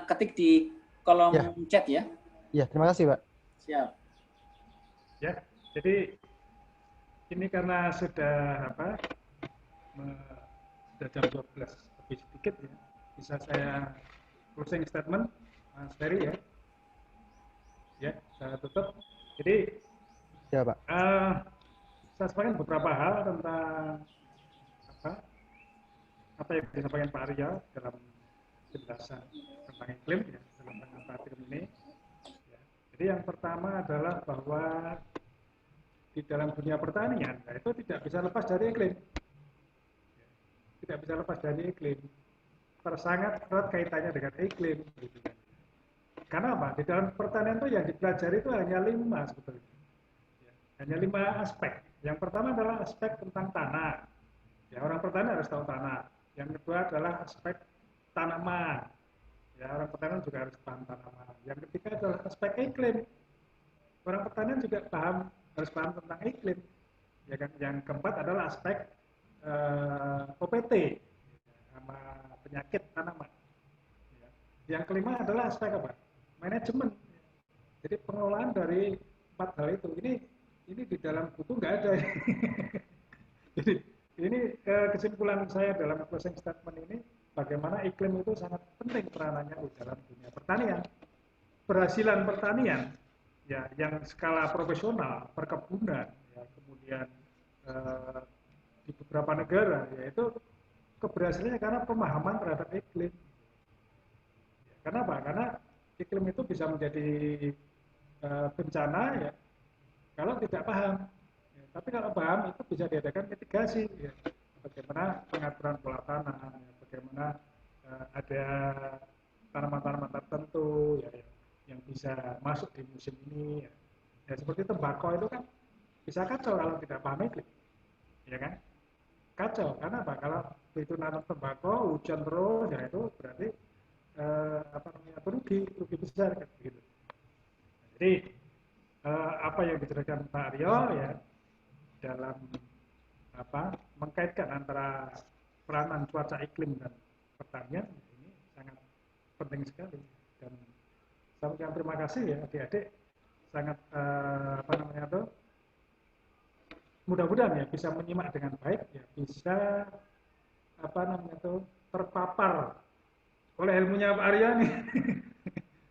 Speaker 4: ketik di kolom
Speaker 2: Ya.
Speaker 4: chat ya.
Speaker 2: Ya, terima kasih, Pak.
Speaker 4: Siap.
Speaker 1: Ya, jadi ini karena sudah sudah jam 12 lebih sedikit ya. Bisa saya closing statement, Mas Ferry ya. Ya, saya tutup. Jadi
Speaker 2: Ya, Pak.
Speaker 1: saya sampaikan beberapa hal tentang apa yang disampaikan Pak Arya dalam penjelasan tentang iklim ya, dalam pengamatan iklim ini. Ya. Jadi yang pertama adalah bahwa di dalam dunia pertanian, nah itu tidak bisa lepas dari iklim. Ya. Tidak bisa lepas dari iklim. Sangat erat kaitannya dengan iklim. Gitu kan. Karena apa? Di dalam pertanian itu yang dipelajari itu hanya 5 sebetulnya. Ya. Hanya 5 aspek. Yang pertama adalah aspek tentang tanah. Ya, orang petani harus tahu tanah. Yang kedua adalah aspek tanaman. Ya, orang petani juga harus paham tanaman. Yang ketiga adalah aspek iklim. Orang petani juga harus paham tentang iklim. Ya kan? Yang keempat adalah aspek OPT, sama penyakit tanaman. Ya. Yang kelima adalah aspek apa? Manajemen. Jadi pengelolaan dari 4 hal itu. Ini di dalam buku nggak ada. Jadi ini kesimpulan saya dalam closing statement ini, bagaimana iklim itu sangat penting peranannya di dalam dunia pertanian. Berhasilan pertanian, ya, yang skala profesional, perkebunan, ya, kemudian di beberapa negara, yaitu keberhasilannya karena pemahaman terhadap iklim. Ya, kenapa? Karena iklim itu bisa menjadi bencana, ya, kalau tidak paham. Tapi kalau paham itu bisa diadakan mitigasi, ya. Bagaimana pengaturan pola tanam, ya. Bagaimana ada tanaman-tanaman tertentu ya, yang bisa masuk di musim ini. Ya. Ya, seperti tembakau itu kan bisa kacau kalau tidak paham iklim, ya kan? Kacau, karena apa? Kalau itu nanam tembakau hujan terus, ya itu berarti rugi besar kan begitu. Jadi apa yang dijelaskan Pak Aryo ya, dalam mengkaitkan antara peranan cuaca iklim dan pertanian ini sangat penting sekali, dan saya ucapkan terima kasih ya adik-adik, sangat mudah-mudahan ya bisa menyimak dengan baik, ya bisa terpapar oleh ilmunya Pak Arya nih.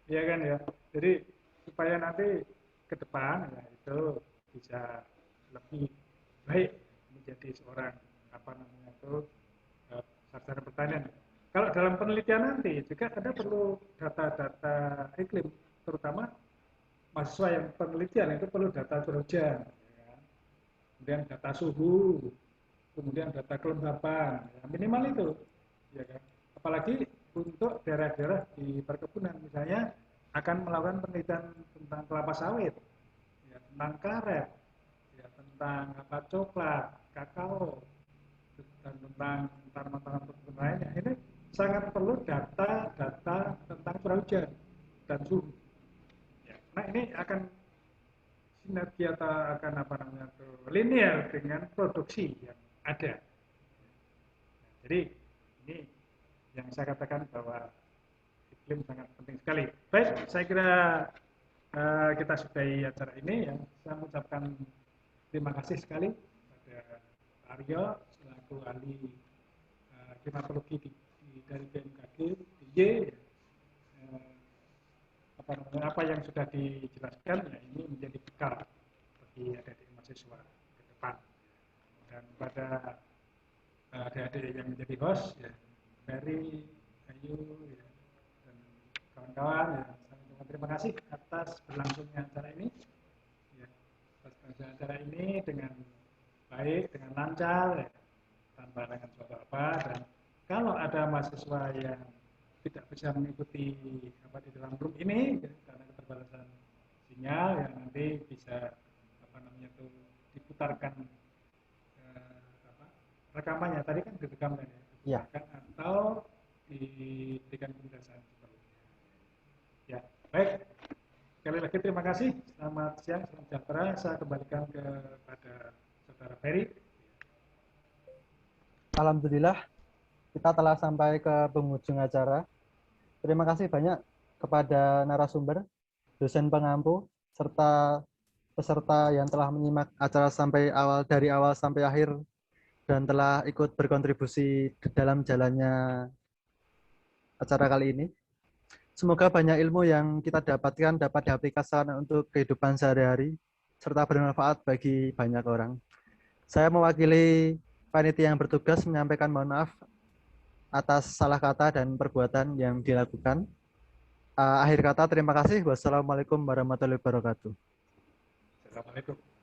Speaker 1: Ya kan ya, jadi supaya nanti ke depan ya itu bisa lebih baik menjadi seorang sarjana pertanian. Kalau dalam penelitian nanti juga ada perlu data-data iklim, terutama mahasiswa yang penelitian itu perlu data curah hujan, ya. Kemudian data suhu, kemudian data kelembapan, ya, minimal itu, ya kan. Apalagi untuk daerah-daerah di perkebunan, misalnya akan melakukan penelitian tentang kelapa sawit, ya, tentang karet, ya, tentang coklat, kakao, dan tentang tanaman-tanaman perkebunan lainnya. Ini sangat perlu data-data tentang curah hujan dan suhu. Ya, nah ini akan sinergi atau akan linear dengan produksi yang ada. Jadi ini yang saya katakan bahwa iklim sangat penting sekali. Baik, saya kira kita sudahi acara ini ya. Saya mengucapkan terima kasih sekali pada Pak Aryo selaku ahli klimatologi dari BMKG DIY. Apa yang sudah dijelaskan ya ini menjadi bekal bagi adik-adik mahasiswa ke depan. Dan pada adik-adik yang menjadi host ya, Ferry, Ayu ya, dan kawan-kawan ya, saya terima kasih atas berlangsungnya acara ini. Ya, atas berlangsungnya acara ini dengan baik, dengan lancar, ya, tanpa dengan apa-apa. Dan kalau ada mahasiswa yang tidak bisa mengikuti di dalam grup ini ya, karena keterbatasan sinyal, yang nanti bisa diputarkan rekamannya, tadi kan direkam ya, atau diberikan penjelasan seperti ya. Baik, sekali lagi terima kasih, selamat siang, selamat sejahtera. Saya kembalikan kepada saudara Ferry.
Speaker 2: Alhamdulillah kita telah sampai ke penghujung acara. Terima kasih banyak kepada narasumber, dosen pengampu, serta peserta yang telah menyimak acara dari awal sampai akhir dan telah ikut berkontribusi dalam jalannya acara kali ini. Semoga banyak ilmu yang kita dapatkan dapat diaplikasikan untuk kehidupan sehari-hari serta bermanfaat bagi banyak orang. Saya mewakili panitia yang bertugas menyampaikan mohon maaf atas salah kata dan perbuatan yang dilakukan. Akhir kata, terima kasih. Wassalamualaikum warahmatullahi wabarakatuh.
Speaker 1: Assalamualaikum.